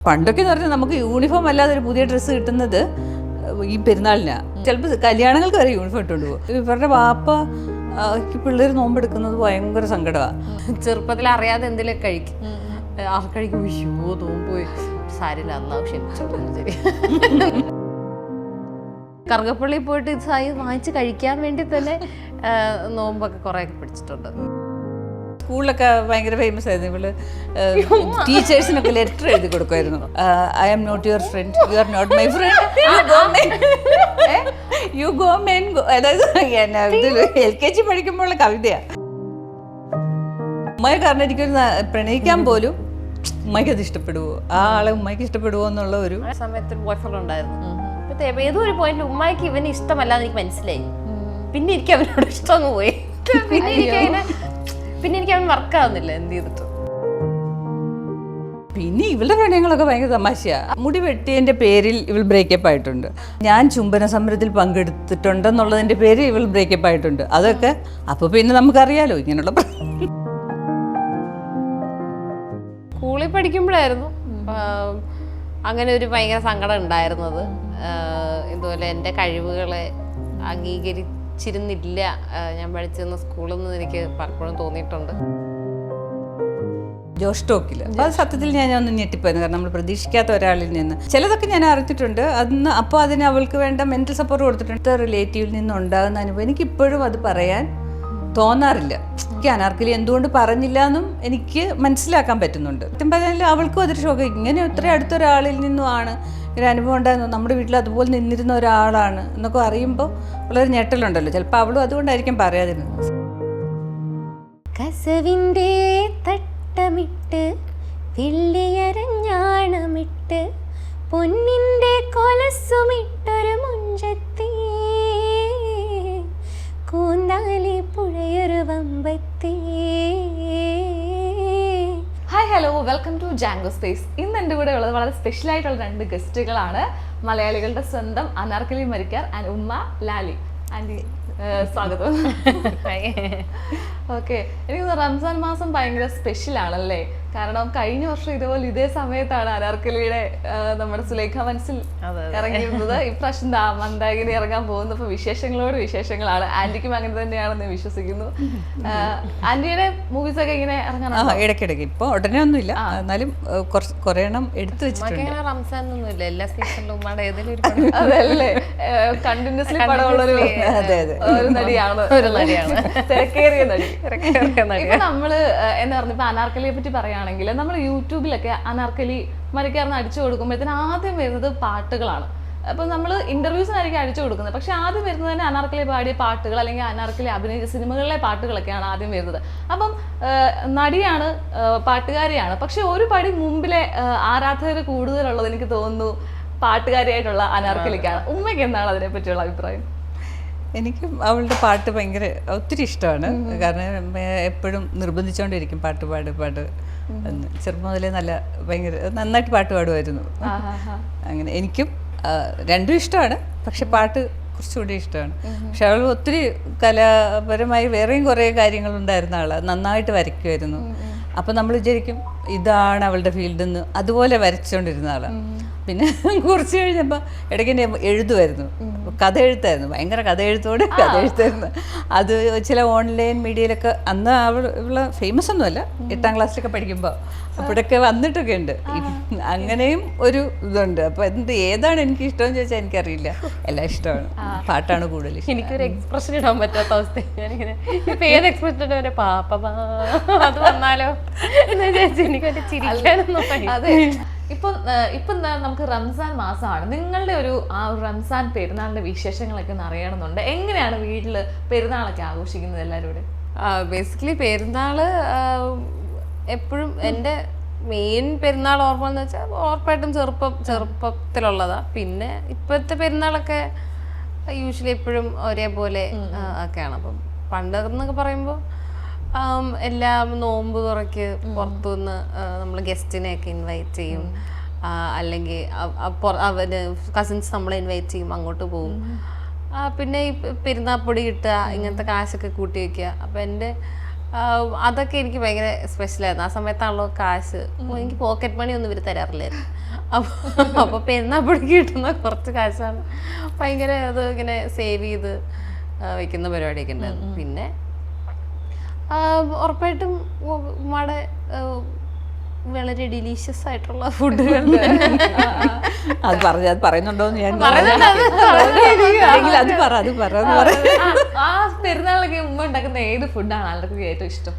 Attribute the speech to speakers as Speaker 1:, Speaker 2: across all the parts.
Speaker 1: പണ്ടൊക്കെ എന്ന് പറഞ്ഞാൽ നമുക്ക് യൂണിഫോം അല്ലാതെ ഒരു പുതിയ ഡ്രസ്സ് കിട്ടുന്നത് ഈ പെരുന്നാളിനാണ്. ചിലപ്പോൾ കല്യാണങ്ങൾക്ക് വരെ യൂണിഫോം ഇട്ടുകൊണ്ട് പോകും. ഇവരുടെ വാപ്പ പിള്ളേർ നോമ്പെടുക്കുന്നത് ഭയങ്കര സങ്കടമാണ്.
Speaker 2: ചെറുപ്പത്തിൽ അറിയാതെ എന്തെങ്കിലും കഴിക്കും, കഴിക്കും, വിഷു നോമ്പ് പോയി സാരില്ല അന്നാ ക്ഷമിച്ചോളൂ ശരി. കറുകപ്പള്ളി പോയിട്ട് സായി വാങ്ങിച്ച് കഴിക്കാൻ വേണ്ടി തന്നെ നോമ്പൊക്കെ കുറേ പിടിച്ചിട്ടുണ്ട്.
Speaker 1: സ്കൂളിലൊക്കെ ഭയങ്കര ഫേമസ് ആയിരുന്നു ഇവള്. ടീച്ചേഴ്സിനൊക്കെ ലെറ്റർ എഴുതി കൊടുക്കുമായിരുന്നു. I am not your friend, you are not my friend, you go men go. അതായത് LKG പഠിക്കുമ്പോഴുള്ള കവിതയാണ്. ഉമ്മയെ കാരണം എനിക്കൊരു പ്രണയിക്കാൻ പോലും ഉമ്മയ്ക്ക് അത് ഇഷ്ടപ്പെടുവോ, ആ ആളെ ഉമ്മയ്ക്ക് ഇഷ്ടപ്പെടുവോ എന്നുള്ള ഒരു
Speaker 2: സമയത്ത് ബോയ് ഫ്രണ്ട് ഉണ്ടായിരുന്നു. ഏതോ ഒരു പോയിന്റിൽ ഉമ്മയ്ക്ക് ഇവന് ഇഷ്ടമല്ലാന്ന് എനിക്ക് മനസ്സിലായി. പിന്നെ എനിക്ക് അവനോട് ഇഷ്ടം അങ്ങ് പോയി. പിന്നെ എനിക്ക് അവൻ വർക്കാവുന്നില്ല എന്ത് ചെയ്തിട്ട്.
Speaker 1: പിന്നെ ഇവളുടെ പ്രണയങ്ങളൊക്കെ ഭയങ്കര തമാശയാ. മുടി വെട്ടിയതിന്റെ പേരിൽ ഇവൾ ബ്രേക്കപ്പ് ആയിട്ടുണ്ട്. ഞാൻ ചുംബന സമരത്തിൽ പങ്കെടുത്തിട്ടുണ്ടെന്നുള്ളതിന്റെ പേരിൽ ഇവൾ ബ്രേക്കപ്പ് ആയിട്ടുണ്ട്. അതൊക്കെ അപ്പൊ പിന്നെ നമുക്കറിയാലോ ഇങ്ങനെയുള്ള.
Speaker 2: സ്കൂളിൽ പഠിക്കുമ്പോഴായിരുന്നു അങ്ങനെ ഒരു ഭയങ്കര സങ്കടം ഉണ്ടായിരുന്നത്. ഇതുപോലെ എൻ്റെ കഴിവുകളെ അംഗീകരിച്ചിരുന്നില്ല ഞാൻ പഠിച്ചിരുന്ന സ്കൂളിൽ നിന്ന് എനിക്ക് പലപ്പോഴും തോന്നിയിട്ടുണ്ട്.
Speaker 1: ജോഷ് ടോക്കിൽ അപ്പോൾ അത് സത്യത്തിൽ ഞാൻ ഒന്ന് ഞെട്ടിപ്പോയിരുന്നു. കാരണം നമ്മൾ പ്രതീക്ഷിക്കാത്ത ഒരാളിൽ നിന്ന് ചിലതൊക്കെ ഞാൻ അറിഞ്ഞിട്ടുണ്ട്. അന്ന് അപ്പോൾ അതിന് അവൾക്ക് വേണ്ട മെൻ്റൽ സപ്പോർട്ട് കൊടുത്തിട്ടുണ്ട്. റിലേറ്റീവിൽ നിന്നുണ്ടാകുന്ന അനുഭവം എനിക്കിപ്പോഴും അത് പറയാൻ തോന്നാറില്ല. എനിക്ക് അനാർക്കലി എന്തുകൊണ്ട് പറഞ്ഞില്ല എന്നും എനിക്ക് മനസ്സിലാക്കാൻ പറ്റുന്നുണ്ട്. സത്യം പറഞ്ഞാൽ അവൾക്കും അതൊരു ഷോക്ക്. ഇങ്ങനെ ഇത്ര അടുത്തൊരാളിൽ നിന്നുമാണ് ഒരു അനുഭവം ഉണ്ടായിരുന്നു. നമ്മുടെ വീട്ടിൽ അതുപോലെ നിന്നിരുന്ന ഒരാളാണ് എന്നൊക്കെ അറിയുമ്പോൾ വളരെ ഞെട്ടലുണ്ടല്ലോ. ചിലപ്പോൾ അവളും അതുകൊണ്ടായിരിക്കും പറയാതിരുന്നത്.
Speaker 3: കസവിൻ്റെ തട്ടമിട്ട് വെള്ളിയരഞ്ഞാണമിട്ട് പൊന്നിൻ്റെ കൊലസുമിട്ടൊരു മുഞ്ചത്തി കൂന്താലി പുഴയൊരു വമ്പത്തി.
Speaker 4: Hi hello, welcome to Django space. ഇന്ന് എൻ്റെ കൂടെ ഉള്ളത് വളരെ സ്പെഷ്യൽ ആയിട്ടുള്ള 2 ഗസ്റ്റുകളാണ്. മലയാളികളുടെ സ്വന്തം അനാർക്കലി മരിക്കാർ ആൻഡ് ഉമ്മ ലാലി. ആൻറ്റി സ്വാഗതം. ഓക്കെ, എനിക്ക് റംസാൻ മാസം ഭയങ്കര സ്പെഷ്യൽ ആണല്ലേ? കാരണം കഴിഞ്ഞ വർഷം ഇതേപോലെ ഇതേ സമയത്താണ് അനാർക്കലിയുടെ നമ്മുടെ സുലേഖ മനസ്സിൽ ഇറങ്ങിയിരുന്നത്. ഇപ്രാവശ്യം മന്ദാകിനി ഇറങ്ങാൻ പോകുന്നപ്പോൾ വിശേഷങ്ങളോട് വിശേഷങ്ങളാണ്. ആന്റിക്കും അങ്ങനെ തന്നെയാണെന്ന് വിശ്വസിക്കുന്നു. ആന്റിയുടെ മൂവീസ് ഒക്കെ ഇങ്ങനെ ഇറങ്ങാൻ
Speaker 1: ഇടയ്ക്കിടയ്ക്ക് ഇപ്പോൾ ഉടനെ ഒന്നുമില്ല, എന്നാലും കുറേ എണ്ണം എടുത്തു വെച്ചിട്ടുണ്ട്.
Speaker 2: റംസാൻ ഒന്നുമില്ല, എല്ലാ സീസണിലും ഉമ്മയുടെ ഏതെങ്കിലും
Speaker 4: അതല്ലേ കണ്ടിന്യൂസ്ലി പടമുള്ളൊരു നടിയാണ്, തിരക്കേറിയ നടി. ഇപ്പൊ നമ്മള് എന്താ പറഞ്ഞു, ഇപ്പൊ അനാർക്കലിയെ പറ്റി പറയുകയാണെങ്കിൽ നമ്മൾ യൂട്യൂബിലൊക്കെ അനാർക്കലി മരിക്കാർന്ന് അടിച്ചു കൊടുക്കുമ്പോഴത്തേന് ആദ്യം വരുന്നത് പാട്ടുകളാണ്. അപ്പൊ നമ്മൾ ഇന്റർവ്യൂസിനായിരിക്കും അടിച്ചു കൊടുക്കുന്നത്. പക്ഷെ ആദ്യം വരുന്നത് തന്നെ അനാർക്കലി പാടിയ പാട്ടുകൾ അല്ലെങ്കിൽ അനാർക്കലി അഭിനയിച്ച സിനിമകളിലെ പാട്ടുകളൊക്കെയാണ് ആദ്യം വരുന്നത്. അപ്പം നടിയാണ്, പാട്ടുകാരിയാണ്. പക്ഷെ ഒരു പടി മുമ്പിലെ ആരാധകർ കൂടുതലുള്ളത് എനിക്ക് തോന്നുന്നു പാട്ടുകാരിയായിട്ടുള്ള അനാർക്കലിക്കാണ്. ഉമ്മയ്ക്ക് എന്താണ് അതിനെ പറ്റിയുള്ള അഭിപ്രായം?
Speaker 1: എനിക്കും അവളുടെ പാട്ട് ഭയങ്കര ഒത്തിരി ഇഷ്ടമാണ്. കാരണം എപ്പോഴും നിർബന്ധിച്ചുകൊണ്ടിരിക്കും പാട്ട് പാട് എന്ന്. ചെറുപ്പം മുതലേ ഭയങ്കര നന്നായിട്ട് പാട്ട് പാടുമായിരുന്നു. അങ്ങനെ എനിക്കും രണ്ടും ഇഷ്ടമാണ്. പക്ഷെ പാട്ട് കുറച്ചുകൂടി ഇഷ്ടമാണ്. പക്ഷെ അവൾ ഒത്തിരി കലാപരമായി വേറെയും കുറേ കാര്യങ്ങളുണ്ടായിരുന്ന ആളാണ്. നന്നായിട്ട് വരയ്ക്കുമായിരുന്നു. അപ്പം നമ്മൾ വിചാരിക്കും ഇതാണ് അവളുടെ ഫീൽഡെന്ന്. അതുപോലെ വരച്ചുകൊണ്ടിരുന്ന ആളാണ്. പിന്നെ കുറച്ച് കഴിഞ്ഞപ്പോൾ ഇടയ്ക്ക് എന്നെ എഴുതുമായിരുന്നു. കഥ എഴുത്തായിരുന്നു, ഭയങ്കര കഥ എഴുത്തായിരുന്നു. അത് ചില ഓൺലൈൻ മീഡിയയിലൊക്കെ അന്ന് ഇവള് ഫേമസ് ഒന്നുമല്ല, 8ാം ക്ലാസ്സിലൊക്കെ പഠിക്കുമ്പോൾ അപ്പോഴൊക്കെ വന്നിട്ടൊക്കെ ഉണ്ട്. അങ്ങനെയും ഒരു ഇതുണ്ട്. അപ്പോൾ ഏതാണ് എനിക്ക് ഇഷ്ടമെന്ന് ചോദിച്ചാൽ എനിക്കറിയില്ല, എല്ലാം ഇഷ്ടമാണ്. പാട്ടാണ് കൂടുതൽ ഇഷ്ടം.
Speaker 2: എനിക്കൊരു എക്സ്പ്രഷൻ ഇടാൻ പറ്റാത്ത അവസ്ഥ. ഞാനിങ്ങനെ ഇപ്പൊ ഏത് എക്സ്പ്രഷൻ ഇട്ടവരെ പാപ്പ അത് വന്നാലോ എന്ന് വിചാരിച്ചു എനിക്കൊരു ചിരിക്കാനൊന്നും.
Speaker 4: അതെ, ഇപ്പൊ നമുക്ക് റംസാൻ മാസമാണ്. നിങ്ങളുടെ ആ റംസാൻ പെരുന്നാളിന്റെ വിശേഷങ്ങളൊക്കെ ഒന്ന് അറിയണമെന്നുണ്ട്. എങ്ങനെയാണ് വീട്ടില് പെരുന്നാളൊക്കെ ആഘോഷിക്കുന്നത് എല്ലാവരും?
Speaker 2: ബേസിക്കലി പെരുന്നാള് എപ്പോഴും എൻ്റെ മെയിൻ പെരുന്നാൾ ഓർമ്മ എന്ന് വെച്ചാൽ ഉറപ്പായിട്ടും ചെറുപ്പത്തിലുള്ളതാ. പിന്നെ ഇപ്പോഴത്തെ പെരുന്നാളൊക്കെ യൂഷ്വലി എപ്പോഴും ഒരേപോലെ ഒക്കെയാണ്. അപ്പം പണ്ടെന്നൊക്കെ പറയുമ്പോൾ എല്ലാം നോമ്പ് തുറയ്ക്ക് പുറത്തുനിന്ന് നമ്മൾ ഗസ്റ്റിനെയൊക്കെ ഇൻവൈറ്റ് ചെയ്യും. അല്ലെങ്കിൽ അവന് കസിൻസ് നമ്മളെ ഇൻവൈറ്റ് ചെയ്യും, അങ്ങോട്ട് പോകും. പിന്നെ ഈ പെരുന്നാപ്പൊടി കിട്ടുക, ഇങ്ങനത്തെ കാശൊക്കെ കൂട്ടി വയ്ക്കുക. അപ്പം എൻ്റെ അതൊക്കെ എനിക്ക് ഭയങ്കര സ്പെഷ്യലായിരുന്നു. ആ സമയത്താണല്ലോ കാശ്, എനിക്ക് പോക്കറ്റ് മണി ഒന്നും ഇവർ തരാറില്ലായിരുന്നു. അപ്പോൾ പെരുന്നാപ്പടിക്ക് കിട്ടുന്ന കുറച്ച് കാശാണ് ഭയങ്കര അത് ഇങ്ങനെ സേവ് ചെയ്ത് വെക്കുന്ന പരിപാടിയൊക്കെ ഉണ്ടായിരുന്നു. പിന്നെ ഉറപ്പായിട്ടും ഉമ്മയുടെ വളരെ ഡിലീഷ്യസ് ആയിട്ടുള്ള ഫുഡുകൾ
Speaker 1: അത് പറയുന്നുണ്ടോന്ന് ഞാൻ
Speaker 4: ആ പെരുന്നാളൊക്കെ ഉമ്മ ഉണ്ടാക്കുന്ന ഏത് ഫുഡാണ് ആൾക്കാർക്ക് ഏറ്റവും ഇഷ്ടം?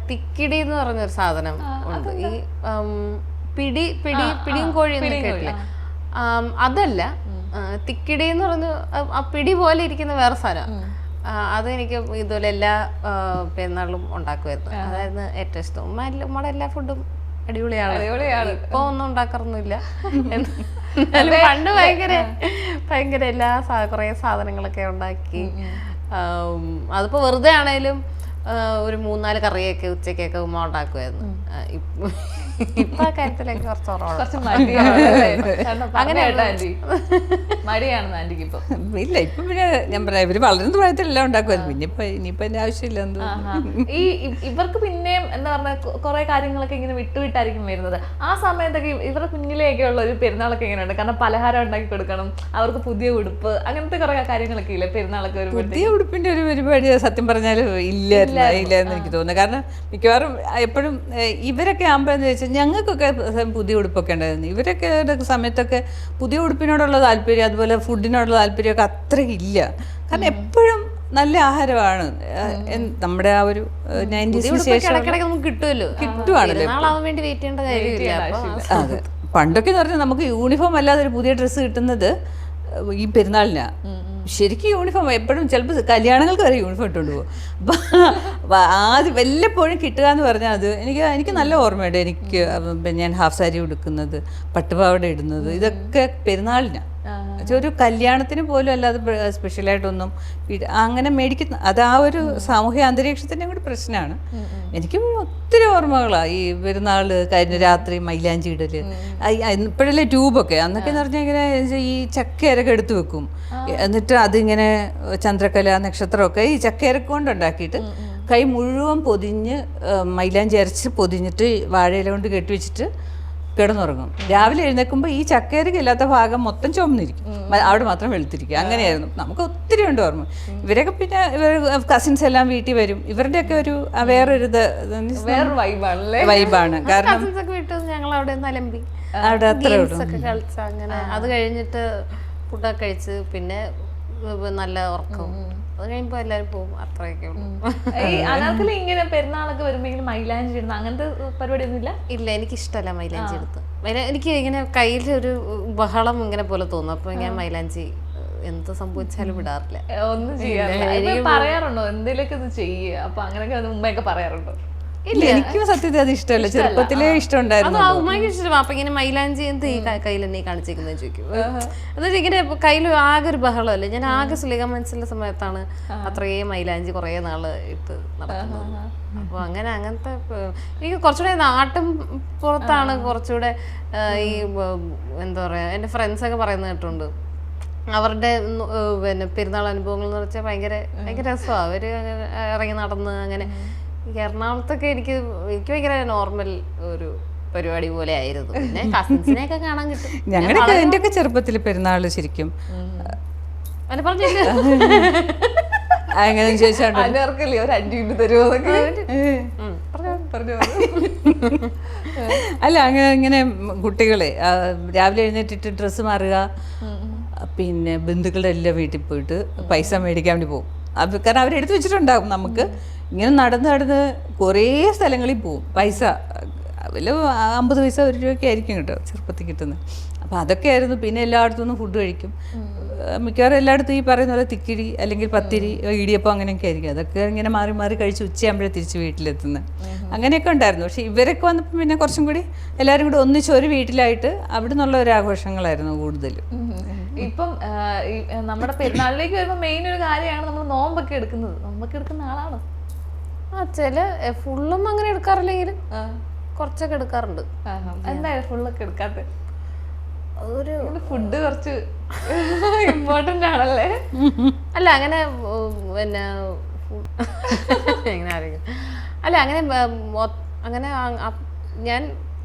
Speaker 2: തിക്കിടി എന്ന് പറഞ്ഞൊരു സാധനം ഉണ്ട്. ഈ പിടിയും കോഴി കേട്ടില്ലേ? അതല്ല, തിക്കിടി എന്ന് പറഞ്ഞ ആ പിടി പോലെ ഇരിക്കുന്ന വേറെ സാധനം. അതെനിക്ക് ഇതുപോലെ എല്ലാ പെരുന്നാളിലും ഉണ്ടാക്കുമായിരുന്നു. അതായിരുന്നു ഏറ്റവും ഇഷ്ടം. ഉമ്മയുടെ എല്ലാ ഫുഡും അടിപൊളിയാണ്. ഇപ്പൊ ഒന്നും ഉണ്ടാക്കാറൊന്നുമില്ല. പണ്ട് ഭയങ്കര എല്ലാ കുറേ സാധനങ്ങളൊക്കെ ഉണ്ടാക്കി. അതിപ്പോ വെറുതെ ആണേലും ഒരു 3-4 കറിയൊക്കെ ഉച്ചക്കൊക്കെ ഉമ്മ ഉണ്ടാക്കുമായിരുന്നു. ഇപ്പൊ ആ കാര്യത്തിലേക്ക് കുറച്ച്
Speaker 4: മടിയാണെന്ന് ആന്റിക്ക് ഇപ്പൊ?
Speaker 1: ഇല്ല, ഇപ്പൊ പിന്നെ ഞാൻ പറയാം, ഇവര് വളരുന്ന പ്രായത്തിലെല്ലാം ഉണ്ടാക്കുമായിരുന്നു. പിന്നെ ഇനിയിപ്പോ എന്റെ ആവശ്യമില്ല.
Speaker 4: ഈ ഇവർക്ക് പിന്നെയും എന്താ പറഞ്ഞ കുറെ കാര്യങ്ങളൊക്കെ ഇങ്ങനെ വിട്ടുവിട്ടായിരിക്കും വരുന്നത്. ആ സമയത്തൊക്കെ ഇവരുടെ കുഞ്ഞിലെയൊക്കെ ഉള്ള ഒരു പെരുന്നാളൊക്കെ എങ്ങനെയുണ്ട്? കാരണം പലഹാരം ഉണ്ടാക്കി കൊടുക്കണം, അവർക്ക് പുതിയ ഉടുപ്പ്, അങ്ങനത്തെ കുറെ കാര്യങ്ങളൊക്കെ ഇല്ലേ പെരുന്നാളൊക്കെ? ഒരു
Speaker 1: പുതിയ ഉടുപ്പിന്റെ ഒരു പരിപാടി സത്യം പറഞ്ഞാൽ ഇല്ലായിരുന്നു എനിക്ക് തോന്നുന്നത്. കാരണം മിക്കവാറും എപ്പോഴും ഇവരൊക്കെ ആകുമ്പോൾ എന്ന് വെച്ചാൽ ഞങ്ങൾക്കൊക്കെ പുതിയ ഉടുപ്പൊക്കെ ഉണ്ടായിരുന്നു. ഇവരൊക്കെ സമയത്തൊക്കെ പുതിയ ഉടുപ്പിനോടുള്ള താല്പര്യം, അതുപോലെ ഫുഡിനോടുള്ള താല്പര്യമൊക്കെ അത്ര ഇല്ല. കാരണം എപ്പോഴും നല്ല ആഹാരമാണ്. നമ്മുടെ ആ ഒരു 90s കിട്ടുവാണല്ലോ. അതെ, പണ്ടൊക്കെ എന്ന് പറഞ്ഞാൽ നമുക്ക് യൂണിഫോം അല്ലാതെ ഒരു പുതിയ ഡ്രസ്സ് കിട്ടുന്നത് ഈ പെരുന്നാളിനാ. ശരിക്കും യൂണിഫോം എപ്പോഴും ചിലപ്പോൾ കല്യാണങ്ങൾക്ക് വരെ യൂണിഫോം ഇട്ടുകൊണ്ട് പോകും. ആദ്യം വല്ലപ്പോഴും കിട്ടുക എന്ന് പറഞ്ഞാൽ അത് എനിക്ക് നല്ല ഓർമ്മയുണ്ട്. എനിക്ക് ഞാൻ ഹാഫ് സാരി ഉടുക്കുന്നത്, പട്ടുപാവാട ഇടുന്നത്, ഇതൊക്കെ പെരുന്നാളിനാണ്. ഒരു കല്യാണത്തിന് പോലും അല്ലാതെ സ്പെഷ്യലായിട്ടൊന്നും അങ്ങനെ മേടിക്കുന്ന അത് ആ ഒരു സാമൂഹ്യ അന്തരീക്ഷത്തിൻ്റെ കൂടി പ്രശ്നമാണ്. എനിക്കും ഒത്തിരി ഓർമ്മകളാണ് ഈ പെരുന്നാൾ കഴിഞ്ഞ രാത്രി മൈലാഞ്ചി ഇടല്. ഇപ്പോഴല്ലേ ട്യൂബൊക്കെ, അന്നൊക്കെ എന്ന് പറഞ്ഞാൽ ഇങ്ങനെ ഈ ചക്കയരൊക്കെ എടുത്തു വെക്കും. എന്നിട്ട് അതിങ്ങനെ ചന്ദ്രക്കല നക്ഷത്രമൊക്കെ ഈ ചക്കയരക്ക് കൊണ്ട് ഉണ്ടാക്കിയിട്ട് കൈ മുഴുവൻ പൊതിഞ്ഞ് മൈലാഞ്ചി അരച്ച് പൊതിഞ്ഞിട്ട് വാഴയില കൊണ്ട് കെട്ടിവെച്ചിട്ട് കിടന്നുറങ്ങും. രാവിലെ എഴുന്നേൽക്കുമ്പോൾ ഈ ചക്കയരക്ക് ഇല്ലാത്ത ഭാഗം മൊത്തം ചുമന്നിരിക്കും, അവിടെ മാത്രം വെളുത്തിരിക്കും. അങ്ങനെയായിരുന്നു. നമുക്ക് ഒത്തിരി ഉണ്ട് ഓർമ്മ. ഇവരൊക്കെ പിന്നെ കസിൻസ് എല്ലാം വീട്ടിൽ വരും. ഇവരുടെയൊക്കെ ഒരു വേറൊരു വൈബാണ്. കാരണം
Speaker 2: ഞങ്ങൾ അവിടെ നലമ്പി
Speaker 1: അവിടെ അത്ര
Speaker 2: കളിച്ച അങ്ങനെ അത് കഴിഞ്ഞിട്ട് ഫുഡൊക്കെ കഴിച്ച് പിന്നെ നല്ല ഉറക്കം. അത് കഴിയുമ്പോ എല്ലാരും പോകും. അത്രയൊക്കെ ഉള്ളൂ.
Speaker 4: ഈ അനാർക്കലി ഇങ്ങനെ പെരുന്നാളൊക്കെ വരുമ്പോ ഇങ്ങനെ മൈലാഞ്ചി ഇടുന്ന അങ്ങനത്തെ പരിപാടി ഒന്നും ഇല്ല?
Speaker 2: ഇല്ല, എനിക്ക് ഇഷ്ടമല്ല മൈലാഞ്ചി എടുത്ത്. എനിക്ക് ഇങ്ങനെ കയ്യിൽ ഒരു ബഹളം ഇങ്ങനെ പോലെ തോന്നും. അപ്പൊ ഞാൻ മൈലാഞ്ചി എന്ത് സംഭവിച്ചാലും വിടാറില്ല.
Speaker 4: ഒന്നും ചെയ്യാറില്ല. പറയാറുണ്ടോ എന്തെങ്കിലുമൊക്കെ ഒന്ന് ചെയ്യുക? അപ്പൊ അങ്ങനെയൊക്കെ ഉമ്മയൊക്കെ പറയാറുണ്ടോ?
Speaker 1: ഇല്ല, എനിക്കും സത്യത്തിൽ അത് ഇഷ്ടമല്ല. ചെറുപ്പത്തിലേ ഇഷ്ടമുണ്ടായിരുന്നു.
Speaker 2: ഉമ്മയ്ക്ക് ഇഷ്ടമാണ്. അപ്പൊ ഇങ്ങനെ മൈലാഞ്ചി എന്ത് ഈ കയ്യിൽ എന്നെ കാണിച്ചേക്കുന്നത് ചോദിക്കും. എന്നുവെച്ചാൽ ഇങ്ങനെ കയ്യിൽ ആകെ ഒരു ബഹളമല്ലേ. ഞാൻ ആകെ സുലിക മനസ്സിലുള്ള സമയത്താണ് അത്രയും മൈലാഞ്ചി കുറേ നാള് ഇട്ട് നടക്കുന്നത്. അപ്പൊ അങ്ങനത്തെ എനിക്ക് കുറച്ചുകൂടെ നാട്ടും പുറത്താണ് കുറച്ചുകൂടെ ഈ എന്താ പറയാ, എന്റെ ഫ്രണ്ട്സൊക്കെ പറയുന്നത് കേട്ടുണ്ട്. അവരുടെ പിന്നെ പെരുന്നാൾ അനുഭവങ്ങൾ എന്ന് വെച്ചാൽ ഭയങ്കര രസമാണ്. അവര് ഇറങ്ങി നടന്ന് അങ്ങനെ. എറണാകുളത്തൊക്കെ എനിക്ക് ഭയങ്കര നോർമൽ ഒരു പരിപാടി പോലെ ആയിരുന്നു. പിന്നെ കസിൻസിനെയൊക്കെ കാണാൻ കിട്ടും.
Speaker 1: ഞങ്ങളുടെ എൻ്റെ ഒക്കെ ചെറുപ്പത്തിൽ പെരുന്നാൾ ശരിക്കും അങ്ങനെ ചോദിച്ചാൽ
Speaker 4: ഒരു 5 മിനിറ്റ് തരുമോ?
Speaker 1: അല്ല, ഇങ്ങനെ കുട്ടികളെ രാവിലെ എഴുന്നേറ്റിട്ട് ഡ്രസ്സ് മാറുക, പിന്നെ ബന്ധുക്കളുടെ എല്ലാം വീട്ടിൽ പോയിട്ട് പൈസ മേടിക്കാൻ വേണ്ടി പോകും. കാരണം അവരെടുത്ത് വെച്ചിട്ടുണ്ടാകും. നമുക്ക് ഇങ്ങനെ നടന്ന് കുറേ സ്ഥലങ്ങളിൽ പോവും. പൈസ വല്ല 50 പൈസ 1 രൂപയൊക്കെ ആയിരിക്കും കേട്ടോ ചെറുപ്പത്തിൽ കിട്ടുന്നത്. അപ്പോൾ അതൊക്കെ ആയിരുന്നു. പിന്നെ എല്ലായിടത്തു നിന്നും ഫുഡ് കഴിക്കും. മിക്കവാറും എല്ലായിടത്തും ഈ പറയുന്ന പോലെ തിക്കിടി അല്ലെങ്കിൽ പത്തിരി, ഇടിയപ്പം അങ്ങനെയൊക്കെ ആയിരിക്കും. അതൊക്കെ ഇങ്ങനെ മാറി മാറി കഴിച്ച് ഉച്ചയാകുമ്പോഴേ തിരിച്ച് വീട്ടിലെത്തുന്നത്. അങ്ങനെയൊക്കെ ഉണ്ടായിരുന്നു. പക്ഷെ ഇവരൊക്കെ വന്നപ്പോൾ പിന്നെ കുറച്ചും കൂടി എല്ലാവരും കൂടി ഒന്നിച്ച് ഒരു വീട്ടിലായിട്ട് അവിടെ നിന്നുള്ള ഒരു ആഘോഷങ്ങളായിരുന്നു കൂടുതലും.
Speaker 4: ഇപ്പം നമ്മുടെ പെരുന്നാളിലേക്ക് വരുമ്പോൾ മെയിൻ ഒരു കാര്യമാണ് നമ്മൾ നോമ്പൊക്കെ എടുക്കുന്നത്. നോമ്പൊക്കെ എടുക്കുന്ന ആളാണ്?
Speaker 2: ചില ഫുള്ളും അങ്ങനെ എടുക്കാറില്ലെങ്കിലും കുറച്ചൊക്കെ എടുക്കാറുണ്ട്.
Speaker 4: എന്തായാലും ഫുള്ളൊക്കെ എടുക്കാത്ത ഒരു ഫുഡ് കുറച്ച് ഇമ്പോർട്ടൻ്റ് ആണല്ലേ?
Speaker 2: അല്ല, അങ്ങനെ പിന്നെ എങ്ങനെ ആയിരിക്കും അല്ല അങ്ങനെ അങ്ങനെ ഞാൻ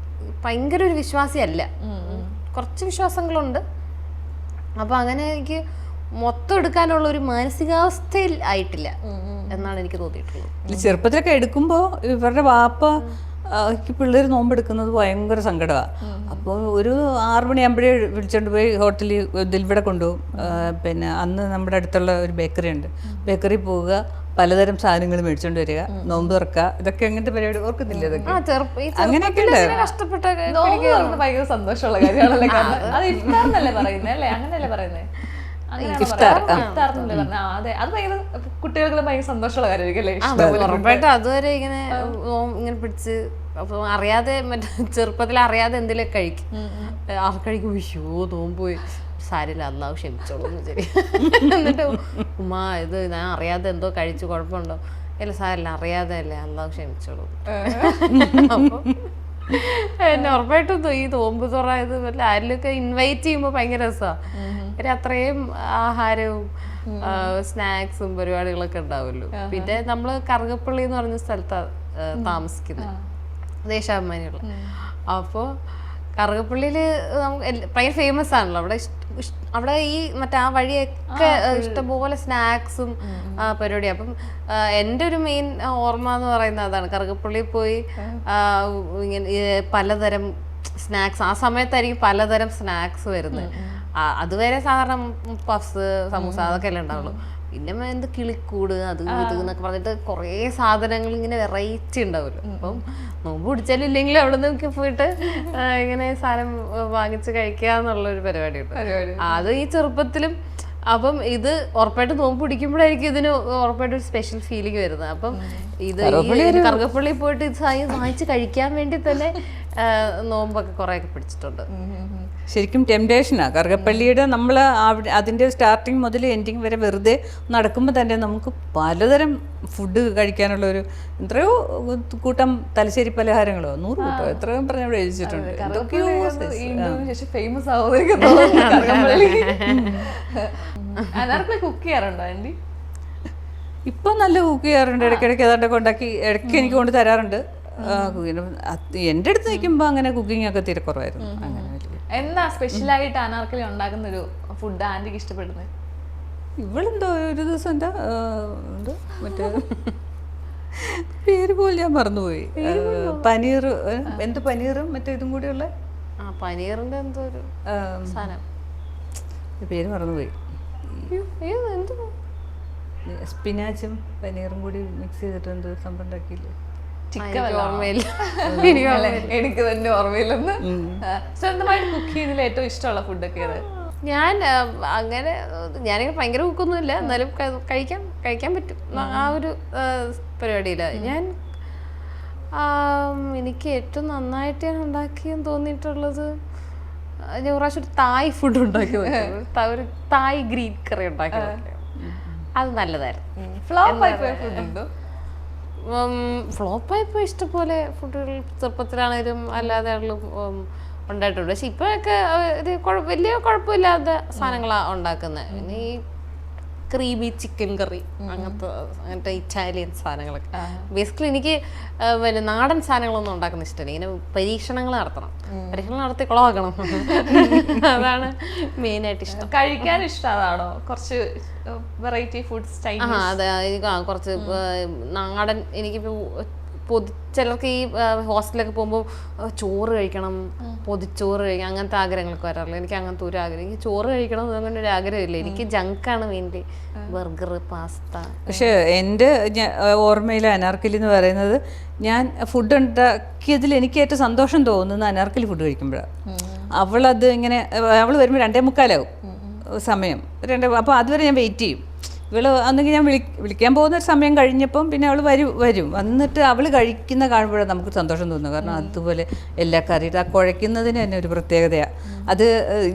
Speaker 2: ഭയങ്കര ഒരു വിശ്വാസിയല്ല, കുറച്ച് വിശ്വാസങ്ങളുണ്ട്. അപ്പോൾ അങ്ങനെ എനിക്ക് മൊത്തം എടുക്കാനുള്ള ഒരു മാനസികാവസ്ഥയിൽ ആയിട്ടില്ല എന്നാണ് എനിക്ക് തോന്നിയിട്ടുള്ളത്.
Speaker 1: ചെറുപ്പത്തിലൊക്കെ എടുക്കുമ്പോൾ ഇവരുടെ വാപ്പ പിള്ളേർ നോമ്പെടുക്കുന്നത് ഭയങ്കര സങ്കടമാണ്. അപ്പോൾ ഒരു 6 മണിയാകുമ്പോഴേ വിളിച്ചോണ്ട് പോയി ഹോട്ടലിൽ ദിൽവിടെ കൊണ്ടുപോകും. പിന്നെ അന്ന് നമ്മുടെ അടുത്തുള്ള ഒരു ബേക്കറി ഉണ്ട്, ബേക്കറി പോവുക, പലതരം സാധനങ്ങൾ മേടിച്ചോണ്ട് വരിക, നോമ്പ് തുറക്കുക, ഇതൊക്കെ അങ്ങനത്തെ പരിപാടി ഓർക്കുന്നില്ല? ഇതൊക്കെ അങ്ങനെയൊക്കെ ഉണ്ട്.
Speaker 2: കഷ്ടപ്പെട്ട
Speaker 4: നോമ്പ് തുറന്ന് ഭയങ്കര സന്തോഷമുള്ള കാര്യമാണല്ലേ, കാരണം അത് ഇഫ്താർന്നല്ലേ പറയുന്നത് അല്ലേ, അങ്ങനെയല്ലേ പറയുന്നത്? അതെ, അത് ഭയങ്കര കുട്ടികൾക്ക് ഭയങ്കര സന്തോഷമുള്ള കാര്യമായിരിക്കും.
Speaker 2: ഉറപ്പായിട്ടും അതുവരെ ഇങ്ങനെ ഇങ്ങനെ പിടിച്ച് അപ്പൊ അറിയാതെ മറ്റേ ചെറുപ്പത്തിൽ അറിയാതെ എന്തെങ്കിലും കഴിക്കും, കഴിക്കും, വിഷോ നോമ്പ് പോയി സാരില്ല അല്ലാതെ ക്ഷമിച്ചോളൂ എന്ന് ശരി. എന്നിട്ട് ഉമ്മാ ഇത് ഞാൻ അറിയാതെ എന്തോ കഴിച്ചു, കുഴപ്പമുണ്ടോ? ഇല്ല സാരില്ല, അറിയാതെ അല്ലേ, അല്ലാതെ ക്ഷമിച്ചോളൂ. അപ്പൊ എന്നെ ഉറപ്പായിട്ടും ഈ നോമ്പ് തുറ ഇത് ആരിലൊക്കെ ഇൻവൈറ്റ് ചെയ്യുമ്പോൾ ഭയങ്കര രസമാണ്. അത്രയും ആഹാരവും സ്നാക്സും പരിപാടികളൊക്കെ ഉണ്ടാവുമല്ലോ. പിന്നെ നമ്മള് കറുകപ്പള്ളി എന്ന് പറഞ്ഞ സ്ഥലത്താണ് താമസിക്കുന്നത്, ദേശാഭിമാനിയുള്ള. അപ്പോൾ കറുകപ്പള്ളിയില് ഭയങ്കര ഫേമസ് ആണല്ലോ അവിടെ. അവിടെ ഈ മറ്റേ ആ വഴിയൊക്കെ ഇഷ്ടംപോലെ സ്നാക്സും പരിപാടിയും. അപ്പം എൻ്റെ ഒരു മെയിൻ ഓർമ്മ എന്ന് പറയുന്നത് അതാണ്, കറുകപ്പള്ളിയിൽ പോയി ഇങ്ങനെ പലതരം സ്നാക്സ്, ആ സമയത്തായിരിക്കും പലതരം സ്നാക്സ് വരുന്നത്. അതുവരെ സാധാരണ പഫ്സ്, സമൂസ അതൊക്കെ അല്ലേ ഉണ്ടാവുള്ളൂ. പിന്നെ എന്ത് കിളിക്കൂട് അത് ഇത് എന്നൊക്കെ പറഞ്ഞിട്ട് കുറേ സാധനങ്ങൾ ഇങ്ങനെ വെറൈറ്റി ഉണ്ടാവുമല്ലോ. അപ്പം നോമ്പ് പിടിച്ചാലും ഇല്ലെങ്കിലും അവിടെ നിന്നൊക്കെ പോയിട്ട് ഇങ്ങനെ സാധനം വാങ്ങിച്ച് കഴിക്കുക എന്നുള്ളൊരു പരിപാടിയുണ്ട്. അത് ഈ ചെറുപ്പത്തിലും. അപ്പം ഇത് ഉറപ്പായിട്ട് നോമ്പ് പിടിക്കുമ്പോഴായിരിക്കും ഇതിന് ഉറപ്പായിട്ട് ഒരു സ്പെഷ്യൽ ഫീലിംഗ് വരുന്നത്. അപ്പം ഇത് ഈ കറുകപ്പള്ളി പോയിട്ട് ഇത് വാങ്ങിച്ച് കഴിക്കാൻ വേണ്ടി തന്നെ നോമ്പൊക്കെ കുറേയൊക്കെ പിടിച്ചിട്ടുണ്ട്.
Speaker 1: ശരിക്കും ടെംപ്ടേഷനാണ് കറുകപ്പള്ളിയുടെ. നമ്മൾ അതിൻ്റെ സ്റ്റാർട്ടിങ് മുതൽ എൻഡിങ് വരെ വെറുതെ നടക്കുമ്പോൾ തന്നെ നമുക്ക് പലതരം ഫുഡ് കഴിക്കാനുള്ളൊരു എത്രയോ കൂട്ടം തലശ്ശേരി പലഹാരങ്ങളോ 100 കൂട്ടോ എത്രയോ പറഞ്ഞ അവിടെ എഴുതിച്ചിട്ടുണ്ട്.
Speaker 4: ഫേമസ് കുക്ക് ചെയ്യാറുണ്ടോ ആൻറ്റി?
Speaker 1: ഇപ്പം നല്ല കുക്ക് ചെയ്യാറുണ്ട്, ഇടയ്ക്കിടയ്ക്ക് ഏതാണ്ടൊക്കെ ഉണ്ടാക്കി ഇടയ്ക്ക് എനിക്ക് കൊണ്ട് തരാറുണ്ട്. എൻ്റെ അടുത്ത് നിൽക്കുമ്പോൾ അങ്ങനെ കുക്കിംഗ് ഒക്കെ തീരെ കുറവായിരുന്നു. അങ്ങനെ
Speaker 4: എന്താ സ്പെഷ്യലായിട്ട് അനാർക്കലി ഉണ്ടാക്കുന്ന ഒരു ഫുഡ് ആൻറ്റിക്ക് ഇഷ്ടപ്പെടുന്നത്?
Speaker 1: ഇവളെന്തോ ഒരു ദിവസം എന്താ മറ്റേ പേര് പോലും ഞാൻ മറന്നുപോയി. പനീർ, എന്ത് പനീറും മറ്റേ ഇതും കൂടിയുള്ള
Speaker 2: പനീറിന്റെ എന്തോ ഒരു സാധനം,
Speaker 1: പേര് മറന്നുപോയി. സ്പിനാച്ചും പനീറും കൂടി മിക്സ് ചെയ്തിട്ട് എന്തോ സംഭവം ഉണ്ടാക്കിയില്ലേ?
Speaker 4: എനിക്ക് തന്നെ ഓർമ്മയില്ലെന്ന്. സ്വന്തമായിട്ട് കുക്ക് ചെയ്യുന്നതിൽ ഏറ്റവും ഇഷ്ടമുള്ള ഫുഡൊക്കെ ഏത്?
Speaker 2: ഞാൻ അങ്ങനെ ഞാനിങ്ങനെ ഭയങ്കര കുക്കൊന്നുമില്ല, എന്നാലും കഴിക്കാൻ പറ്റും ആ ഒരു പരിപാടിയില്ല. ഞാൻ എനിക്ക് ഏറ്റവും നന്നായിട്ട് ഞാൻ ഉണ്ടാക്കിയെന്ന് തോന്നിയിട്ടുള്ളത്, ഞാൻ ഒരു പ്രാവശ്യം ഒരു തായ് ഫുഡ് ഉണ്ടാക്കി, ഒരു തായ് ഗ്രീൻ കറി ഉണ്ടാക്കി. അത് നല്ലതായിരുന്നു.
Speaker 4: ഫ്ലോപ്പായി പോയ ഫുഡ് ഉണ്ടോ?
Speaker 2: ഫ്ലോപ്പായിപ്പോൾ ഇഷ്ടംപോലെ ഫുഡുകൾ ചെറുപ്പത്തിലാണേലും അല്ലാതെ ഉണ്ടായിട്ടുണ്ട്. പക്ഷെ ഇപ്പോഴൊക്കെ വലിയ കുഴപ്പമില്ലാത്ത സാധനങ്ങളാണ് ഉണ്ടാക്കുന്നത്. പിന്നെ ഈ ക്രീമി ചിക്കൻ കറി അങ്ങനത്തെ ഇറ്റാലിയൻ സാധനങ്ങളൊക്കെ. ബേസിക്കലി എനിക്ക് പിന്നെ നാടൻ സാധനങ്ങളൊന്നും ഉണ്ടാക്കുന്ന ഇഷ്ടമല്ല. ഇങ്ങനെ പരീക്ഷണങ്ങൾ നടത്തണം, പരീക്ഷണങ്ങൾ നടത്തി കുളമാക്കണം, അതാണ് മെയിനായിട്ട് ഇഷ്ടം.
Speaker 4: കഴിക്കാൻ ഇഷ്ടമാണോ കുറച്ച് വെറൈറ്റി ഫുഡ് സ്റ്റൈൽ?
Speaker 2: അതെ, കുറച്ച് നാടൻ. എനിക്കിപ്പോൾ ചിലർക്ക് ഈ ഹോസ്റ്റലിലൊക്കെ പോകുമ്പോൾ ചോറ് കഴിക്കണം, പൊതിച്ചോറ് കഴിക്കണം, അങ്ങനത്തെ ആഗ്രഹങ്ങളൊക്കെ വരാറില്ല. എനിക്ക് അങ്ങനത്തെ ഒരു ആഗ്രഹം, എനിക്ക് ചോറ് കഴിക്കണം അങ്ങനെ ഒരു ആഗ്രഹമില്ല. എനിക്ക് ജങ്കാണ് മെയിൻലി, ബർഗർ, പാസ്ത.
Speaker 1: പക്ഷേ എൻ്റെ ഓർമ്മയിൽ അനാർക്കലി എന്ന് പറയുന്നത്, ഞാൻ ഫുഡ് ഉണ്ടാക്കിയതിൽ എനിക്ക് ഏറ്റവും സന്തോഷം തോന്നുന്നത് അനാർക്കലി ഫുഡ് കഴിക്കുമ്പോഴാണ്. അവളത് ഇങ്ങനെ അവൾ വരുമ്പോൾ 2:45 സമയം, അപ്പോൾ അതുവരെ ഞാൻ വെയിറ്റ് ചെയ്യും. ഇവൾ അന്നെങ്കിൽ ഞാൻ വിളിക്കാൻ പോകുന്ന ഒരു സമയം കഴിഞ്ഞപ്പം പിന്നെ അവൾ വരും വന്നിട്ട് അവൾ കഴിക്കുന്ന കാണുമ്പോഴാണ് നമുക്ക് സന്തോഷം തോന്നുന്നത്. കാരണം അതുപോലെ എല്ലാ കറിയും ആ കുഴയ്ക്കുന്നതിന് തന്നെ ഒരു പ്രത്യേകതയാണ്. അത്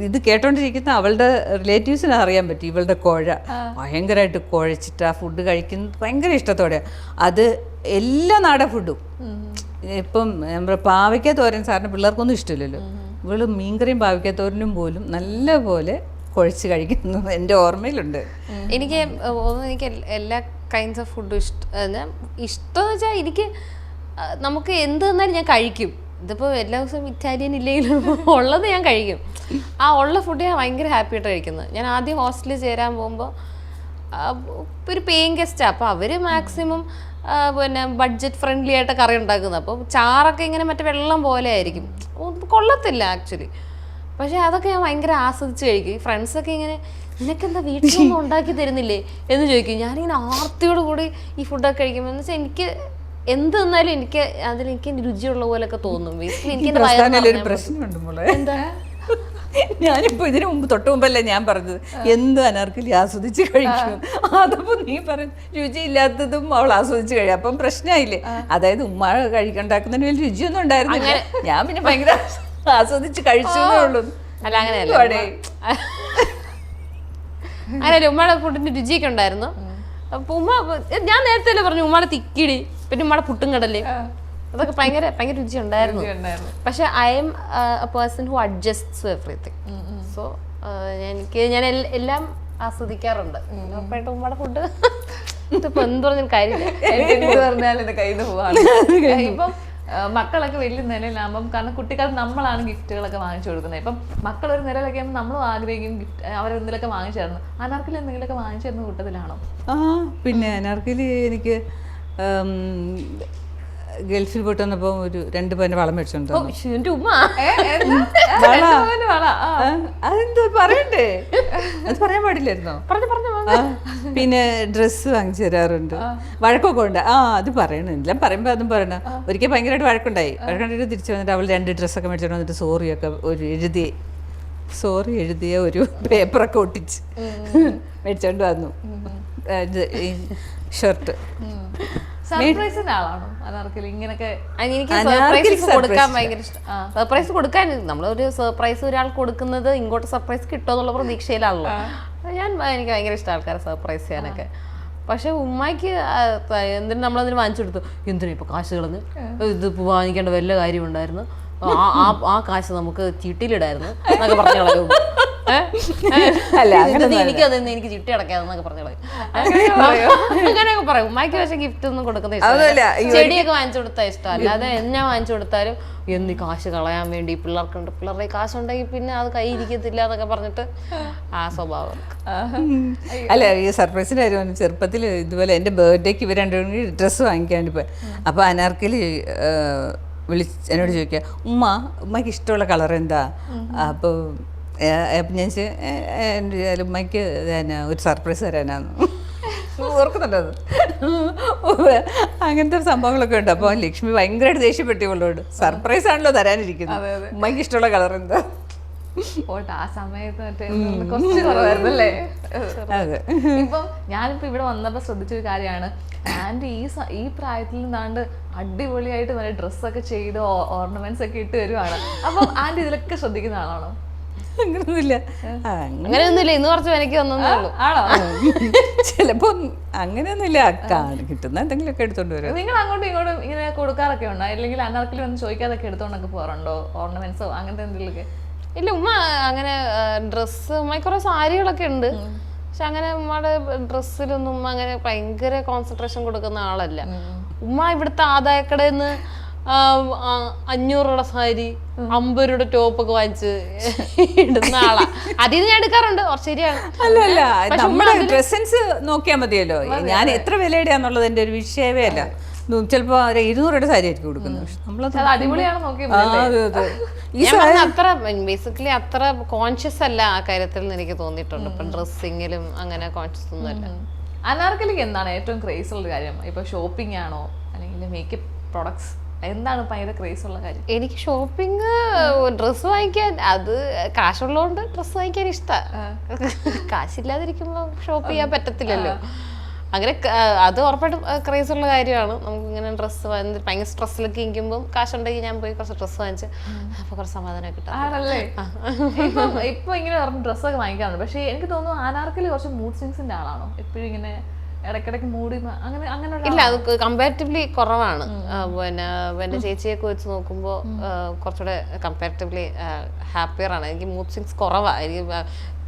Speaker 1: ഇത് കേട്ടോണ്ടിരിക്കുന്ന അവളുടെ റിലേറ്റീവ്സിന് അറിയാൻ പറ്റും. ഇവളുടെ കുഴ ഭയങ്കരമായിട്ട് കുഴച്ചിട്ട് ആ ഫുഡ് കഴിക്കുന്നത് ഭയങ്കര ഇഷ്ടത്തോടെയാണ്. അത് എല്ലാ നാടൻ ഫുഡും. ഇപ്പം നമ്മുടെ പാവയ്ക്ക തോരൻ സാറിന് പിള്ളേർക്കൊന്നും ഇഷ്ടമില്ലല്ലോ, ഇവള് മീൻകറിയും പാവയ്ക്ക തോരനും പോലും നല്ല പോലെ കുഴച്ച് കഴിക്കുന്നത് എൻ്റെ ഓർമ്മയിലുണ്ട്.
Speaker 2: എനിക്ക് എല്ലാ കൈൻഡ്സ് ഓഫ് ഫുഡ് ഇഷ്ടമെന്ന് വെച്ചാൽ എനിക്ക് നമുക്ക് എന്ത് തന്നാലും ഞാൻ കഴിക്കും. ഇതിപ്പോൾ എല്ലാ ദിവസവും ഇറ്റാലിയൻ ഇല്ലെങ്കിലും ഉള്ളത് ഞാൻ കഴിക്കും. ആ ഉള്ള ഫുഡ് ഞാൻ ഭയങ്കര ഹാപ്പി ആയിട്ട് കഴിക്കുന്നത്. ഞാൻ ആദ്യം ഹോസ്റ്റലിൽ ചേരാൻ പോകുമ്പോൾ ഒരു പേയിങ് ഗസ്റ്റാണ്. അപ്പോൾ അവർ മാക്സിമം പിന്നെ ബഡ്ജറ്റ് ഫ്രണ്ട്ലി ആയിട്ട് കറി ഉണ്ടാക്കുന്നത്. അപ്പോൾ ചാറൊക്കെ ഇങ്ങനെ മറ്റേ വെള്ളം പോലെ ആയിരിക്കും, കൊള്ളത്തില്ല ആക്ച്വലി. പക്ഷേ അതൊക്കെ ഞാൻ ഭയങ്കര ആസ്വദിച്ച് കഴിക്കും. ഈ ഫ്രണ്ട്സൊക്കെ ഇങ്ങനെ നിനക്കെന്താ വീട്ടിലൊന്നും ഉണ്ടാക്കി തരുന്നില്ലേ എന്ന് ചോദിക്കും. ഞാനിങ്ങനെ ആർത്തിയോട് കൂടി ഈ ഫുഡൊക്കെ കഴിക്കുമ്പോൾ എന്ന് വെച്ചാൽ എനിക്ക് എന്ത് തന്നാലും എനിക്ക് അതിലെനിക്ക് രുചിയുള്ള പോലെയൊക്കെ തോന്നും. ബേസിക്കലി എനിക്ക്
Speaker 1: പ്രശ്നമുണ്ട് മോളെ. എന്താ ഞാനിപ്പോ ഇതിനു മുമ്പ് തൊട്ട് മുമ്പല്ലേ ഞാൻ പറഞ്ഞത് എന്ത് അനാർക്കലി ആസ്വദിച്ച് കഴിക്കും. അതപ്പോ നീ പറഞ്ഞു രുചിയില്ലാത്തതും അവൾ ആസ്വദിച്ച് കഴിയും. അപ്പം പ്രശ്നമായില്ലേ? അതായത് ഉമ്മ ഉണ്ടാക്കുന്നതിന് വലിയ രുചിയൊന്നും ഉണ്ടായിരുന്നില്ല. ഞാൻ പിന്നെ ഭയങ്കര ആസ്വദിച്ച് കഴിച്ചു ഉള്ളൂ.
Speaker 2: അല്ല അങ്ങനെയല്ല, അങ്ങനെയല്ല. ഉമ്മയുടെ ഫുഡിന്റെ രുചിയൊക്കെ ഉണ്ടായിരുന്നു. അപ്പൊ ഉമ്മ, ഞാൻ നേരത്തെ അല്ലേ പറഞ്ഞു ഉമ്മയുടെ തിക്കിടി, പിന്നെ ഉമ്മയുടെ പുട്ടും കടലേ, അതൊക്കെ ഭയങ്കര ഭയങ്കര രുചി ഉണ്ടായിരുന്നു. പക്ഷെ I am a person who adjusts everything. So ഞാൻ എല്ലാം ആസ്വദിക്കാറുണ്ട്. ഉറപ്പായിട്ടും ഉമ്മയുടെ ഫുഡ് ഇപ്പൊ എന്ത് പറഞ്ഞാൽ കാര്യമില്ല,
Speaker 4: എന്ത് പറഞ്ഞാലും എന്റെ കയ്യിൽ നിന്ന് പോവാണ്. ഇപ്പം മക്കളൊക്കെ വലിയ നിലയിലാകുമ്പം, കാരണം കുട്ടിക്കാലത്ത് നമ്മളാണ് ഗിഫ്റ്റുകളൊക്കെ വാങ്ങിച്ചു കൊടുക്കുന്നത്. ഇപ്പം മക്കളൊരു നിലയിലൊക്കെ ആകുമ്പോൾ നമ്മളും ആഗ്രഹിക്കും ഗിഫ്റ്റ് അവരെന്തെങ്കിലുമൊക്കെ വാങ്ങിച്ചു തരണം. അനാർക്കലി എന്തെങ്കിലുമൊക്കെ വാങ്ങിച്ചു തരുന്ന കൂട്ടത്തിലാണോ?
Speaker 1: പിന്നെ അനാർക്കലി എനിക്ക് ഗൾഫിൽ പോയിട്ട് വന്നപ്പോ ഒരു 2 പവന്റെ വളം മേടിച്ചോണ്ട് അതെന്താ പറയണ്ടേ? അത് പറയാൻ പാടില്ലായിരുന്നോ? പിന്നെ ഡ്രസ്സ് വാങ്ങിച്ചു തരാറുണ്ട്, വഴക്കൊക്കെ ഉണ്ട്. അത് പറയണില്ല, പറയുമ്പോ അതും പറയണ. ഒരിക്കൽ ഭയങ്കരമായിട്ട് വഴക്കുണ്ടായിട്ട് തിരിച്ചു വന്നിട്ട് അവൾ 2 ഡ്രസ്സൊക്കെ മേടിച്ചോണ്ട് വന്നിട്ട് സോറിയൊക്കെ എഴുതിയ ഒരു പേപ്പറൊക്കെ ഒട്ടിച്ച് മേടിച്ചോണ്ട് വന്നു. ഷർട്ട്
Speaker 4: സർപ്രൈസിന്റെ ആളാണോ അനാർക്കലി? ഇങ്ങനൊക്കെ
Speaker 2: എനിക്ക് സർപ്രൈസ് കൊടുക്കാൻ ഭയങ്കര ഇഷ്ടം. സർപ്രൈസ് കൊടുക്കാൻ, നമ്മളൊരു സർപ്രൈസ് ഒരാൾ കൊടുക്കുന്നത് ഇങ്ങോട്ട് സർപ്രൈസ് കിട്ടുമെന്നുള്ള പ്രതീക്ഷയിലാണല്ലോ. എനിക്ക് ഭയങ്കര ഇഷ്ടം ആൾക്കാരെ സർപ്രൈസ് ചെയ്യാനൊക്കെ. പക്ഷെ ഉമ്മയ്ക്ക് എന്തിനും നമ്മളതിന് വാങ്ങിച്ചു കൊടുത്തു. എന്തിനാ ഇപ്പൊ കാശ് കളഞ്ഞ് ഇത് വാങ്ങിക്കേണ്ട വല്ല കാര്യം ഉണ്ടായിരുന്നു, ആ കാശ് നമുക്ക് ചീട്ടിയിലിടായിരുന്നു എന്നൊക്കെ പറഞ്ഞു കളയും. എനിക്ക് ചിട്ടി അടക്കാതെന്നൊക്കെ പറഞ്ഞു കളയും. അങ്ങനെയൊക്കെ പറയും ഉമ്മയ്ക്ക്. പക്ഷെ ഗിഫ്റ്റ് ഒന്നും കൊടുക്കുന്ന ഇഷ്ടമല്ല. ചെടിയൊക്കെ വാങ്ങിച്ചു കൊടുത്താൽ ഇഷ്ടം. അല്ലാതെ എന്നെ വാങ്ങിച്ചു കൊടുത്താലും എന്നീ കാശ് കളയാൻ വേണ്ടി പിള്ളേർക്കുണ്ട്, പിള്ളേരുടെ കാശുണ്ടെങ്കിൽ പിന്നെ അത് കൈ ഇരിക്കത്തില്ല എന്നൊക്കെ പറഞ്ഞിട്ട് ആ സ്വഭാവം.
Speaker 1: അല്ല, ഈ സർപ്രൈസിന്റെ കാര്യം ചെറുപ്പത്തിൽ ഇതുപോലെ എൻ്റെ ബർത്ത്ഡേക്ക് ഇവർ 2 ഡ്രസ്സ് വാങ്ങിക്കാണ്ട് പോയി. അപ്പോൾ അനാർക്കലി എന്നോട് ചോദിക്കുക, ഉമ്മയ്ക്ക് ഇഷ്ടമുള്ള കളർ എന്താ? അപ്പോൾ ഞാൻ ഉമ്മയ്ക്ക് ഒരു സർപ്രൈസ് തരാനാണ്. ഓർക്കുന്നുണ്ടോ? അങ്ങനത്തെ സംഭവങ്ങളൊക്കെ ഉണ്ട്. അപ്പോൾ ലക്ഷ്മി ഭയങ്കരമായിട്ട് ദേഷ്യപ്പെട്ടു ഇവളോട്. സർപ്രൈസ് ആണല്ലോ തരാനിരിക്കുന്നത്, ഉമ്മയ്ക്ക് ഇഷ്ടമുള്ള കളർ എന്താ?
Speaker 4: ആ സമയത്ത് കുറച്ച് കുറവായിരുന്നല്ലേ?
Speaker 1: അതെ.
Speaker 4: ഇപ്പം ഞാനിപ്പോ ഇവിടെ വന്നപ്പോ ശ്രദ്ധിച്ചൊരു കാര്യമാണ്, ആൻഡ് ഈ പ്രായത്തിൽ നിന്നാണ്ട് അടിപൊളിയായിട്ട് നല്ല ഡ്രസ്സൊക്കെ ചെയ്ത് ഓർണമെന്റ്സ് ഒക്കെ ഇട്ട് വരുവാണ്. അപ്പം ആൻഡ് ഇതിലൊക്കെ ശ്രദ്ധിക്കുന്ന ആളാണോ?
Speaker 2: അങ്ങനെയൊന്നുമില്ല. ഇന്ന് കുറച്ച് എനിക്ക് വന്നേ ഉള്ളൂ.
Speaker 4: ആണോ?
Speaker 1: ചിലപ്പോ അങ്ങനെയൊന്നുമില്ല, കിട്ടുന്ന എന്തെങ്കിലുമൊക്കെ എടുത്തോണ്ട് വരും.
Speaker 4: നിങ്ങൾ അങ്ങോട്ടും ഇങ്ങോട്ടും ഇങ്ങനെ കൊടുക്കാറൊക്കെ ഉണ്ടോ? അല്ലെങ്കിൽ അനാർക്കലി വന്ന് ചോദിക്കാതൊക്കെ എടുത്തോണ്ടൊക്കെ പോകാറുണ്ടോ? ഓർണമെന്റ്സോ അങ്ങനത്തെ എന്തെങ്കിലുമൊക്കെ?
Speaker 2: ഇല്ല, ഉമ്മ അങ്ങനെ ഡ്രസ്സ്, ഉമ്മ കുറെ സാരികളൊക്കെ ഉണ്ട്. പക്ഷെ അങ്ങനെ ഉമ്മയുടെ ഡ്രസ്സിലൊന്നും ഉമ്മ അങ്ങനെ ഭയങ്കര കോൺസെൻട്രേഷൻ കൊടുക്കുന്ന ആളല്ല. ഉമ്മ ഇവിടുത്തെ ആദായക്കടയിൽ നിന്ന് 500 രൂപയുടെ സാരി 50 രൂപയുടെ ടോപ്പൊക്കെ വാങ്ങിച്ച് ഇടുന്ന ആളാ. അതിൽ ഞാൻ എടുക്കാറുണ്ട്. ശരിയാണ്.
Speaker 1: അല്ല, നമ്മുടെ ഡ്രസ്സെൻസ് നോക്കിയാൽ മതിയല്ലോ. ഞാൻ എത്ര വിലയുടെയാന്നുള്ളത് എൻ്റെ ഒരു വിഷയമേ അല്ല. ചിലപ്പോ 200 രൂപയുടെ സാരി ആയിരിക്കും കൊടുക്കുന്നത്. പക്ഷെ നമ്മളത്
Speaker 4: അടിപൊളിയാണ് നോക്കി.
Speaker 2: അത്ര ബേസിക്കലി അത്ര കോൺഷ്യസ് അല്ല ആ കാര്യത്തിൽ എനിക്ക് തോന്നിയിട്ടുണ്ട്. ഇപ്പൊ ഡ്രസ്സിങ്ങിലും അങ്ങനെ കോൺഷ്യസ് ഒന്നും അല്ല.
Speaker 4: അനാർക്കലിക്ക് എന്താണ് ഏറ്റവും ക്രേസ് ഉള്ള കാര്യം? ഇപ്പൊ ഷോപ്പിംഗ് ആണോ അല്ലെങ്കിൽ മേക്കപ്പ് പ്രോഡക്ട്സ്? എന്താണ് ഭയങ്കര ക്രേസ് ഉള്ള കാര്യം?
Speaker 2: എനിക്ക് ഷോപ്പിംഗ്, ഡ്രസ്സ് വാങ്ങിക്കാൻ, അത് കാശുള്ളതുകൊണ്ട് ഡ്രസ്സ് വാങ്ങിക്കാൻ ഇഷ്ടമാണ്. കാശില്ലാതിരിക്കുമ്പോൾ ഷോപ്പ് ചെയ്യാൻ പറ്റത്തില്ലല്ലോ. അങ്ങനെ അത് ഉറപ്പായിട്ടും ക്രേസ് ഉള്ള കാര്യമാണ്. നമുക്ക് ഇങ്ങനെ ഡ്രസ്സ് ഭയങ്കര സ്ട്രെസ്സിലൊക്കെ ഇരിക്കുമ്പോൾ കാശുണ്ടെങ്കിൽ ഞാൻ പോയി കുറച്ച് ഡ്രസ്സ് വാങ്ങിച്ച് അപ്പൊ കുറച്ച് സമാധാനം കിട്ടാം.
Speaker 4: ആണല്ലേ? ഇപ്പൊ ഇങ്ങനെ ഡ്രസ്സൊക്കെ വാങ്ങിക്കാറുണ്ട്. പക്ഷെ എനിക്ക് തോന്നുന്നു അനാർക്കലി കുറച്ച് മൂഡ് സ്വിങ്സിന്റെ ആളാണോ? എപ്പോഴും ഇങ്ങനെ ഇടയ്ക്കിടയ്ക്ക് മൂടി അങ്ങനെ
Speaker 2: ഇല്ല, അത് കമ്പാരിറ്റീവ്ലി കുറവാണ്. പിന്നെ എൻ്റെ ചേച്ചിയൊക്കെ വെച്ച് നോക്കുമ്പോൾ കുറച്ചുകൂടെ കമ്പാരിറ്റീവ്ലി ഹാപ്പിയർ ആണ്. എനിക്ക് മൂഡ് സ്വിങ്സ് കുറവാണ്. എനിക്ക്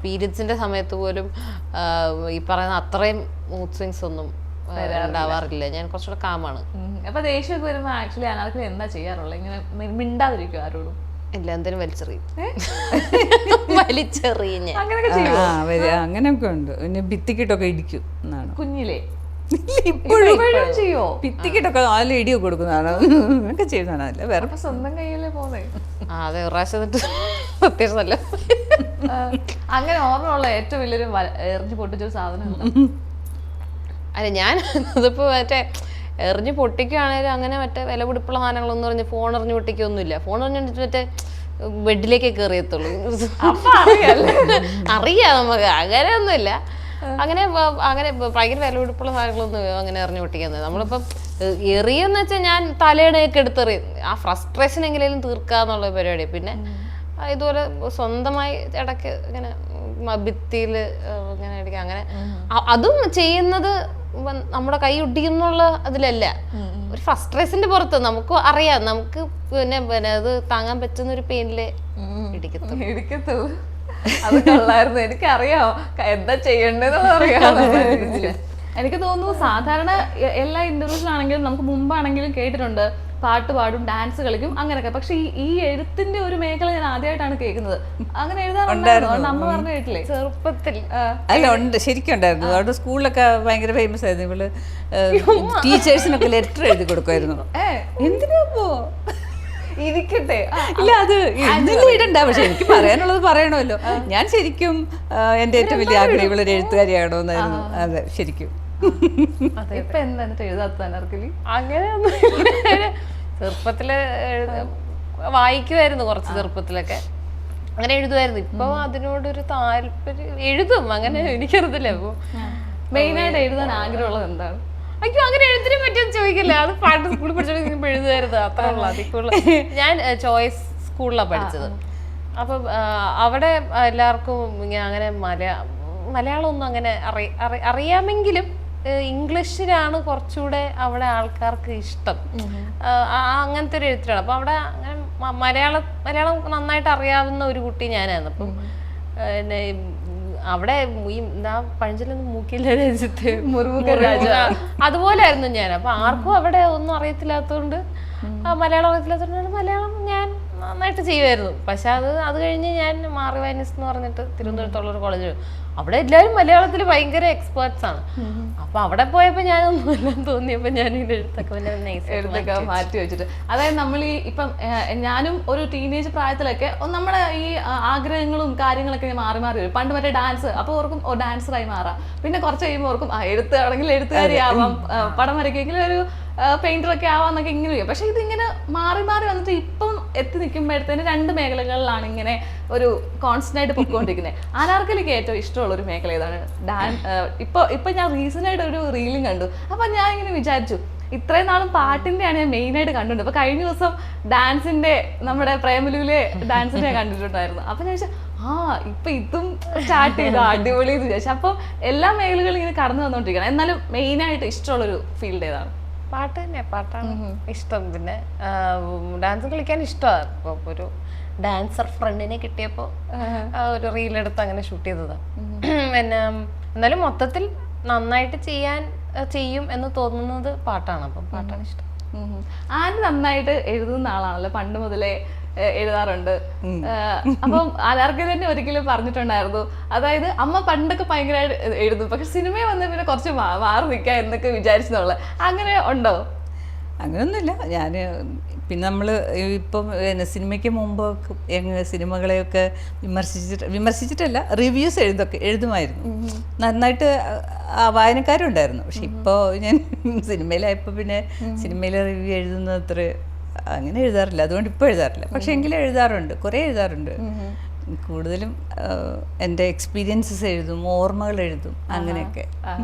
Speaker 2: പീരിയഡ്സിൻ്റെ സമയത്ത് പോലും ഈ പറയുന്ന അത്രയും മൂഡ് സ്വിങ്സ് ഒന്നും ഉണ്ടാവാറില്ല. ഞാൻ കുറച്ചുകൂടെ കാമാണ്.
Speaker 4: അപ്പൊ ദേഷ്യമൊക്കെ വരുമ്പോ ആക്ച്വലി അനാർക്കലി എന്താ ചെയ്യാറുള്ളത്? ഇങ്ങനെ മിണ്ടാതിരിക്കും ആരോടും?
Speaker 2: ഇല്ല, എന്തിനും വലിച്ചെറിയും. വലിച്ചെറിയും ഞാൻ.
Speaker 4: അങ്ങനെയൊക്കെ ചെയ്യും?
Speaker 1: അങ്ങനെയൊക്കെ ഉണ്ട്. പിന്നെ ഭിത്തിക്കിട്ടൊക്കെ ഇടിക്കും എന്നാണ്.
Speaker 4: കുഞ്ഞിലേ
Speaker 1: ഇപ്പോഴും
Speaker 4: ചെയ്യോ?
Speaker 1: ഭിത്തിക്കിട്ടൊക്കെ നല്ല ഇടിയൊക്കെ കൊടുക്കുന്നതാണ് ഒക്കെ ചെയ്യുന്നതാണ്. അല്ല വേറെ
Speaker 4: അപ്പൊ സ്വന്തം കയ്യിലേ പോന്നേ.
Speaker 2: അതെ, ഒരു പ്രാവശ്യം അത്യാവശ്യം നല്ല.
Speaker 4: അങ്ങനെ ഓർമ്മയുള്ള ഏറ്റവും വലിയൊരു എറിഞ്ഞു പൊട്ടിച്ചൊരു സാധനം
Speaker 2: അല്ല, ഞാൻ അതിപ്പോ മറ്റേ എറിഞ്ഞ് പൊട്ടിക്കുകയാണെങ്കിലും അങ്ങനെ മറ്റേ വില പിടിപ്പുള്ള സാധനങ്ങളൊന്നും പറഞ്ഞ് ഫോൺ എറിഞ്ഞ് പൊട്ടിക്കൊന്നുമില്ല. ഫോൺ എറിഞ്ഞിട്ട് മറ്റേ ബെഡിലേക്ക് കയറിയത്തുള്ളൂ. അറിയാം നമുക്ക്, അങ്ങനെയൊന്നുമില്ല. അങ്ങനെ ഭയങ്കര വില പിടിപ്പുള്ള സാധനങ്ങളൊന്നും അങ്ങനെ എറിഞ്ഞു പൊട്ടിക്കുന്നത്. നമ്മളിപ്പം എറിയെന്ന് വെച്ചാൽ ഞാൻ തലയുടെയൊക്കെ എടുത്തെറിയും. ആ ഫ്രസ്ട്രേഷൻ എങ്ങനെയും തീർക്കാന്നുള്ള പരിപാടി. പിന്നെ ഇതുപോലെ സ്വന്തമായി ഇടയ്ക്ക് ഇങ്ങനെ ഭിത്തിയിൽ ഇങ്ങനെ അടിക്കുക, അങ്ങനെ അതും ചെയ്യുന്നത് നമ്മുടെ കൈ ഒടിക്കുന്നുള്ള അതിലല്ല, ഒരു ഫ്രസ്ട്രേഷന്റെ പുറത്ത്. നമുക്ക് അറിയാം, നമുക്ക് പിന്നെ അത് താങ്ങാൻ പറ്റുന്ന ഒരു പെയിനില്
Speaker 4: ഇടിക്കത്തുള്ളൂ. അത് കൊള്ളായിരുന്നു. എനിക്കറിയാം എന്താ ചെയ്യണ്ടെന്നുള്ളത് അറിയാം. എനിക്ക് തോന്നുന്നു സാധാരണ എല്ലാ ഇന്റർവ്യൂസിലാണെങ്കിലും നമുക്ക് മുമ്പാണെങ്കിലും കേട്ടിട്ടുണ്ട് പാട്ട് പാടും, ഡാൻസ് കളിക്കും, അങ്ങനെയൊക്കെ. പക്ഷെ ഈ എഴുത്തിന്റെ ഒരു മേഖല ഞാൻ ആദ്യമായിട്ടാണ് കേൾക്കുന്നത്. അങ്ങനെ എഴുതാറുണ്ടായിരുന്നു അമ്മ പറഞ്ഞു കേട്ടില്ലേ ചെറുപ്പത്തിൽ?
Speaker 1: അല്ല, ഉണ്ട്, ശരിക്കും ഉണ്ടായിരുന്നു. അവിടെ സ്കൂളിലൊക്കെ ഭയങ്കര ഫേമസ് ആയിരുന്നു. ഇവള് ടീച്ചേഴ്സിനൊക്കെ ലെറ്റർ എഴുതി കൊടുക്കുമായിരുന്നു. എന്തിനാ പോ
Speaker 4: ഇരിക്കട്ടെ.
Speaker 1: ഇല്ല, അത് ഇന്നലെ ഇടണ്ട, പക്ഷെ എനിക്ക് പറയാനുള്ളത് പറയണമല്ലോ. ഞാൻ ശരിക്കും എന്റെ ഏറ്റവും വലിയ ആഗ്രഹം ഇവളൊരു എഴുത്തുകാരിയാണോ എന്നായിരുന്നു. അതെ, ശരിക്കും.
Speaker 4: ഇപ്പൊ എന്താ എഴുതാത്ത അനാർക്കലി?
Speaker 2: അങ്ങനെയൊന്നും ചെറുപ്പത്തില് വായിക്കുമായിരുന്നു, കുറച്ച് ചെറുപ്പത്തിലൊക്കെ അങ്ങനെ എഴുതുമായിരുന്നു. ഇപ്പൊ അതിനോടൊരു താല്പര്യം, എഴുതും, അങ്ങനെ എനിക്കറിയത്തില്ല. അപ്പൊ
Speaker 4: മെയിനായിട്ട് എഴുതാൻ ആഗ്രഹമുള്ളത് എന്താണ്?
Speaker 2: അയ്യോ, അങ്ങനെ എഴുതിനെ പറ്റിയൊന്നും ചോദിക്കില്ല. അത് പാട്ട് സ്കൂളിൽ പഠിച്ചോണ്ടിരിക്കുമ്പോൾ എഴുതുമായിരുന്നു, അത്ര ഉള്ള. അതിക്കുള്ള ഞാൻ ചോയ്സ് സ്കൂളിലാണ് പഠിച്ചത്. അപ്പം അവിടെ എല്ലാവർക്കും ഇങ്ങനെ അങ്ങനെ മലയാളം ഒന്നും അങ്ങനെ അറിയാമെങ്കിലും ഇംഗ്ലീഷിലാണ് കുറച്ചുകൂടെ അവിടെ ആൾക്കാർക്ക് ഇഷ്ടം. അങ്ങനത്തെ ഒരു എഴുത്തിലാണ്. അപ്പം അവിടെ അങ്ങനെ മലയാളം നന്നായിട്ട് അറിയാവുന്ന ഒരു കുട്ടി ഞാനായിരുന്നു. അപ്പം പിന്നെ അവിടെ എന്താ പഴഞ്ചൊല്ലൊന്നും മൂക്കില്ല രാജ്യത്ത് അതുപോലെ ആയിരുന്നു ഞാൻ. അപ്പൊ ആർക്കും അവിടെ ഒന്നും അറിയത്തില്ലാത്തതുകൊണ്ട്, മലയാളം അറിയത്തില്ലാത്തതുകൊണ്ട് മലയാളം ഞാൻ നന്നായിട്ട് ചെയ്യുമായിരുന്നു. പക്ഷെ അത് കഴിഞ്ഞ് ഞാൻ മാറി വൈനസ് എന്ന് പറഞ്ഞിട്ട് തിരുവനന്തപുരത്തുള്ളൊരു കോളേജ്, അവിടെ എല്ലാവരും മലയാളത്തിൽ ഭയങ്കര എക്സ്പേർട്സ് ആണ്. അപ്പൊ അവിടെ പോയപ്പോ ഞാനൊന്നും എല്ലാം തോന്നിയപ്പോ ഞാൻ
Speaker 4: എഴുത്തൊക്കെ മാറ്റി വെച്ചിട്ട്, അതായത് നമ്മൾ ഈ ഇപ്പം ഞാനും ഒരു ടീനേജ് പ്രായത്തിലൊക്കെ നമ്മുടെ ഈ ആഗ്രഹങ്ങളും കാര്യങ്ങളൊക്കെ മാറി മാറി വരും. പണ്ട് മറ്റേ ഡാൻസ്, അപ്പൊ ഓർക്കും ഡാൻസറായി മാറാം. പിന്നെ കുറച്ച് കഴിയുമ്പോൾ ഓർക്കും എഴുത്താണെങ്കിൽ എഴുത്തുകാരി ആവാം, പടം വരയ്ക്കെങ്കിലും ഒരു പെയിന്ററൊക്കെ ആവാന്നൊക്കെ ഇങ്ങനെ ചെയ്യും. പക്ഷെ ഇതിങ്ങനെ മാറി മാറി വന്നിട്ട് ഇപ്പം എത്തി നിൽക്കുമ്പോഴത്തേന് രണ്ട് മേഖലകളിലാണ് ഇങ്ങനെ ഒരു കോൺസ്റ്റന്റ് ആയിട്ട് പൊയ്ക്കൊണ്ടിരിക്കുന്നത്. അനാർക്കലിക്ക് ഏറ്റവും ഇഷ്ടമുള്ള ഒരു മേഖല ഏതാണ്? ഇപ്പൊ ഞാൻ റീസെന്റ് ആയിട്ട് ഒരു റീലും കണ്ടു. അപ്പൊ ഞാൻ ഇങ്ങനെ വിചാരിച്ചു, ഇത്രയും നാളും പാട്ടിന്റെയാണ് ഞാൻ മെയിൻ ആയിട്ട് കണ്ടിട്ടുണ്ട്. അപ്പൊ കഴിഞ്ഞ ദിവസം ഡാൻസിന്റെ, നമ്മുടെ പ്രേമലുവിലെ ഡാൻസിന്റെ കണ്ടിട്ടുണ്ടായിരുന്നു. അപ്പൊ ഞാൻ വിചാരിച്ചു, ഇപ്പൊ ഇതും സ്റ്റാർട്ട് ചെയ്തു, അടിപൊളി എന്ന് വിചാരിച്ചു. അപ്പൊ എല്ലാ മേഖലകളും ഇങ്ങനെ കടന്നു വന്നോണ്ടിരിക്കണം. എന്നാലും മെയിൻ ആയിട്ട് ഇഷ്ടമുള്ളൊരു ഫീൽഡ് ഏതാണ്?
Speaker 2: പാട്ട് തന്നെ, പാട്ടാണ് ഇഷ്ടം. പിന്നെ ഡാൻസ് കളിക്കാൻ ഇഷ്ടമാണ്. ഇപ്പൊ ഒരു ഡാൻസർ ഫ്രണ്ടിനെ കിട്ടിയപ്പോ ഒരു റീലെടുത്ത് അങ്ങനെ ഷൂട്ട് ചെയ്തതാണ്. പിന്നെ എന്നാലും മൊത്തത്തിൽ നന്നായിട്ട് ചെയ്യും എന്ന് തോന്നുന്നത് പാട്ടാണ്. അപ്പം പാട്ടാണ് ഇഷ്ടം.
Speaker 4: ആര് നന്നായിട്ട് എഴുതുന്ന ആളാണല്ലോ, പണ്ട് മുതലേ എഴുതാറുണ്ട്. അപ്പം അനാർക്കലി തന്നെ ഒരിക്കലും പറഞ്ഞിട്ടുണ്ടായിരുന്നു, അതായത് അമ്മ പണ്ടൊക്കെ ഭയങ്കരമായിട്ട് എഴുതും, പക്ഷെ സിനിമയിൽ വന്ന പിന്നെ കുറച്ച് മാറി നിൽക്കാം എന്നൊക്കെ വിചാരിച്ചെന്നുള്ള, അങ്ങനെ ഉണ്ടോ?
Speaker 1: അങ്ങനെയൊന്നുമില്ല. ഞാൻ പിന്നെ നമ്മൾ ഇപ്പം സിനിമയ്ക്ക് മുമ്പ് സിനിമകളെയൊക്കെ വിമർശിച്ചിട്ടല്ല, റിവ്യൂസ് എഴുതുമായിരുന്നു. നന്നായിട്ട് വായനക്കാരുണ്ടായിരുന്നു. പക്ഷെ ഇപ്പോൾ ഞാൻ സിനിമയിലായപ്പോൾ പിന്നെ സിനിമയിലെ റിവ്യൂ എഴുതുന്നത് അത്ര അങ്ങനെ എഴുതാറില്ല. അതുകൊണ്ട് ഇപ്പോൾ എഴുതാറില്ല. പക്ഷെ എങ്കിലും എഴുതാറുണ്ട്, കുറേ എഴുതാറുണ്ട്. കൂടുതലും എൻ്റെ എക്സ്പീരിയൻസസ് എഴുതും, ഓർമ്മകൾ എഴുതും, അങ്ങനെയൊക്കെ.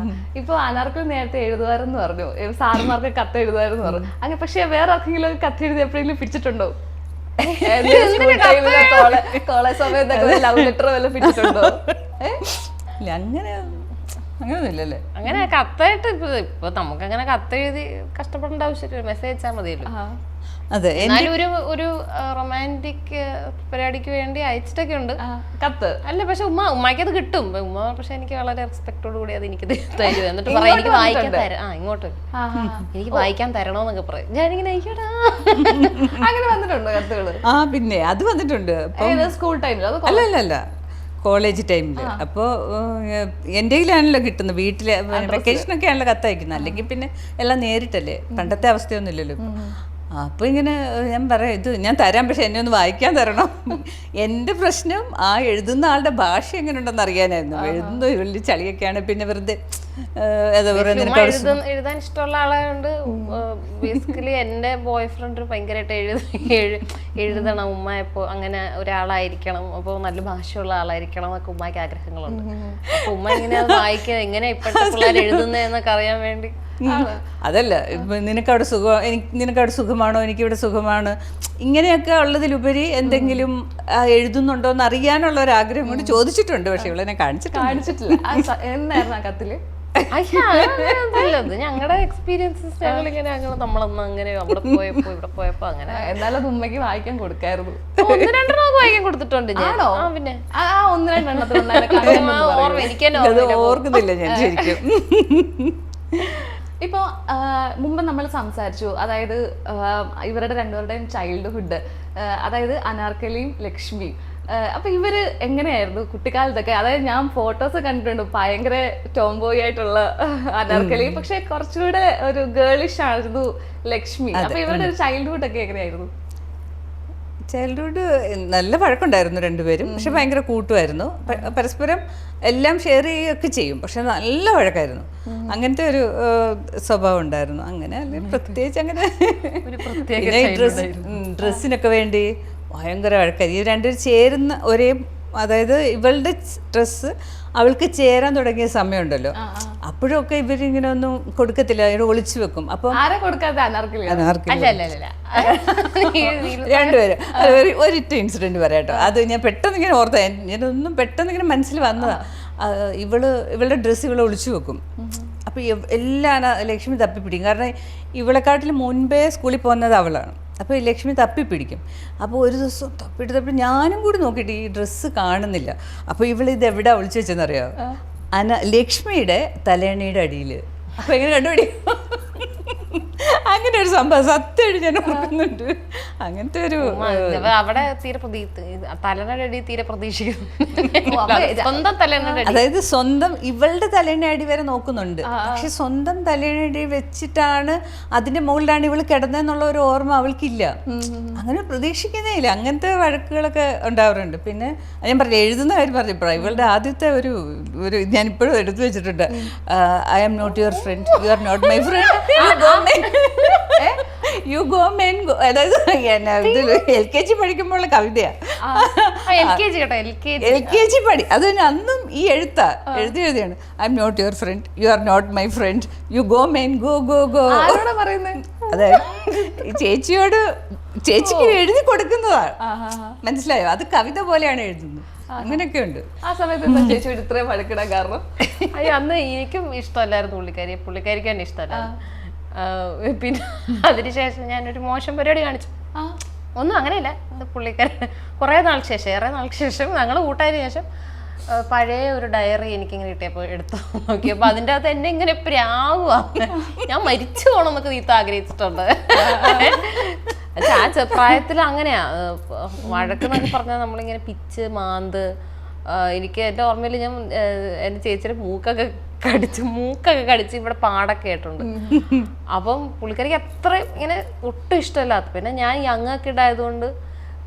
Speaker 4: ഇപ്പൊ അനാർക്കലി നേരത്തെ എഴുതുമാരെന്ന് പറഞ്ഞു, സാറുമാർക്ക് കത്ത് എഴുതുമാരെന്ന് പറഞ്ഞു. അങ്ങനെ പക്ഷെ വേറെ ആർക്കെങ്കിലും കത്ത് എഴുതി എപ്പോഴെങ്കിലും പിടിച്ചിട്ടുണ്ടോ? കോളേജ് സമയത്തൊക്കെ ലവ് ലെറ്റർ വല്ല പിടിച്ചിട്ടുണ്ടോ?
Speaker 1: ഇല്ല, അങ്ങനെ അങ്ങനെയൊന്നും ഇല്ലല്ലേ?
Speaker 2: അങ്ങനെ കത്തായിട്ട് ഇപ്പൊ നമുക്ക് അങ്ങനെ കത്തെഴുതി കഷ്ടപ്പെടേണ്ട ആവശ്യമില്ല, മെസ്സേജ് അയച്ചാൽ മതിയല്ലോ.
Speaker 1: അതെ,
Speaker 2: എന്നാലും ഒരു റൊമാൻറ്റിക് പരിപാടിക്ക് വേണ്ടി അയച്ചിട്ടൊക്കെ ഉണ്ട്
Speaker 4: കത്ത്.
Speaker 2: അല്ല, പക്ഷെ ഉമ്മയ്ക്ക് അത് കിട്ടും. ഉമ്മ പക്ഷെ എനിക്ക് വളരെ റെസ്പെക്ടോട് കൂടി അത് എനിക്ക് തരും. എന്നിട്ട് പറയാം എനിക്ക് വായിക്കാൻ തരാം, ഇങ്ങോട്ട് എനിക്ക് വായിക്കാൻ തരണോന്നൊക്കെ പറയും. ഞാനിങ്ങനെ അയക്കടാ.
Speaker 4: അങ്ങനെ വന്നിട്ടുണ്ടോ കത്തുകള്?
Speaker 1: പിന്നെ അത് വന്നിട്ടുണ്ട്.
Speaker 4: സ്കൂൾ ടൈമിൽ?
Speaker 1: അല്ല, കോളേജ് ടൈമിൽ. അപ്പോൾ എൻ്റെ കയ്യിലാണല്ലോ കിട്ടുന്നത്. വീട്ടിലെ വെക്കേഷനൊക്കെ ആണല്ലോ കത്തയക്കുന്നത്. അല്ലെങ്കിൽ പിന്നെ എല്ലാം നേരിട്ടല്ലേ, പണ്ടത്തെ അവസ്ഥയൊന്നും ഇല്ലല്ലോ. അപ്പോൾ ഇങ്ങനെ ഞാൻ പറയാം, ഇത് ഞാൻ തരാം, പക്ഷെ എന്നെ ഒന്ന് വായിക്കാൻ തരണം. എൻ്റെ പ്രശ്നം ആ എഴുതുന്ന ആളുടെ ഭാഷ എങ്ങനെ ഉണ്ടെന്ന് അറിയാനായിരുന്നു. എഴുതുന്നത് വലിയ ചളിയൊക്കെയാണ്, പിന്നെ വെറുതെ
Speaker 2: എഴുതാൻ ഇഷ്ടമുള്ള ആളായതുകൊണ്ട് ബേസിക്കലി എൻ്റെ ബോയ് ഫ്രണ്ട് ഭയങ്കരമായിട്ട് എഴുതണം, ഉമ്മ എപ്പോൾ അങ്ങനെ ഒരാളായിരിക്കണം, അപ്പോൾ നല്ല ഭാഷയുള്ള ആളായിരിക്കണം എന്നൊക്കെ ഉമ്മയ്ക്ക് ആഗ്രഹങ്ങളുണ്ട്. അപ്പൊ ഉമ്മ ഇങ്ങനെ അത് വായിക്കുക, എങ്ങനെ ഇപ്പോഴത്തെ പിള്ളേർ എഴുതുന്നതെന്നൊക്കെ അറിയാൻ വേണ്ടി.
Speaker 1: അതല്ല, നിനക്കവിടെ നിനക്കവിടെ സുഖമാണോ, എനിക്കിവിടെ സുഖമാണ്, ഇങ്ങനെയൊക്കെ ഉള്ളതിലുപരി എന്തെങ്കിലും എഴുതുന്നുണ്ടോ എന്ന് അറിയാനുള്ള ഒരു ആഗ്രഹം കൊണ്ട് ചോദിച്ചിട്ടുണ്ട്. പക്ഷെ ഇവളെന്നെ കാണിച്ചിട്ടില്ല.
Speaker 4: എന്നായിരുന്നു ആ കത്തില്?
Speaker 2: ഞങ്ങളുടെ എക്സ്പീരിയൻസസ് ഞങ്ങളിങ്ങനെ നമ്മളൊന്നും അങ്ങനെ അവിടെ പോയപ്പോ ഇവിടെ പോയപ്പോ അങ്ങനെ.
Speaker 4: എന്നാലും അത് ഉമ്മയ്ക്ക് വായിക്കാൻ കൊടുക്കായിരുന്നു.
Speaker 2: 1-2 വായിക്കാൻ കൊടുത്തിട്ടുണ്ട് ഞാൻ. പിന്നെ
Speaker 4: 1-2
Speaker 2: എനിക്ക്
Speaker 1: ഓർക്കുന്നില്ല ഞാൻ ശരിക്കും.
Speaker 4: ഇപ്പോൾ മുമ്പ് നമ്മൾ സംസാരിച്ചു, അതായത് ഇവരുടെ രണ്ടുപേരുടെയും ചൈൽഡ്ഹുഡ്, അതായത് അനാർക്കലിയും ലക്ഷ്മിയും. അപ്പൊ ഇവര് എങ്ങനെയായിരുന്നു കുട്ടിക്കാലത്തൊക്കെ? അതായത് ഞാൻ ഫോട്ടോസ് കണ്ടിട്ടുണ്ട്, ഭയങ്കര ടോംബോയ് ആയിട്ടുള്ള അനാർക്കലി, പക്ഷെ കുറച്ചുകൂടെ ഒരു ഗേളിഷ് ആയിരുന്നു ലക്ഷ്മി. അപ്പൊ ഇവരുടെ ഒരു ചൈൽഡ്ഹുഡ് ഒക്കെ എങ്ങനെയായിരുന്നു?
Speaker 1: ചൈൽഡ്ഹുഡ് നല്ല വഴക്കുണ്ടായിരുന്നു രണ്ടുപേരും, പക്ഷെ ഭയങ്കര കൂട്ടുമായിരുന്നു. പരസ്പരം എല്ലാം ഷെയർ ചെയ്യുകയൊക്കെ ചെയ്യും, പക്ഷെ നല്ല വഴക്കായിരുന്നു. അങ്ങനത്തെ ഒരു സ്വഭാവം ഉണ്ടായിരുന്നു. അങ്ങനെ പ്രത്യേകിച്ച് അങ്ങനെ പിന്നെ ഡ്രസ്സിനൊക്കെ വേണ്ടി ഭയങ്കര വഴക്കായിരുന്നു. ഈ രണ്ടുപേരും ചേരുന്ന ഒരേ, അതായത് ഇവളുടെ ഡ്രസ്സ് അവൾക്ക് ചേരാൻ തുടങ്ങിയ സമയമുണ്ടല്ലോ, അപ്പോഴൊക്കെ ഇവരിങ്ങനെ ഒന്നും കൊടുക്കത്തില്ല, ഇവിടെ ഒളിച്ചു വെക്കും. അപ്പം രണ്ടുപേരും ഒരിറ്റ ഇൻസിഡന്റ് പറയാട്ടോ. അത് ഞാൻ പെട്ടെന്ന് ഇങ്ങനെ ഓർത്ത, ഞാനൊന്നും പെട്ടെന്ന് ഇങ്ങനെ മനസ്സിൽ വന്നതാ. ഇവളുടെ ഡ്രസ്സ് ഇവളെ ഒളിച്ചു വെക്കും. അപ്പോൾ എല്ലാം ലക്ഷ്മി തപ്പിപ്പിടിക്കും. കാരണം ഇവളെക്കാട്ടിലും മുൻപേ സ്കൂളിൽ പോകുന്നത് അവളാണ്. അപ്പോൾ ഈ ലക്ഷ്മി തപ്പിപ്പിടിക്കും. അപ്പോൾ ഒരു ദിവസം തപ്പിട്ട് ഞാനും കൂടി നോക്കിയിട്ട് ഈ ഡ്രസ്സ് കാണുന്നില്ല. അപ്പോൾ ഇവളിത് എവിടെ ഒളിച്ചു വെച്ചെന്നറിയാമോ? ലക്ഷ്മിയുടെ തലേണയുടെ അടിയിൽ. അപ്പോൾ എങ്ങനെ കണ്ടുപിടിക്കും? അങ്ങനെ ഒരു സംഭവം സത്യമായിട്ട് ഞാൻ ഓർക്കുന്നുണ്ട്. അങ്ങനത്തെ ഒരു
Speaker 2: അവിടെ തീരെ പ്രതീക്ഷിക്കുന്നു.
Speaker 1: അതായത് സ്വന്തം ഇവളുടെ തലേണടി വരെ നോക്കുന്നുണ്ട്, പക്ഷെ സ്വന്തം തലേണടി വെച്ചിട്ടാണ് അതിന്റെ മുകളിലാണ് ഇവള് കിടന്നെന്നുള്ള ഒരു ഓർമ്മ അവൾക്കില്ല. അങ്ങനെ പ്രതീക്ഷിക്കുന്നേ ഇല്ല. അങ്ങനത്തെ വഴക്കുകളൊക്കെ ഉണ്ടാവാറുണ്ട്. പിന്നെ ഞാൻ പറഞ്ഞു, എഴുതുന്ന കാര്യം പറഞ്ഞപ്പോഴാണ് ഇവളുടെ ആദ്യത്തെ ഒരു ഞാനിപ്പോഴും എടുത്തു വെച്ചിട്ടുണ്ട്. I am not your friend, you are not my friend, you go men go. അതായത് LKG പഠിക്കുമ്പോഴുള്ള കവിതയാ. LKG പഠി. അത് അന്നും ഈ എഴുതിയാണ്. I am not your friend, you are not my friend, you go men go go go. അതായത് ഈ ചേച്ചിക്ക് എഴുതി കൊടുക്കുന്നതാണ്. മനസ്സിലായോ? അത് കവിത പോലെയാണ് എഴുതുന്നത്. അങ്ങനെയൊക്കെ ഉണ്ട്.
Speaker 4: ആ സമയത്ത് ചേച്ചി ഇത്രയും വഴക്കിടാൻ കാരണം?
Speaker 2: അന്ന് എനിക്കും ഇഷ്ടമല്ലായിരുന്നു പുള്ളിക്കാരിക്ക് തന്നെ ഇഷ്ടമല്ലായിരുന്നു. പിന്നെ അതിനുശേഷം ഞാനൊരു മോശം പരിപാടി കാണിച്ചു. ഒന്നും അങ്ങനെയില്ല, പുള്ളിക്കാരൻ ഏറെ നാൾക്ക് ശേഷം ഞങ്ങൾ കൂട്ടായതിനു ശേഷം പഴയ ഒരു ഡയറി എനിക്കിങ്ങനെ കിട്ടിയപ്പോൾ എടുത്തു നോക്കിയപ്പോൾ അതിൻ്റെ അകത്ത് എന്നെ ഇങ്ങനെ പ്രാവുക, ഞാൻ മരിച്ചു പോകണമെന്നൊക്കെ നീത്ത് ആഗ്രഹിച്ചിട്ടുണ്ട്. ആ പ്രായത്തിൽ അങ്ങനെയാ വഴക്കെന്നൊക്കെ പറഞ്ഞാൽ നമ്മളിങ്ങനെ പിച്ച് മാന്ത്. എനിക്ക് എൻ്റെ ഓർമ്മയിൽ ഞാൻ എൻ്റെ ചേച്ചിയുടെ മൂക്കൊക്കെ കടിച്ച് ഇവിടെ പാടൊക്കെ ആയിട്ടുണ്ട്. അപ്പം പുള്ളിക്കാരിക്ക് അത്ര ഇങ്ങനെ ഒട്ടും ഇഷ്ടമല്ലാത്ത. പിന്നെ ഞാൻ യങ് കിഡ് ആയതുകൊണ്ട്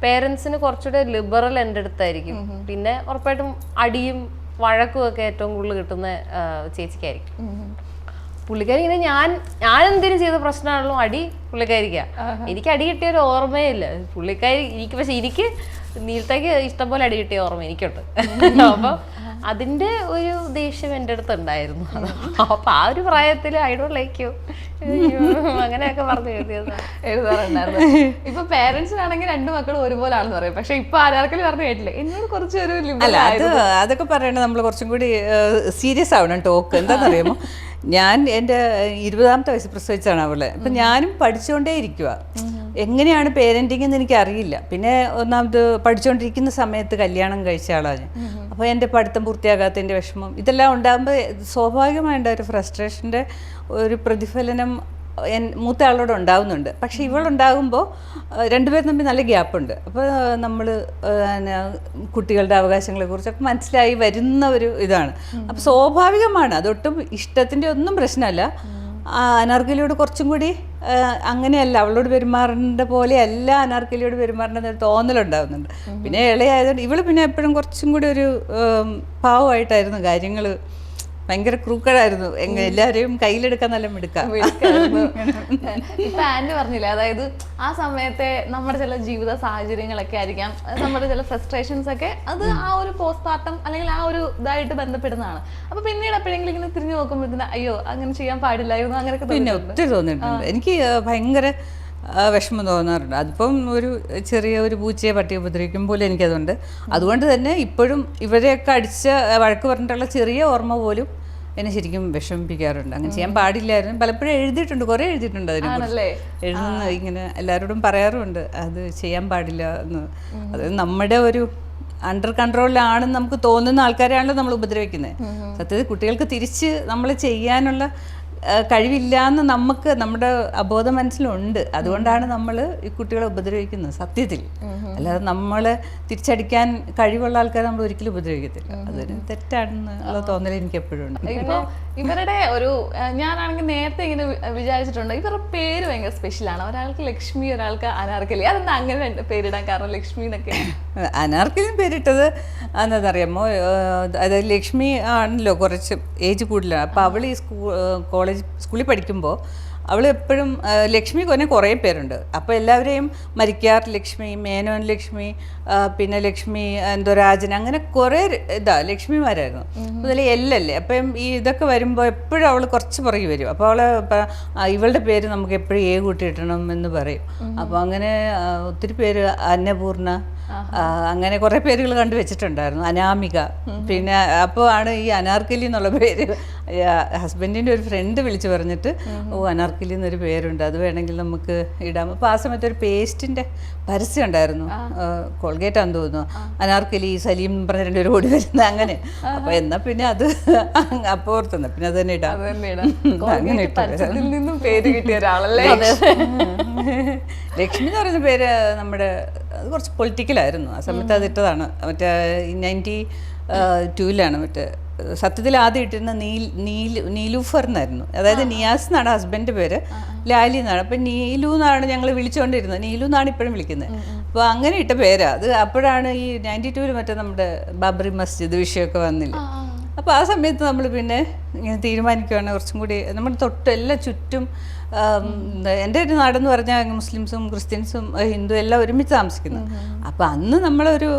Speaker 2: പേരൻസിന് കുറച്ചുകൂടെ ലിബറൽ എൻ്റെ അടുത്തായിരിക്കും. പിന്നെ ഉറപ്പായിട്ടും അടിയും വഴക്കും ഒക്കെ ഏറ്റവും കൂടുതൽ കിട്ടുന്ന ചേച്ചിക്കായിരിക്കും. പുള്ളിക്കാരി ഇങ്ങനെ ഞാൻ എന്തെങ്കിലും ചെയ്ത പ്രശ്നമാണല്ലോ അടി പുള്ളിക്കാരിക്കാ. എനിക്ക് അടി കിട്ടിയ ഒരു ഓർമ്മയേ ഇല്ല പുള്ളിക്കാരി. പക്ഷെ എനിക്ക് നീലത്തേക്ക് ഇഷ്ടംപോലെ അടി കിട്ടിയ ഓർമ്മ എനിക്കുണ്ട്. അപ്പൊ അതിന്റെ ഒരു ദേഷ്യം എൻ്റെ അടുത്ത് ഉണ്ടായിരുന്നു. അപ്പൊ ആ ഒരു പ്രായത്തിൽ ഐ ഡോണ്ട് ലൈക്ക് യു അങ്ങനെയൊക്കെ പറഞ്ഞു
Speaker 4: എഴുതാറുണ്ടായിരുന്നു. ഇപ്പൊ പേരൻസിനാണെങ്കിൽ 2 മക്കളും ഒരുപോലാണെന്ന് പറയും. പക്ഷെ ഇപ്പൊ ആരാർക്കലും പറഞ്ഞു കേട്ടില്ലേ, എന്നോട് കുറച്ചൊരു
Speaker 1: അല്ല അതൊക്കെ പറയണത് നമ്മൾ കുറച്ചും കൂടി സീരിയസ് ആവണം ടോക്ക്. എന്താണെന്നറിയാമോ, ഞാൻ എൻ്റെ 20ാമത്തെ വയസ്സ് പ്രസവിച്ചാണ് അവളെ. അപ്പം ഞാനും പഠിച്ചുകൊണ്ടേ ഇരിക്കുക. എങ്ങനെയാണ് പേരൻറ്റിങ് എന്ന് എനിക്കറിയില്ല. പിന്നെ ഒന്നാമത് പഠിച്ചുകൊണ്ടിരിക്കുന്ന സമയത്ത് കല്യാണം കഴിച്ച ആളാണ് ഞാൻ. അപ്പോൾ എൻ്റെ പഠിത്തം പൂർത്തിയാകാത്തതിൻ്റെ വിഷമം ഇതെല്ലാം ഉണ്ടാകുമ്പോൾ സ്വാഭാവികമായിട്ട് ഒരു ഫ്രസ്ട്രേഷൻ്റെ ഒരു പ്രതിഫലനം മൂത്ത ആളോട് ഉണ്ടാവുന്നുണ്ട്. പക്ഷെ ഇവളുണ്ടാകുമ്പോൾ രണ്ടുപേരും തമ്മിൽ നല്ല ഗ്യാപ്പുണ്ട്. അപ്പോൾ നമ്മൾ കുട്ടികളുടെ അവകാശങ്ങളെക്കുറിച്ചൊക്കെ മനസ്സിലായി വരുന്ന ഒരു ഇതാണ്. അപ്പോൾ സ്വാഭാവികമാണ്, അതൊട്ടും ഇഷ്ടത്തിൻ്റെ ഒന്നും പ്രശ്നമല്ല. അനാർക്കലിയോട് കുറച്ചും കൂടി അങ്ങനെയല്ല, അവളോട് പെരുമാറേണ്ട പോലെയല്ല അനാർക്കലിയോട് പെരുമാറേണ്ടെന്നൊരു തോന്നലുണ്ടാകുന്നുണ്ട്. പിന്നെ ഇളയായതുകൊണ്ട് ഇവള് പിന്നെ എപ്പോഴും കുറച്ചും കൂടി ഒരു പാവമായിട്ടായിരുന്നു കാര്യങ്ങൾ. ഭയങ്കര ക്രൂക്കഡായിരുന്നു. എല്ലാവരെയും കയ്യിലെടുക്കാൻ നല്ല മിടുക്കാം.
Speaker 4: ഇപ്പൊ ആൻറ്റി പറഞ്ഞില്ലേ, അതായത് ആ സമയത്തെ നമ്മുടെ ചില ജീവിത സാഹചര്യങ്ങളൊക്കെ ആയിരിക്കാം, നമ്മുടെ ചില ഫ്രസ്ട്രേഷൻസ് ഒക്കെ അത് ആ ഒരു പോസ്റ്റ്മോർട്ടം അല്ലെങ്കിൽ ആ ഒരു ഇതായിട്ട് ബന്ധപ്പെടുന്നതാണ്. അപ്പൊ പിന്നീട് എപ്പോഴെങ്കിലും ഇങ്ങനെ തിരിഞ്ഞു നോക്കുമ്പോഴത്തേന് അയ്യോ അങ്ങനെ ചെയ്യാൻ പാടില്ലായിരുന്നു അങ്ങനെയൊക്കെ
Speaker 1: പിന്നെ ഒത്തിരി തോന്നിയിട്ടുണ്ട്. എനിക്ക് ഭയങ്കര വിഷമം തോന്നാറുണ്ട്. അതിപ്പം ഒരു ചെറിയ ഒരു പൂച്ചയെ പട്ടിയെ ഉപദ്രവിക്കും പോലെ എനിക്കതുണ്ട്. അതുകൊണ്ട് തന്നെ ഇപ്പോഴും ഇവരെയൊക്കെ അടിച്ച് വഴക്ക് പറഞ്ഞിട്ടുള്ള ചെറിയ ഓർമ്മ പോലും എന്നെ ശരിക്കും വിഷമിപ്പിക്കാറുണ്ട്. അങ്ങനെ ചെയ്യാൻ പാടില്ലായിരുന്നു. പലപ്പോഴും എഴുതിയിട്ടുണ്ട്, കുറേ എഴുതിയിട്ടുണ്ട് അതിനെ എഴുതുന്ന ഇങ്ങനെ എല്ലാവരോടും പറയാറുമുണ്ട് അത് ചെയ്യാൻ പാടില്ല എന്ന്. അത് നമ്മുടെ ഒരു അണ്ടർ കൺട്രോളിലാണെന്ന് നമുക്ക് തോന്നുന്ന ആൾക്കാരെയാണല്ലോ നമ്മൾ ഉപദ്രവിക്കുന്നത്. സത്യത്തിൽ കുട്ടികൾക്ക് തിരിച്ച് നമ്മൾ ചെയ്യാനുള്ള കഴിവില്ല എന്ന് നമുക്ക് നമ്മുടെ അബോധ മനസ്സിലുണ്ട്. അതുകൊണ്ടാണ് നമ്മൾ ഈ കുട്ടികളെ ഉപദ്രവിക്കുന്നത് സത്യത്തിൽ. അല്ലാതെ നമ്മളെ തിരിച്ചടിക്കാൻ കഴിവുള്ള ആൾക്കാരെ നമ്മൾ ഒരിക്കലും ഉപദ്രവിക്കത്തില്ല. അതൊരു തെറ്റാണെന്നുള്ള തോന്നൽ എനിക്ക് എപ്പോഴും ഉണ്ട്.
Speaker 4: ഇപ്പോൾ ഇവരുടെ ഒരു ഞാനാണെങ്കിൽ നേരത്തെ ഇങ്ങനെ വിചാരിച്ചിട്ടുണ്ട്, ഇവരുടെ പേര് ഭയങ്കര സ്പെഷ്യലാണ്. ഒരാൾക്ക് ലക്ഷ്മി, ഒരാൾക്ക് അനാർക്കലി. അതെന്താ അങ്ങനെ പേരിടാൻ കാരണം ലക്ഷ്മി എന്നൊക്കെ?
Speaker 1: അനാർക്കലിയും പേരിട്ടത് എന്താണെന്നറിയാമോ, അതായത് ലക്ഷ്മി ആണല്ലോ കുറച്ച് ഏജ് കൂടുതലാണ്. അപ്പോൾ അവൾ ഈ സ്കൂളിൽ പഠിക്കുമ്പോൾ അവൾ എപ്പോഴും ലക്ഷ്മി കുറേ പേരുണ്ട്. അപ്പോൾ എല്ലാവരെയും മരിക്കാർ ലക്ഷ്മി, മേനോൻ ലക്ഷ്മി, പിന്നെ ലക്ഷ്മി രാജൻ, അങ്ങനെ കുറേ ലക്ഷ്മിമാരായിരുന്നു. അതുപോലെ എല്ലല്ലേ. അപ്പം ഈ ഇതൊക്കെ വരുമ്പോൾ എപ്പോഴും അവൾ കുറച്ച് പുറകെ വരും. അപ്പോൾ അവൾ ഇവളുടെ പേര് നമുക്ക് എപ്പോഴും കൂട്ടിയിടണം എന്ന് പറയും. അപ്പോൾ അങ്ങനെ ഒത്തിരി പേര്, അന്നപൂർണ, അങ്ങനെ കുറേ പേരുകൾ കണ്ടു വെച്ചിട്ടുണ്ടായിരുന്നു, അനാമിക. പിന്നെ അപ്പോൾ ആണ് ഈ അനാർക്കലി എന്നുള്ള പേര് ഹസ്ബൻഡിൻ്റെ ഒരു ഫ്രണ്ട് വിളിച്ച് പറഞ്ഞിട്ട്, അനാർക്കലി എന്നൊരു പേരുണ്ട്, അത് വേണമെങ്കിൽ നമുക്ക് ഇടാം. അപ്പോൾ ആ സമയത്ത് ഒരു പേസ്റ്റിൻ്റെ പരസ്യം ഉണ്ടായിരുന്നു, കോൾഗേറ്റ് ആണെന്ന് തോന്നുന്നു, അനാർക്കലി സലീം പറഞ്ഞ 2 പേര് ഓടി വരുന്നത് അങ്ങനെ. അപ്പോൾ എന്നാൽ പിന്നെ അത് അപ്പോൾ ഓർത്തുന്നത് പിന്നെ അത് തന്നെ ഇടാം. അങ്ങനെ
Speaker 4: നിന്നും പേര് കിട്ടിയ ഒരാളല്ലേ
Speaker 1: ലക്ഷ്മി എന്ന് പറയുന്ന പേര്. നമ്മുടെ അത് കുറച്ച് പൊളിറ്റിക്കലായിരുന്നു ആ സമയത്ത്, അത് ഇട്ടതാണ്. മറ്റേ 92-ലാണ് മറ്റേ സത്യത്തിൽ ആദ്യം ഇട്ടിരുന്ന നീലൂഫർ എന്നായിരുന്നു. അതായത് നിയാസ് എന്നാണ് ഹസ്ബൻഡ് പേര്, ലാലി എന്നാണ്. അപ്പം നീലു എന്നാണ് ഞങ്ങൾ വിളിച്ചുകൊണ്ടിരുന്നത്, നീലു എന്നാണ് ഇപ്പോഴും വിളിക്കുന്നത്. അപ്പോൾ അങ്ങനെ ഇട്ട പേരാ അത്. അപ്പോഴാണ് ഈ 92-ൽ മറ്റേ നമ്മുടെ ബാബറി മസ്ജിദ് വിഷയമൊക്കെ വന്നില്ല. അപ്പോൾ ആ സമയത്ത് നമ്മൾ പിന്നെ ഇങ്ങനെ തീരുമാനിക്കുകയാണ് കുറച്ചും കൂടി നമ്മുടെ തൊട്ട് എല്ലാം ചുറ്റും. എൻ്റെ ഒരു നാടെന്ന് പറഞ്ഞാൽ മുസ്ലിംസും ക്രിസ്ത്യൻസും ഹിന്ദു എല്ലാം ഒരുമിച്ച് താമസിക്കുന്നു. അപ്പം അന്ന് നമ്മളൊരു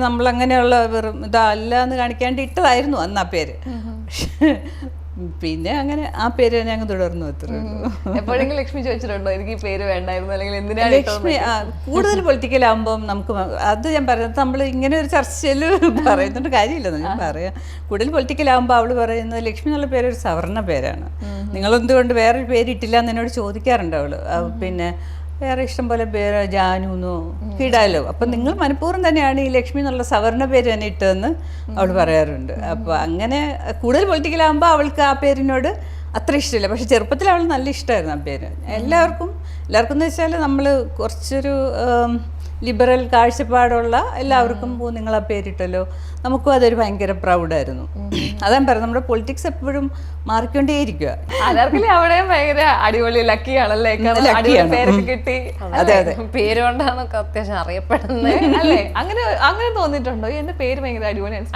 Speaker 1: നമ്മളങ്ങനെയുള്ള വെറും ഇതല്ല എന്ന് കാണിക്കാണ്ട് ഇട്ടതായിരുന്നു അന്ന് ആ പേര്. പിന്നെ അങ്ങനെ ആ പേര് ഞങ്ങൾ തുടർന്നു.
Speaker 4: എപ്പോഴെങ്കിലും ലക്ഷ്മി ചോദിച്ചിട്ടുണ്ടോ എനിക്ക് ഈ പേര് വേണ്ടായിരുന്നു, അല്ലെങ്കിൽ എന്തിനാണ്
Speaker 1: ലക്ഷ്മി? കൂടുതൽ പൊളിറ്റിക്കൽ ആകുമ്പം നമുക്ക് അത് ഞാൻ പറയുന്നത് നമ്മൾ ഇങ്ങനെ ഒരു ചർച്ചയിൽ പറയുന്നുണ്ട് കാര്യമില്ലെന്ന് ഞാൻ പറയാം. കൂടുതൽ പൊളിറ്റിക്കൽ ആകുമ്പോൾ അവൾ പറയുന്നത് ലക്ഷ്മി എന്നുള്ള പേര് ഒരു സവർണ്ണ പേരാണ്, നിങ്ങളെന്തുകൊണ്ട് വേറൊരു പേരിട്ടില്ല എന്ന് എന്നോട് ചോദിക്കാറുണ്ട് അവള്. പിന്നെ വേറെ ഇഷ്ടം പോലെ പേര് ജാനുന്നോ ഇടാലോ, അപ്പം നിങ്ങൾ മനഃപൂർവ്വം തന്നെയാണ് ഈ ലക്ഷ്മി എന്നുള്ള സവർണ്ണ പേര് തന്നെ ഇട്ടതെന്ന് അവൾ പറയാറുണ്ട്. അപ്പോൾ അങ്ങനെ കൂടുതൽ പൊളിറ്റിക്കലാകുമ്പോൾ അവൾക്ക് ആ പേരിനോട് അത്ര ഇഷ്ടമില്ല. പക്ഷെ ചെറുപ്പത്തിൽ അവൾ നല്ല ഇഷ്ടമായിരുന്നു ആ പേര്. എല്ലാവർക്കും എന്ന് വെച്ചാൽ നമ്മൾ കുറച്ചൊരു ലിബറൽ കാഴ്ചപ്പാടുള്ള എല്ലാവർക്കും നിങ്ങൾ ആ പേരിട്ടല്ലോ, നമുക്കും അതൊരു ഭയങ്കര പ്രൗഡായിരുന്നു. അതാണ് പറയുന്നത്, നമ്മുടെ പൊളിറ്റിക്സ് എപ്പോഴും മാറിക്കൊണ്ടേയിരിക്കുക.
Speaker 4: അനാർക്കലി അവിടെ ഭയങ്കര അടിപൊളി ലക്കിയാണല്ലേ, പേരൊക്കെ കിട്ടി.
Speaker 1: അതെ അതെ,
Speaker 2: പേര് കൊണ്ടാണ് അത്യാവശ്യം അറിയപ്പെടുന്നത്
Speaker 4: അല്ലേ? അങ്ങനെ തോന്നിയിട്ടുണ്ടോ എന്റെ പേര് ഭയങ്കര അടിപൊളിയാണ്?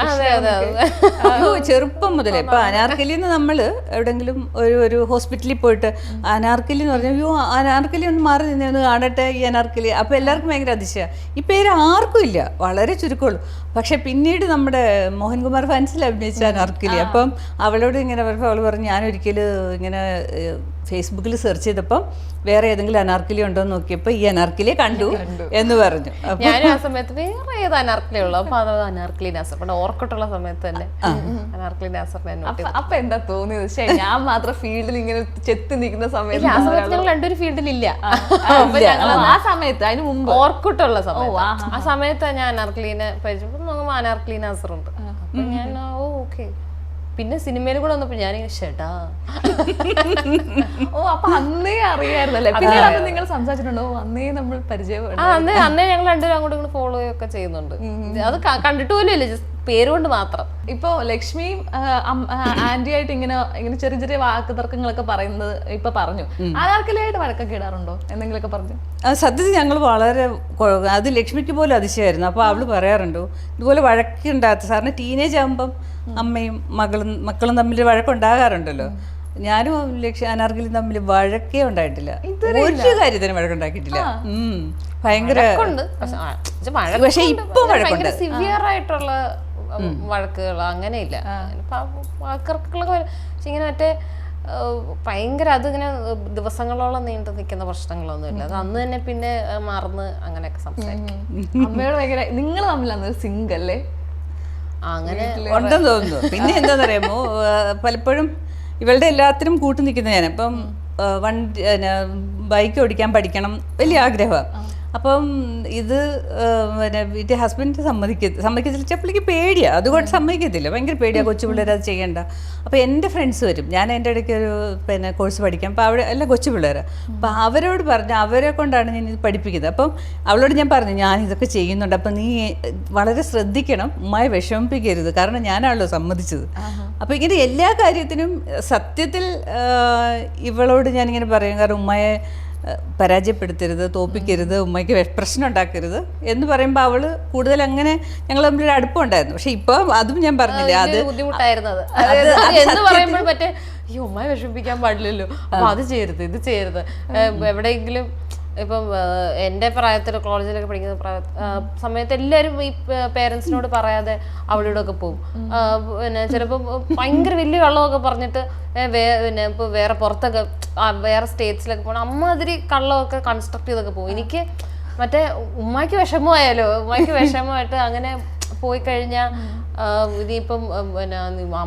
Speaker 1: ചെറുപ്പം മുതലേ ഇപ്പൊ അനാർക്കലി എന്ന് നമ്മൾ എവിടെങ്കിലും ഒരു ഹോസ്പിറ്റലിൽ പോയിട്ട് അനാർക്കലി എന്ന് പറഞ്ഞാൽ അയ്യോ അനാർക്കലി ഒന്ന് മാറി നിന്നൊന്ന് കാണട്ടെ ഈ അനാർക്കലി, അപ്പൊ എല്ലാവർക്കും ഭയങ്കര അതിശയം. അതിശയ. ഈ പേര് ആർക്കും ഇല്ല, വളരെ ചുരുക്കമുള്ളൂ. പക്ഷെ പിന്നീട് നമ്മുടെ മോഹൻകുമാർ ഫാൻസിൽ അഭിനയിച്ച അനാർക്കലി, അപ്പം അവളോട് ഇങ്ങനെ പറഞ്ഞപ്പോൾ അവൾ പറഞ്ഞു ഞാനൊരിക്കലും ഇങ്ങനെ ഫേസ്ബുക്കിൽ സെർച്ച് ചെയ്തപ്പം വേറെ ഏതെങ്കിലും അനാർക്കലി ഉണ്ടോ എന്ന് നോക്കിയപ്പോൾ ഈ അനാർക്കലിയെ കണ്ടു എന്ന് പറഞ്ഞു.
Speaker 2: ഞാനും ആ സമയത്ത് വേറെ ഏത് അനാർക്കലി ഉള്ളു, അപ്പൊ അത് അനാർക്കലി നാസർ പണ്ട് ഓർക്കട്ടുള്ള സമയത്ത് തന്നെ അനാർക്കലി നാസറിനെ.
Speaker 4: അപ്പൊ എന്താ തോന്നിയത്? ശരി, ഞാൻ മാത്രം ഫീൽഡിൽ ഇങ്ങനെ ചെത്തി നിൽക്കുന്ന സമയത്ത്
Speaker 2: ആ സമയത്ത് ഞങ്ങൾ രണ്ടൊരു ഫീൽഡിലില്ല.
Speaker 4: ആ സമയത്ത് അതിന് മുമ്പ്
Speaker 2: ഓർക്കുട്ടുള്ള സമയത്ത്, ആ സമയത്ത് ഞാൻ അനാർക്കലീനെ പരിചയപ്പെട്ടു. നോക്കുമ്പോ അനാർക്കലി നാസറുണ്ട്. അപ്പൊ ഞാൻ ഓക്കെ. പിന്നെ സിനിമയിൽ കൂടെ വന്നപ്പോ ഞാൻ ഷെടാ.
Speaker 4: ഓ, അപ്പൊ അന്നേ അറിയായിരുന്നല്ലേ? പിന്നീട് നിങ്ങൾ സംസാരിച്ചിട്ടുണ്ടോ? അന്നേ നമ്മൾ പരിചയപ്പെട്ടു.
Speaker 2: അന്നേ ഞങ്ങൾ രണ്ടുപേരും അങ്ങോട്ടും ഇങ്ങോട്ട് ഫോളോ ഒക്കെ ചെയ്യുന്നുണ്ട്. അത് കണ്ടിട്ട് പോലും ഇല്ല, ജസ്റ്റ് പേരുകൊണ്ട് മാത്രം.
Speaker 4: ഇപ്പൊ ലക്ഷ്മിയും ആന്റി ആയിട്ട് ഇങ്ങനെ ചെറിയ ചെറിയ വാക്ക് തർക്കങ്ങളൊക്കെ പറയുന്നത് ഇപ്പൊ പറഞ്ഞു. അനാർക്കലിയായിട്ട് വഴക്കൊക്കെ ഇടാറുണ്ടോ? എന്തെങ്കിലുമൊക്കെ പറഞ്ഞു?
Speaker 1: സത്യത്തിൽ ഞങ്ങൾ വളരെ അത് ലക്ഷ്മിക്ക് പോലും അതിശയമായിരുന്നു. അപ്പോൾ അവള് പറയാറുണ്ടോ ഇതുപോലെ വഴക്കുണ്ടാകാത്ത, സാറിന് ടീനേജ് ആകുമ്പം അമ്മയും മക്കളും തമ്മിൽ വഴക്കുണ്ടാകാറുണ്ടല്ലോ. ഞാനും അനാർക്കലിയും തമ്മിൽ വഴക്കേ ഉണ്ടായിട്ടില്ല, ഒരു കാര്യത്തിന് വഴക്കുണ്ടാക്കിയിട്ടില്ല. ഭയങ്കര പക്ഷെ ഇപ്പൊ വഴക്കുണ്ട്,
Speaker 2: സിവിയർ ആയിട്ടുള്ള വഴക്കുകൾ അങ്ങനെയില്ല. വാക്കർക്കുകളൊക്കെ ഇങ്ങനെ മറ്റേ ഭയങ്കര അതിങ്ങനെ ദിവസങ്ങളോളം നീണ്ടു നിൽക്കുന്ന പ്രശ്നങ്ങളൊന്നുമില്ല. അത് അന്ന് തന്നെ പിന്നെ മറന്ന് അങ്ങനെയൊക്കെ സംസാരിക്കും.
Speaker 4: അമ്മയോട് ഭയങ്കര നിങ്ങൾ തമ്മിലാണ് സിങ്ക് അല്ലേ?
Speaker 2: അങ്ങനെ
Speaker 1: ഉണ്ടെന്ന് തോന്നുന്നു. പിന്നെ എന്താണെന്നറിയാമോ, പലപ്പോഴും ഇവളുടെ എല്ലാത്തിനും കൂട്ടു നിൽക്കുന്ന ഞാൻ. ഇപ്പം ബൈക്ക് ഓടിക്കാൻ പഠിക്കണം വലിയ ആഗ്രഹമാണ്. അപ്പം ഇത് പിന്നെ ഹസ്ബൻഡ് സമ്മതിക്കത്തില്ല. ചെപ്പളിക്ക് പേടിയാണ്, അതുകൊണ്ട് സമ്മതിക്കത്തില്ല. ഭയങ്കര പേടിയാണ്, കൊച്ചു പിള്ളേർ അത് ചെയ്യണ്ട. അപ്പോൾ എൻ്റെ ഫ്രണ്ട്സ് വരും, ഞാൻ എൻ്റെ ഇടയ്ക്ക് ഒരു പിന്നെ കോഴ്സ് പഠിക്കാം. അപ്പോൾ അവിടെ എല്ലാം കൊച്ചു പിള്ളേരാണ്. അപ്പോൾ അവരോട് പറഞ്ഞു, അവരെ കൊണ്ടാണ് ഞാൻ ഇത് പഠിപ്പിക്കുന്നത്. അപ്പം അവളോട് ഞാൻ പറഞ്ഞു ഞാൻ ഇതൊക്കെ ചെയ്യുന്നുണ്ട്, അപ്പം നീ വളരെ ശ്രദ്ധിക്കണം, ഉമ്മായി വിഷമിപ്പിക്കരുത്, കാരണം ഞാനാണല്ലോ സമ്മതിച്ചത്. അപ്പോൾ ഇങ്ങനെ എല്ലാ കാര്യത്തിനും സത്യത്തിൽ ഇവളോട് ഞാനിങ്ങനെ പറയും, കാരണം ഉമ്മയെ പരാജയപ്പെടുത്തരുത്, തോപ്പിക്കരുത്, ഉമ്മയ്ക്ക് പ്രശ്നം ഉണ്ടാക്കരുത് എന്ന് പറയുമ്പോൾ അവള് കൂടുതൽ അങ്ങനെ ഞങ്ങൾ തമ്മിലൊരു അടുപ്പമുണ്ടായിരുന്നു. പക്ഷെ ഇപ്പൊ അതും ഞാൻ പറഞ്ഞില്ലേ, അത്
Speaker 2: ബുദ്ധിമുട്ടായിരുന്നത് എന്ന് പറയുമ്പോൾ മറ്റേ ഈ ഉമ്മയെ വിഷമിപ്പിക്കാൻ പാടില്ലല്ലോ, അപ്പൊ അത് ചെയ്യരുത് ഇത് ചെയ്യരുത്. എവിടെയെങ്കിലും ഇപ്പം എൻ്റെ പ്രായത്തിൽ കോളേജിലൊക്കെ പഠിക്കുന്ന സമയത്ത് എല്ലാവരും ഈ പേരൻസിനോട് പറയാതെ അവളോട് ഒക്കെ പോകും. പിന്നെ ചിലപ്പോൾ ഭയങ്കര വലിയ കള്ളമൊക്കെ പറഞ്ഞിട്ട് പിന്നെ ഇപ്പോൾ വേറെ പുറത്തൊക്കെ വേറെ സ്റ്റേറ്റ്സിലൊക്കെ പോകണം, അമ്മാതിരി കള്ളമൊക്കെ കൺസ്ട്രക്ട് ചെയ്തൊക്കെ പോകും. എനിക്ക് മറ്റേ ഉമ്മയ്ക്ക് വിഷമമായാലോ, ഉമ്മയ്ക്ക് വിഷമമായിട്ട് അങ്ങനെ പോയി കഴിഞ്ഞാൽ ഇനിയിപ്പം പിന്നെ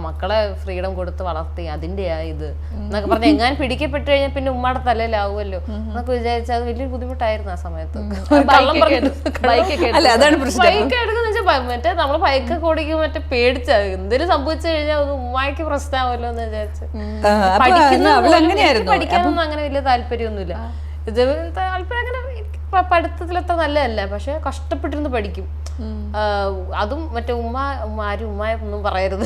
Speaker 2: മക്കളെ ഫ്രീഡം കൊടുത്ത് വളർത്തി അതിൻ്റെയാ ഇത് എന്നൊക്കെ പറഞ്ഞ് എങ്ങാനും പിടിക്കപ്പെട്ട് കഴിഞ്ഞാൽ പിന്നെ ഉമ്മയുടെ തലയിലാവുമല്ലോ എന്നൊക്കെ വിചാരിച്ചാൽ അത് വലിയൊരു ബുദ്ധിമുട്ടായിരുന്നു ആ സമയത്ത്. ബൈക്ക് എടുക്കുന്ന വെച്ചാൽ മറ്റേ നമ്മള് ബൈക്കൊക്കെ ഓടിക്കും മറ്റേ പേടിച്ച എന്തെങ്കിലും സംഭവിച്ചു കഴിഞ്ഞാൽ അത് ഉമ്മായിക്ക് പ്രശ്നമാവല്ലോ എന്ന് വിചാരിച്ച്. പഠിക്കാനൊന്നും അങ്ങനെ വലിയ താല്പര്യമൊന്നുമില്ല. ഇത് താല്പര്യം അങ്ങനെ പഠിത്തത്തിലത്ര നല്ലതല്ല, പക്ഷെ കഷ്ടപ്പെട്ടിരുന്ന് പഠിക്കും. അതും മറ്റേ ആരും ഉമ്മയെ ഒന്നും പറയരുത്,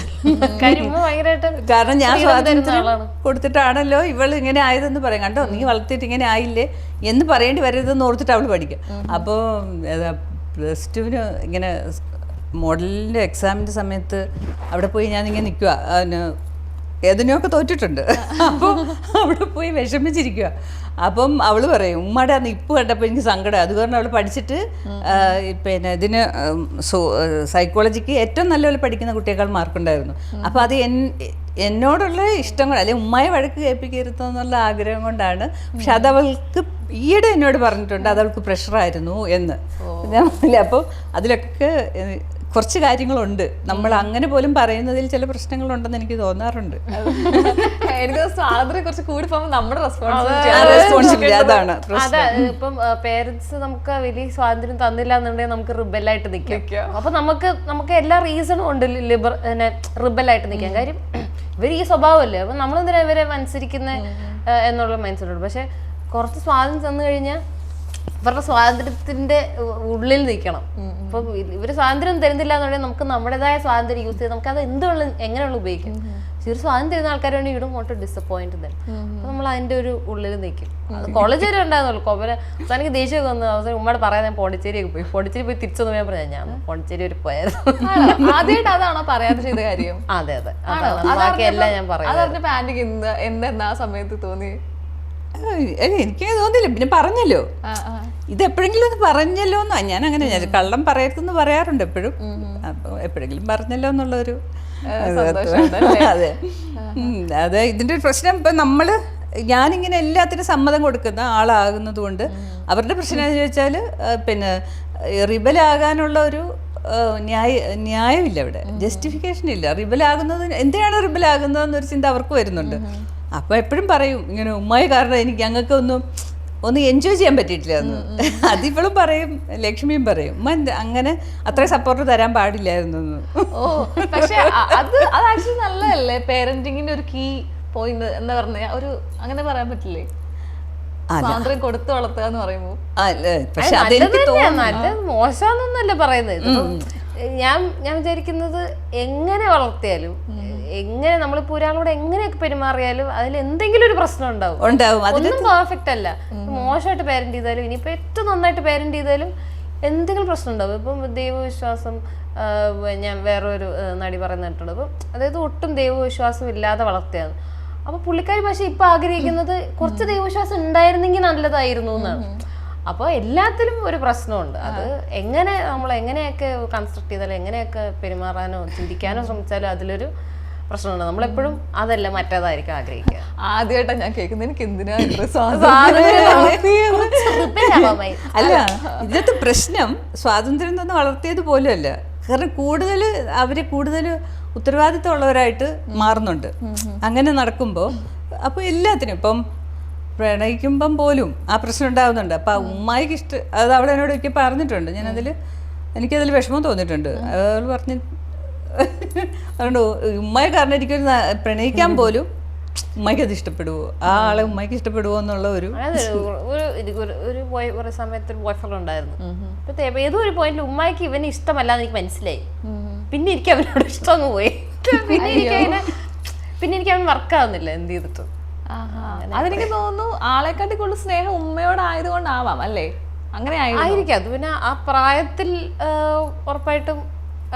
Speaker 2: കാര്യം ഉമ്മ ഭയങ്കരമായിട്ട്, കാരണം ഞാൻ സ്വാതന്ത്ര്യം
Speaker 1: കൊടുത്തിട്ടാണല്ലോ ഇവൾ ഇങ്ങനെ ആയതെന്ന് പറയും. കണ്ടോ നീ വളർത്തിയിട്ട് ഇങ്ങനെ ആയില്ലേ എന്ന് പറയേണ്ടി വരരുതെന്ന് ഓർത്തിട്ട് അവൾ പഠിക്കും. അപ്പോൾ +2 ഇങ്ങനെ മോഡലിൻ്റെ എക്സാമിൻ്റെ സമയത്ത് അവിടെ പോയി ഞാനിങ്ങനെ നിൽക്കുക, ഏതിനൊക്കെ തോറ്റിട്ടുണ്ട്. അപ്പോൾ അവിടെ പോയി വിഷമിച്ചിരിക്കുക. അപ്പം അവൾ പറയും ഉമ്മയുടെ നിപ്പ് കണ്ടപ്പോൾ എനിക്ക് സങ്കടം, അത് കാരണം അവൾ പഠിച്ചിട്ട് പിന്നെ ഇതിന് സൈക്കോളജിക്ക് ഏറ്റവും നല്ലപോലെ പഠിക്കുന്ന കുട്ടിയേക്കാൾ മാർക്കുണ്ടായിരുന്നു. അപ്പോൾ അത് എന്നോടുള്ള ഇഷ്ടം കൊണ്ട്, അല്ലെങ്കിൽ ഉമ്മയെ വഴക്ക് കേൾപ്പിക്കരുതെന്നുള്ള ആഗ്രഹം കൊണ്ടാണ്. പക്ഷെ അതവൾക്ക് ഈയിടെ എന്നോട് പറഞ്ഞിട്ടുണ്ട് അതവൾക്ക് പ്രഷറായിരുന്നു എന്ന്. അപ്പോൾ അതിലൊക്കെ കുറച്ച് കാര്യങ്ങളുണ്ട്, നമ്മൾ അങ്ങനെ പോലും പറയുന്നതിൽ ചില പ്രശ്നങ്ങളുണ്ടെന്ന് എനിക്ക് തോന്നാറുണ്ട്.
Speaker 4: എനിക്ക് സ്വാതന്ത്ര്യം കുറച്ച് കൂടി പോകുമ്പോൾ നമ്മുടെ
Speaker 1: റെസ്പോൺസിബിലിറ്റി അതാണ്.
Speaker 2: അതെ, ഇപ്പം പേരൻസ് നമുക്ക് വലിയ സ്വാതന്ത്ര്യം തന്നില്ല എന്നുണ്ടെങ്കിൽ നമുക്ക് റിബലായിട്ട് നിൽക്കാം. അപ്പൊ നമുക്ക് എല്ലാ റീസണും ഉണ്ട് റിബലായിട്ട് നിൽക്കാൻ. കാര്യം ഇവർ ഈ സ്വഭാവമല്ലേ, അപ്പൊ നമ്മളെന്തിനാ ഇവരെ അനുസരിക്കുന്നത് എന്നുള്ള മൈൻഡ് സെറ്റുണ്ട്. പക്ഷെ കുറച്ച് സ്വാതന്ത്ര്യം തന്നു കഴിഞ്ഞാൽ ഇവരുടെ സ്വാതന്ത്ര്യത്തിന്റെ ഉള്ളിൽ നിൽക്കണം. ഇപ്പൊ ഇവര് സ്വാതന്ത്ര്യം തരുന്നില്ല എന്നുണ്ടെങ്കിൽ നമുക്ക് നമ്മുടേതായ സ്വാതന്ത്ര്യം യൂസ് ചെയ്ത് നമുക്ക് അത് എന്തുള്ള എങ്ങനെയുള്ള ഉപയോഗിക്കാം. ഒരു സ്വാതന്ത്ര്യം തരുന്ന ആൾക്കാർ വേണ്ടി ഇടും വോണ്ട് ടു ഡിസപ്പോയിന്റ് തന്നെ. അപ്പൊ നമ്മൾ അതിന്റെ ഒരു ഉള്ളിൽ നിൽക്കും. അത് കോളേജ് വരെ ഉണ്ടായിരുന്നുള്ളൂ. കോപ്പലെ അവസാനം എനിക്ക് ദേഷ്യമൊക്കെ വന്നു. അവസാനം ഉമ്മയോട് പറയാൻ ഞാൻ പോണ്ടിച്ചേരിയൊക്കെ പോയി. പോണ്ടിച്ചേരി പോയി തിരിച്ചൊന്നും ഞാൻ പറഞ്ഞാൽ ഞാൻ പോണ്ടിച്ചേരി വരെ പോയായിരുന്നു.
Speaker 4: ആദ്യമായിട്ട് അതാണോ പറയാതെ ചെയ്ത കാര്യം?
Speaker 2: അതെ അതെ, ബാക്കി എല്ലാം ഞാൻ പറയാം.
Speaker 4: അതറിഞ്ഞപ്പോ ആന്റിക്ക് എന്താ ആ സമയത്ത് തോന്നി?
Speaker 1: എനിക്ക് തോന്നില്ല. പിന്നെ പറഞ്ഞല്ലോ, ഇതെപ്പോഴെങ്കിലും ഒന്ന് പറഞ്ഞല്ലോ എന്നാ ഞാൻ അങ്ങനെ കള്ളം പറയരുതെന്ന് പറയാറുണ്ട് എപ്പോഴും. അപ്പോൾ എപ്പോഴെങ്കിലും പറഞ്ഞല്ലോ എന്നുള്ളൊരു അതെ. അതെ, ഇതിൻ്റെ ഒരു പ്രശ്നം ഇപ്പം ഞാനിങ്ങനെ എല്ലാത്തിനും സമ്മതം കൊടുക്കുന്ന ആളാകുന്നത് കൊണ്ട് അവരുടെ പ്രശ്നം എന്ന് ചോദിച്ചാൽ പിന്നെ റിബലാകാനുള്ള ഒരു ന്യായമില്ല ഇവിടെ, ജസ്റ്റിഫിക്കേഷൻ ഇല്ല. റിബലാകുന്നത് എന്തിനാണ് റിബലാകുന്നതെന്നൊരു ചിന്ത അവർക്ക് വരുന്നുണ്ട്. അപ്പോൾ എപ്പോഴും പറയും ഇങ്ങനെ ഉമ്മായി കാരണം ഞങ്ങൾക്ക് ഒന്ന് എൻജോയ് ചെയ്യാൻ പറ്റിയിട്ടില്ല എന്ന്. അതിവളും പറയും, ലക്ഷ്മിയും പറയും ഉമ്മ അങ്ങനെ അത്ര സപ്പോർട്ട് തരാൻ പാടില്ലായിരുന്നു.
Speaker 4: ഓ, പക്ഷെ അത് ആക്ച്വലി നല്ലതല്ലേ പേരന്റിങ്ങിന്റെ ഒരു കീ പോയിന്റ് എന്താ പറഞ്ഞ ഒരു അങ്ങനെ പറയാൻ പറ്റില്ലേ, സ്വാതന്ത്ര്യം കൊടുത്തു വളർത്തുക എന്ന് പറയുമ്പോ.
Speaker 1: പക്ഷെ അതെനിക്ക്
Speaker 2: മോശമാണെന്നല്ല പറയുന്നത്. ഞാൻ വിചാരിക്കുന്നത് എങ്ങനെ വളർത്തിയാലും, എങ്ങനെ നമ്മളിപ്പോ ഒരാളോട് എങ്ങനെയൊക്കെ പെരുമാറിയാലും അതിൽ എന്തെങ്കിലും ഒരു പ്രശ്നം ഉണ്ടാവും. ഒന്നും പെർഫെക്റ്റ് അല്ല. മോശമായിട്ട് പേരന്റ് ചെയ്താലും ഇനിയിപ്പോ ഏറ്റവും നന്നായിട്ട് പേരന്റ് ചെയ്താലും എന്തെങ്കിലും പ്രശ്നം ഉണ്ടാവും. ഇപ്പം ദൈവവിശ്വാസം, ഞാൻ വേറൊരു നടി പറയുന്നിട്ടുണ്ട്, അപ്പം അതായത് ഒട്ടും ദൈവവിശ്വാസം ഇല്ലാതെ വളർത്തിയാണ്. അപ്പൊ പുള്ളിക്കാരി പക്ഷെ ഇപ്പൊ ആഗ്രഹിക്കുന്നത് കുറച്ച് ദൈവവിശ്വാസം ഉണ്ടായിരുന്നെങ്കിൽ നല്ലതായിരുന്നു എന്നാണ്. അപ്പോൾ എല്ലാത്തിലും ഒരു പ്രശ്നമുണ്ട്. അത് നമ്മൾ എങ്ങനെയൊക്കെ കൺസ്ട്രക്ട് ചെയ്താലും എങ്ങനെയൊക്കെ പെരുമാറാനോ ചിന്തിക്കാനോ ശ്രമിച്ചാലും അതിലൊരു പ്രശ്നമുണ്ട്. നമ്മളെപ്പോഴും അതല്ല മറ്റേതായിരിക്കും ആഗ്രഹിക്കുക.
Speaker 4: ആദ്യമായിട്ടാണ് ഞാൻ കേൾക്കുന്നത്. എനിക്ക് എന്തിനാ
Speaker 1: അല്ല, ഇതിനകത്ത് പ്രശ്നം സ്വാതന്ത്ര്യം തന്നെ വളർത്തിയത് പോലും അല്ല. കാരണം അവര് കൂടുതൽ ഉത്തരവാദിത്തമുള്ളവരായിട്ട് മാറുന്നുണ്ട് അങ്ങനെ നടക്കുമ്പോൾ. അപ്പോൾ എല്ലാത്തിനും ഇപ്പം പ്രണയിക്കുമ്പം പോലും ആ പ്രശ്നം ഉണ്ടാകുന്നുണ്ട്. അപ്പം ഉമ്മായിക്ക് അത് അവിടെ എന്നോട് ഒക്കെ പറഞ്ഞിട്ടുണ്ട്. എനിക്കതിൽ വിഷമം തോന്നിയിട്ടുണ്ട്. അവൾ പറഞ്ഞ് അതുകൊണ്ട് ഉമ്മായി കാരണം എനിക്കൊരു പ്രണയിക്കാൻ പോലും ഉമ്മയ്ക്ക് അത് ഇഷ്ടപ്പെടുവോ, ആ ആളെ ഉമ്മയ്ക്ക് ഇഷ്ടപ്പെടുവോ എന്നുള്ള ഒരു
Speaker 2: സമയത്ത് ബോയ് ഫ്രണ്ട് ഉണ്ടായിരുന്നു. ഏതോ ഒരു പോയിന്റിൽ ഉമ്മായിക്ക് ഇവന് ഇഷ്ടമല്ലാന്ന് എനിക്ക് മനസ്സിലായി. പിന്നെ എനിക്ക് അവനോട് ഇഷ്ടം അങ്ങ് പോയി. പിന്നെ എനിക്ക് അവൻ വർക്കാവുന്നില്ല എന്ത് ചെയ്തിട്ടും.
Speaker 4: അതെനിക്ക് തോന്നുന്നു ആളെക്കാട്ടി കൂടുതൽ സ്നേഹം ഉമ്മയോടായതുകൊണ്ടാവാം അല്ലേ? അങ്ങനെ
Speaker 2: ആയിരിക്കും. അത് പിന്നെ ആ പ്രായത്തിൽ ഉറപ്പായിട്ടും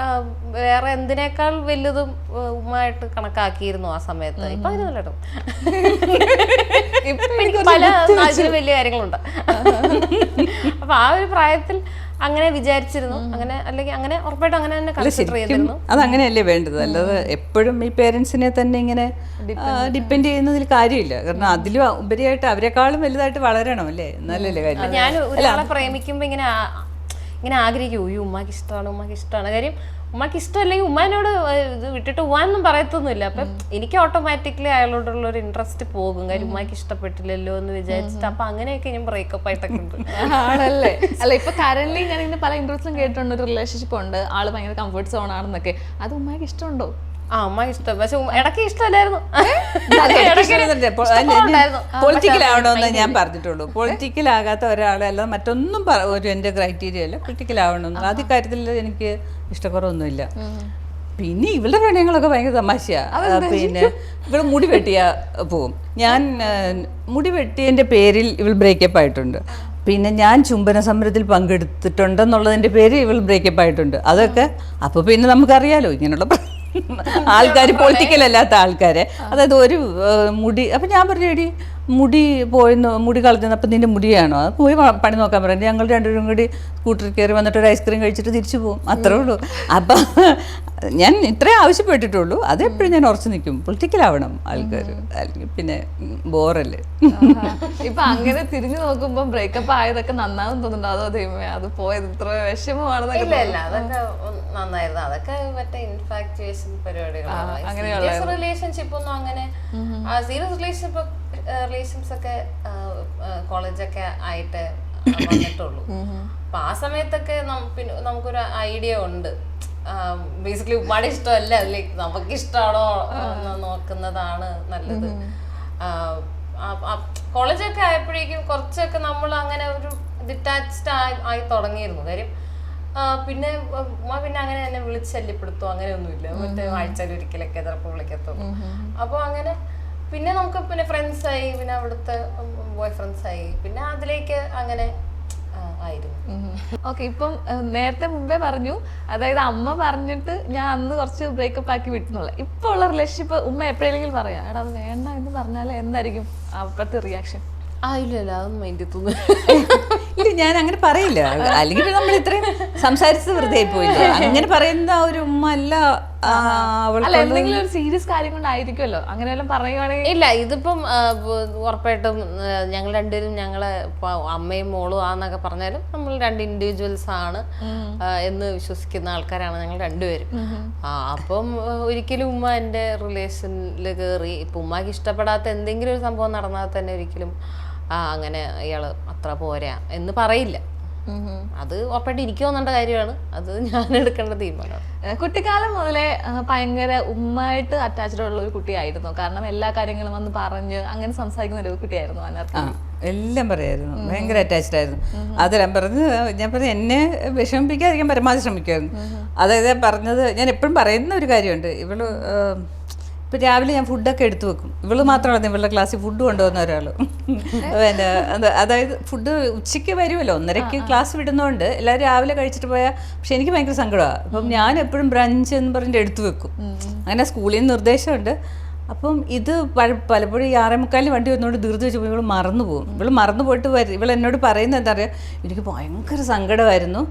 Speaker 2: വേറെ എന്തിനേക്കാൾ വലുതും ഉമ്മയായിട്ട് കണക്കാക്കിയിരുന്നു ആ സമയത്ത്. ഇപ്പൊ അങ്ങനെയല്ല കേട്ടോ, ഇപ്പൊ പല വലിയ കാര്യങ്ങളുണ്ട്. അപ്പൊ ആ ഒരു പ്രായത്തിൽ അങ്ങനെ വിചാരിച്ചിരുന്നു, അങ്ങനെ അല്ലെങ്കിൽ അങ്ങനെ ഉറപ്പായിട്ടും അങ്ങനെ തന്നെ കൺസിഡർ ചെയ്തിരുന്നു.
Speaker 1: അതങ്ങനെയല്ലേ വേണ്ടത്. അല്ലാതെ എപ്പോഴും ഈ പേരൻസിനെ തന്നെ ഇങ്ങനെ ഡിപ്പെൻഡ് ചെയ്യുന്നതിൽ കാര്യമില്ല. കാരണം അതിലും ഉപരിയായിട്ട് അവരെക്കാളും വലുതായിട്ട് വളരണം അല്ലേ, നല്ലല്ലേ കാര്യം.
Speaker 2: ഞാൻ ഒരാളെ പ്രേമിക്കുമ്പോ ഇങ്ങനെ ആഗ്രഹിക്കും, ഈ ഉമ്മാക്ക് ഇഷ്ടമാണ്. കാര്യം ഉമ്മാക്ക് ഇഷ്ടമല്ലെങ്കിൽ ഉമ്മാനോട് ഇത് വിട്ടിട്ട് പോവാനൊന്നും പറയത്തൊന്നുമില്ല. അപ്പം എനിക്ക് ഓട്ടോമാറ്റിക്കലി അയാളോടുള്ള ഒരു ഇൻട്രസ്റ്റ് പോകും. കാര്യം ഉമ്മാക്ക് ഇഷ്ടപ്പെട്ടില്ലല്ലോ എന്ന് വിചാരിച്ചിട്ട്. അപ്പൊ അങ്ങനെയൊക്കെ ഞാൻ ബ്രേക്കപ്പ് ആയിട്ടൊക്കെ ഉണ്ട്.
Speaker 4: ആണല്ലേ? അല്ല, ഇപ്പൊ കറന്റ്ലി ഞാൻ ഇങ്ങനെ പല ഇൻട്രസ്റ്റും കേട്ടിട്ടുണ്ട്, ഒരു റിലേഷൻഷിപ്പ് ഉണ്ട്, ആള് ഭയങ്കര കംഫർട്ട് സോൺ ആണെന്നൊക്കെ. അത് ഉമ്മാക്ക് ഇഷ്ടമുണ്ടോ?
Speaker 2: അമ്മ ഇഷ്ടം, പക്ഷെ ഇടയ്ക്ക് ഇഷ്ടമല്ലായിരുന്നു.
Speaker 1: പൊളിറ്റിക്കൽ ആവണമെന്ന് ഞാൻ പറഞ്ഞിട്ടുള്ളൂ. പൊളിറ്റിക്കൽ ആകാത്ത ഒരാളെ അല്ലാതെ മറ്റൊന്നും എൻ്റെ ക്രൈറ്റീരിയ അല്ല പൊളിറ്റിക്കൽ ആവണമെന്ന്. ആദ്യ കാര്യത്തിൽ എനിക്ക് ഇഷ്ടക്കുറവൊന്നുമില്ല. പിന്നെ ഇവളുടെ പ്രണയങ്ങളൊക്കെ ഭയങ്കര തമാശയാ. പിന്നെ ഇവൾ മുടി വെട്ടിയാ പോവും. ഞാൻ മുടി വെട്ടിയതിൻ്റെ പേരിൽ ഇവൾ ബ്രേക്കപ്പ് ആയിട്ടുണ്ട്. പിന്നെ ഞാൻ ചുംബന സമരത്തിൽ പങ്കെടുത്തിട്ടുണ്ടെന്നുള്ളതിൻ്റെ പേരിൽ ഇവൾ ബ്രേക്കപ്പ് ആയിട്ടുണ്ട്. അതൊക്കെ അപ്പോൾ പിന്നെ നമുക്കറിയാലോ ഇങ്ങനെയുള്ള ആൾക്കാർ, പൊളിറ്റിക്കൽ അല്ലാത്ത ആൾക്കാരെ. അതായത് ഒരു മുടി, അപ്പം ഞാൻ പറഞ്ഞു എടി മുടി കളഞ്ഞത്, അപ്പം നിൻ്റെ മുടിയാണോ, അത് പോയി പണി നോക്കാൻ പറഞ്ഞു. ഞങ്ങൾ രണ്ടുപേരും കൂടി സ്കൂട്ടറിൽ കയറി വന്നിട്ട് ഒരു ഐസ്ക്രീം കഴിച്ചിട്ട് തിരിച്ചു പോകും, അത്രേ ഉള്ളൂ. അപ്പം ഞാൻ ഇത്രേ ആവശ്യപ്പെട്ടിട്ടുള്ളൂ. അതെപ്പോഴും ഞാൻ ഉറച്ചു നിൽക്കും, പൊളിറ്റിക്കൽ ആവണം ആൾക്കാർ, അല്ലെങ്കിൽ പിന്നെ ബോറല്ലേ.
Speaker 4: ഇപ്പൊ അങ്ങനെ തിരിഞ്ഞു നോക്കുമ്പോ ബ്രേക്കപ്പ് ആയതൊക്കെ നന്നാവും തോന്നുന്നുണ്ടോ? അതോ ദൈവമേ അത് പോയത് ഇത്ര വിഷമമാണെന്നൊക്കെ?
Speaker 2: അതൊക്കെ നന്നായിരുന്നു. അതൊക്കെ മറ്റേ ഇൻഫാക്ച്വേഷൻ പരിപാടികളാണ്. റിലേഷൻഷിപ്പ് ഒന്നും അങ്ങനെ സീരിയസ് റിലേഷൻസ് ഒക്കെ കോളേജൊക്കെ ആയിട്ട് വന്നിട്ടുള്ളൂ. അപ്പൊ ആ സമയത്തൊക്കെ നമുക്കൊരു ഐഡിയ ഉണ്ട്. ബേസിക്കലി ഉമ്മാടെ ഇഷ്ടമല്ല, ലൈക്ക് നമുക്ക് ഇഷ്ടമാണോ നോക്കുന്നതാണ് നല്ലത്. കോളേജൊക്കെ ആയപ്പോഴേക്കും കുറച്ചൊക്കെ നമ്മൾ അങ്ങനെ ഒരു ഡിറ്റാച്ച്ഡ് ആയി തുടങ്ങിയിരുന്നു. കാര്യം പിന്നെ ഉമ്മ പിന്നെ അങ്ങനെ എന്നെ വിളിച്ച് ശല്യപ്പെടുത്തും അങ്ങനെയൊന്നുമില്ല. മറ്റേ ആഴ്ചയിൽ ഒരിക്കലൊക്കെ ചിലപ്പോൾ വിളിക്കത്തുള്ളൂ. അപ്പോൾ അങ്ങനെ പിന്നെ നമുക്ക് പിന്നെ ഫ്രണ്ട്സായി, പിന്നെ അവിടുത്തെ ബോയ് ഫ്രണ്ട്സായി, പിന്നെ അതിലേക്ക് അങ്ങനെ ആയിരുന്നു.
Speaker 4: ഓക്കെ, ഇപ്പം നേരത്തെ മുമ്പേ പറഞ്ഞു, അതായത് അമ്മ പറഞ്ഞിട്ട് ഞാൻ അന്ന് കുറച്ച് ബ്രേക്കപ്പ് ആക്കി വിട്ടുന്നുള്ള. ഇപ്പോൾ ഉള്ള റിലേഷൻഷിപ്പ് ഉമ്മ എപ്പോഴെങ്കിലും പറയാം എടാ അത് വേണ്ട എന്ന് പറഞ്ഞാൽ എന്തായിരിക്കും അപ്പോഴത്തെ റിയാക്ഷൻ?
Speaker 2: ഇല്ല അതൊന്നും മൈൻഡ് എത്തുന്നു.
Speaker 1: ഇല്ല, ഞാൻ അങ്ങനെ പറയില്ല. അല്ലെങ്കിൽ നമ്മൾ ഇത്രയും സംസാരിച്ചത് വെറുതെ പോയില്ല. അങ്ങനെ പറയുന്ന ഒരു ഉമ്മ അല്ല
Speaker 4: അല്ല, എന്തെങ്കിലും ഒരു സീരിയസ് കാര്യം കൊണ്ടായിരിക്കുമല്ലോ അങ്ങനെ വല്ലതും പറയുവാണെങ്കിൽ.
Speaker 2: ഇല്ല, ഇതിപ്പം ഉറപ്പായിട്ടും ഞങ്ങൾ രണ്ടുപേരും ഞങ്ങളെ അമ്മയും മോളും ആന്നൊക്കെ പറഞ്ഞാലും നമ്മൾ രണ്ട് ഇൻഡിവിജ്വൽസ് ആണ് എന്ന് വിശ്വസിക്കുന്ന ആൾക്കാരാണ് ഞങ്ങൾ രണ്ടുപേരും. അപ്പം ഒരിക്കലും ഉമ്മ എൻ്റെ റിലേഷനിൽ കയറി ഇപ്പം ഉമ്മക്ക് ഇഷ്ടപ്പെടാത്ത എന്തെങ്കിലും ഒരു സംഭവം നടന്നാൽ തന്നെ ഒരിക്കലും അങ്ങനെ ഇയാള് അത്ര പോരാ എന്ന് പറയില്ല. അത് ഉറപ്പായിട്ട് എനിക്ക് തോന്നേണ്ട കാര്യമാണ്. അത് ഞാൻ എടുക്കേണ്ട തീരുമാനമാണ്.
Speaker 4: കുട്ടിക്കാലം മുതലേ ഭയങ്കര ഉമ്മയായിട്ട് അറ്റാച്ച്ഡ് ഉള്ള ഒരു കുട്ടിയായിരുന്നു. കാരണം എല്ലാ കാര്യങ്ങളും വന്ന് പറഞ്ഞ് അങ്ങനെ സംസാരിക്കുന്ന ഒരു കുട്ടിയായിരുന്നു അനർക്കലി.
Speaker 1: എല്ലാം പറയായിരുന്നു, ഭയങ്കര അറ്റാച്ച്ഡ് ആയിരുന്നു. അതെല്ലാം ഞാൻ പറഞ്ഞു എന്നെ വിഷമിപ്പിക്കാതിരിക്കാൻ പരമാവധി ശ്രമിക്കുമായിരുന്നു. അതായത് പറഞ്ഞത് ഞാൻ എപ്പോഴും പറയുന്ന ഒരു കാര്യമുണ്ട്. ഇവള് ഇപ്പം രാവിലെ ഞാൻ ഫുഡൊക്കെ എടുത്തു വെക്കും. ഇവള് മാത്രമാണ് ഇവളുടെ ക്ലാസ്സിൽ ഫുഡ് കൊണ്ടുവന്ന ഒരാൾ. പിന്നെ അതായത് ഫുഡ് ഉച്ചയ്ക്ക് വരുമല്ലോ, 1:30 ക്ലാസ് വിടുന്നതുകൊണ്ട് എല്ലാവരും രാവിലെ കഴിച്ചിട്ട് പോയാൽ. പക്ഷെ എനിക്ക് ഭയങ്കര സങ്കടമാണ്. അപ്പം ഞാൻ എപ്പോഴും ബ്രഞ്ച് എന്ന് പറഞ്ഞിട്ട് എടുത്തു വെക്കും. അങ്ങനെ സ്കൂളിൽ നിന്ന് നിർദ്ദേശമുണ്ട്. അപ്പം ഇത് പലപ്പോഴും ഈ 6:45 വണ്ടി വന്നുകൊണ്ട് ധൃതി വെച്ചപ്പോൾ ഇവൾ മറന്നു പോകും. ഇവൾ മറന്നു പോയിട്ട് ഇവൾ എന്നോട് പറയുന്നത് എന്താ പറയുക, എനിക്ക് ഭയങ്കര സങ്കടമായിരുന്നു,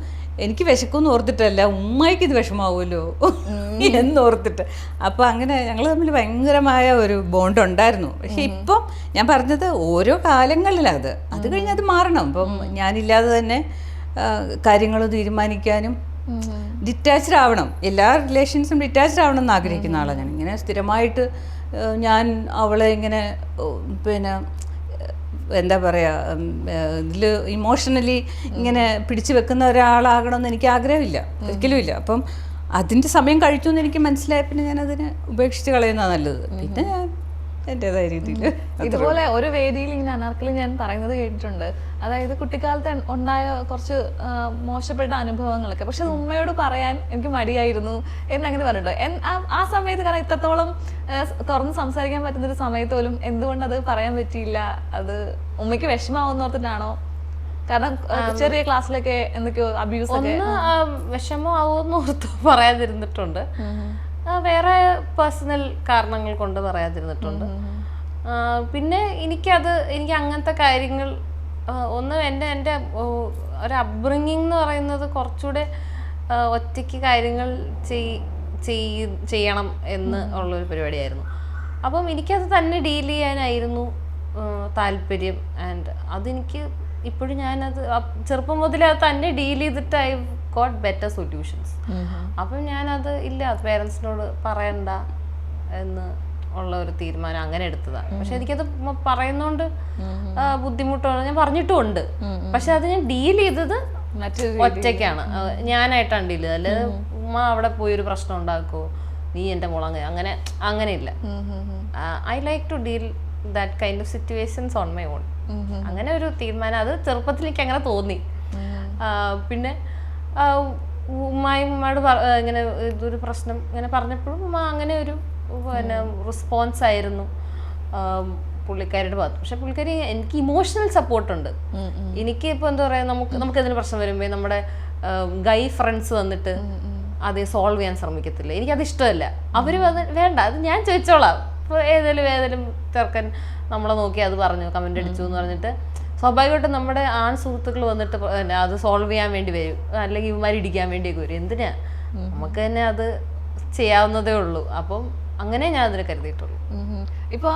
Speaker 1: എനിക്ക് വിശക്കുമെന്ന് ഓർത്തിട്ടല്ല, ഉമ്മയ്ക്ക് ഇത് വിഷമാവുമല്ലോ എന്നോർത്തിട്ട്. അപ്പോൾ അങ്ങനെ ഞങ്ങൾ തമ്മിൽ ഭയങ്കരമായ ഒരു ബോണ്ട് ഉണ്ടായിരുന്നു. പക്ഷെ ഇപ്പം ഞാൻ പറഞ്ഞത് ഓരോ കാലങ്ങളിലത് അത് കഴിഞ്ഞ് അത് മാറണം. ഇപ്പം ഞാനില്ലാതെ തന്നെ കാര്യങ്ങൾ തീരുമാനിക്കാനും ഡിറ്റാച്ച്ഡ് ആവണം. എല്ലാ റിലേഷൻസും ഡിറ്റാച്ച്ഡ് ആവണം എന്ന് ആഗ്രഹിക്കുന്ന ആളാണ് ഞാൻ. ഇങ്ങനെ സ്ഥിരമായിട്ട് ഞാൻ അവളെ ഇങ്ങനെ പിന്നെ എന്താ പറയുക, ഇതിൽ ഇമോഷണലി ഇങ്ങനെ പിടിച്ചു വെക്കുന്ന ഒരാളാകണമെന്ന് എനിക്ക് ആഗ്രഹമില്ല, ഒരിക്കലും ഇല്ല. അപ്പം അതിൻ്റെ സമയം കഴിച്ചു എന്ന് എനിക്ക് മനസ്സിലായ പിന്നെ ഞാനതിനെ ഉപേക്ഷിച്ച് കളയുന്നതാണ് നല്ലത്. പിന്നെ ഞാൻ എൻ്റെതായ രീതിയിൽ
Speaker 4: ഇതുപോലെ ഒരു വേദിയിൽ ഇങ്ങനെ അനാർക്കലി ഞാൻ പറയുന്നത് കേട്ടിട്ടുണ്ട്. അതായത് കുട്ടിക്കാലത്ത് ഉണ്ടായ കുറച്ച് മോശപ്പെട്ട അനുഭവങ്ങളൊക്കെ, പക്ഷെ അത് ഉമ്മയോട് പറയാൻ എനിക്ക് മടിയായിരുന്നു എന്നങ്ങനെ പറഞ്ഞിട്ടുണ്ട്. ആ സമയത്ത് കാരണം ഇത്രത്തോളം തുറന്ന് സംസാരിക്കാൻ പറ്റുന്നൊരു സമയത്ത് പോലും എന്തുകൊണ്ടത് പറയാൻ പറ്റിയില്ല? അത് ഉമ്മയ്ക്ക് വിഷമാവുന്ന ഓർത്തിട്ടാണോ? കാരണം ചെറിയ ക്ലാസ്സിലൊക്കെ എന്തൊക്കെയോ അബ്യൂസ് ഒക്കെ
Speaker 2: വിഷമം ആവുമെന്ന് ഓർത്ത് പറയാതിരുന്നിട്ടുണ്ട്. വേറെ പേഴ്സണൽ കാരണങ്ങൾ കൊണ്ട് പറയാതിരുന്നിട്ടുണ്ട്. പിന്നെ എനിക്ക് അങ്ങനത്തെ കാര്യങ്ങൾ ഒന്ന് എൻ്റെ ഒരു അപ്ബ്രിങ്ങിങ് എന്ന് പറയുന്നത് കുറച്ചുകൂടെ ഒറ്റയ്ക്ക് കാര്യങ്ങൾ ചെയ്യണം എന്ന് ഉള്ളൊരു പരിപാടിയായിരുന്നു. അപ്പം എനിക്കത് തന്നെ ഡീൽ ചെയ്യാനായിരുന്നു താല്പര്യം. ആൻഡ് അതെനിക്ക് ഇപ്പോഴും ഞാനത് ചെറുപ്പം മുതലേ അത് തന്നെ ഡീൽ ചെയ്തിട്ട് ഐ ഗോട്ട് ബെറ്റർ സൊല്യൂഷൻസ്. അപ്പം ഞാനത് ഇല്ല, പേരൻസിനോട് പറയണ്ട എന്ന് ഉള്ള ഒരു തീരുമാനം അങ്ങനെ എടുത്തതാണ്. പക്ഷെ എനിക്കത് പറയുന്നോണ്ട് ബുദ്ധിമുട്ടാണ്, ഞാൻ പറഞ്ഞിട്ടുമുണ്ട്. പക്ഷെ അത് ഞാൻ ഡീൽ ചെയ്തത് ഒറ്റയ്ക്കാണ്, ഞാനായിട്ടാണ് ഡീൽ ചെയ്തത്. അല്ലെ ഉമ്മ അവിടെ പോയി ഒരു പ്രശ്നം ഉണ്ടാക്കുമോ, നീ എൻ്റെ മോൾ അങ്ങനെയില്ല. I like to deal that kind of situations on my own. അങ്ങനെ ഒരു തീരുമാനം അത് ചെറുപ്പത്തിൽ എനിക്ക് അങ്ങനെ തോന്നി. പിന്നെ ഉമ്മയോട് ഇങ്ങനെ ഇതൊരു പ്രശ്നം ഇങ്ങനെ പറഞ്ഞപ്പോഴും ഉമ്മ അങ്ങനെ ഒരു പിന്നെ റെസ്പോൺസ് ആയിരുന്നു പുള്ളിക്കാരിയുടെ ഭാഗത്ത്. പക്ഷെ പുള്ളിക്കാരി എനിക്ക് ഇമോഷണൽ സപ്പോർട്ടുണ്ട്. എനിക്ക് ഇപ്പോൾ എന്താ പറയുക, നമുക്ക് എന്തെങ്കിലും പ്രശ്നം വരുമ്പോൾ നമ്മുടെ ഗൈ ഫ്രണ്ട്സ് വന്നിട്ട് അത് സോൾവ് ചെയ്യാൻ ശ്രമിക്കത്തില്ല. എനിക്കത് ഇഷ്ടമല്ല. അവർ വേണ്ട, അത് ഞാൻ ചോദിച്ചോളാം. ഇപ്പോൾ ഏതെങ്കിലും ചെറുക്കൻ നമ്മളെ നോക്കി അത് പറഞ്ഞു, കമൻ്റ് അടിച്ചു എന്ന് പറഞ്ഞിട്ട് സ്വാഭാവികമായിട്ടും നമ്മുടെ ആൺ സുഹൃത്തുക്കൾ വന്നിട്ട് അത് സോൾവ് ചെയ്യാൻ വേണ്ടി വരും, അല്ലെങ്കിൽ ഇവന്മാർ ഇടിക്കാൻ വേണ്ടിയൊക്കെ വരും. എന്തിനാ, നമുക്ക് തന്നെ അത് ചെയ്യാവുന്നതേ ഉള്ളൂ. അപ്പം അങ്ങനെ ഞാൻ അതിനെ കരുതിയിട്ടുള്ളൂ.
Speaker 4: ഇപ്പോൾ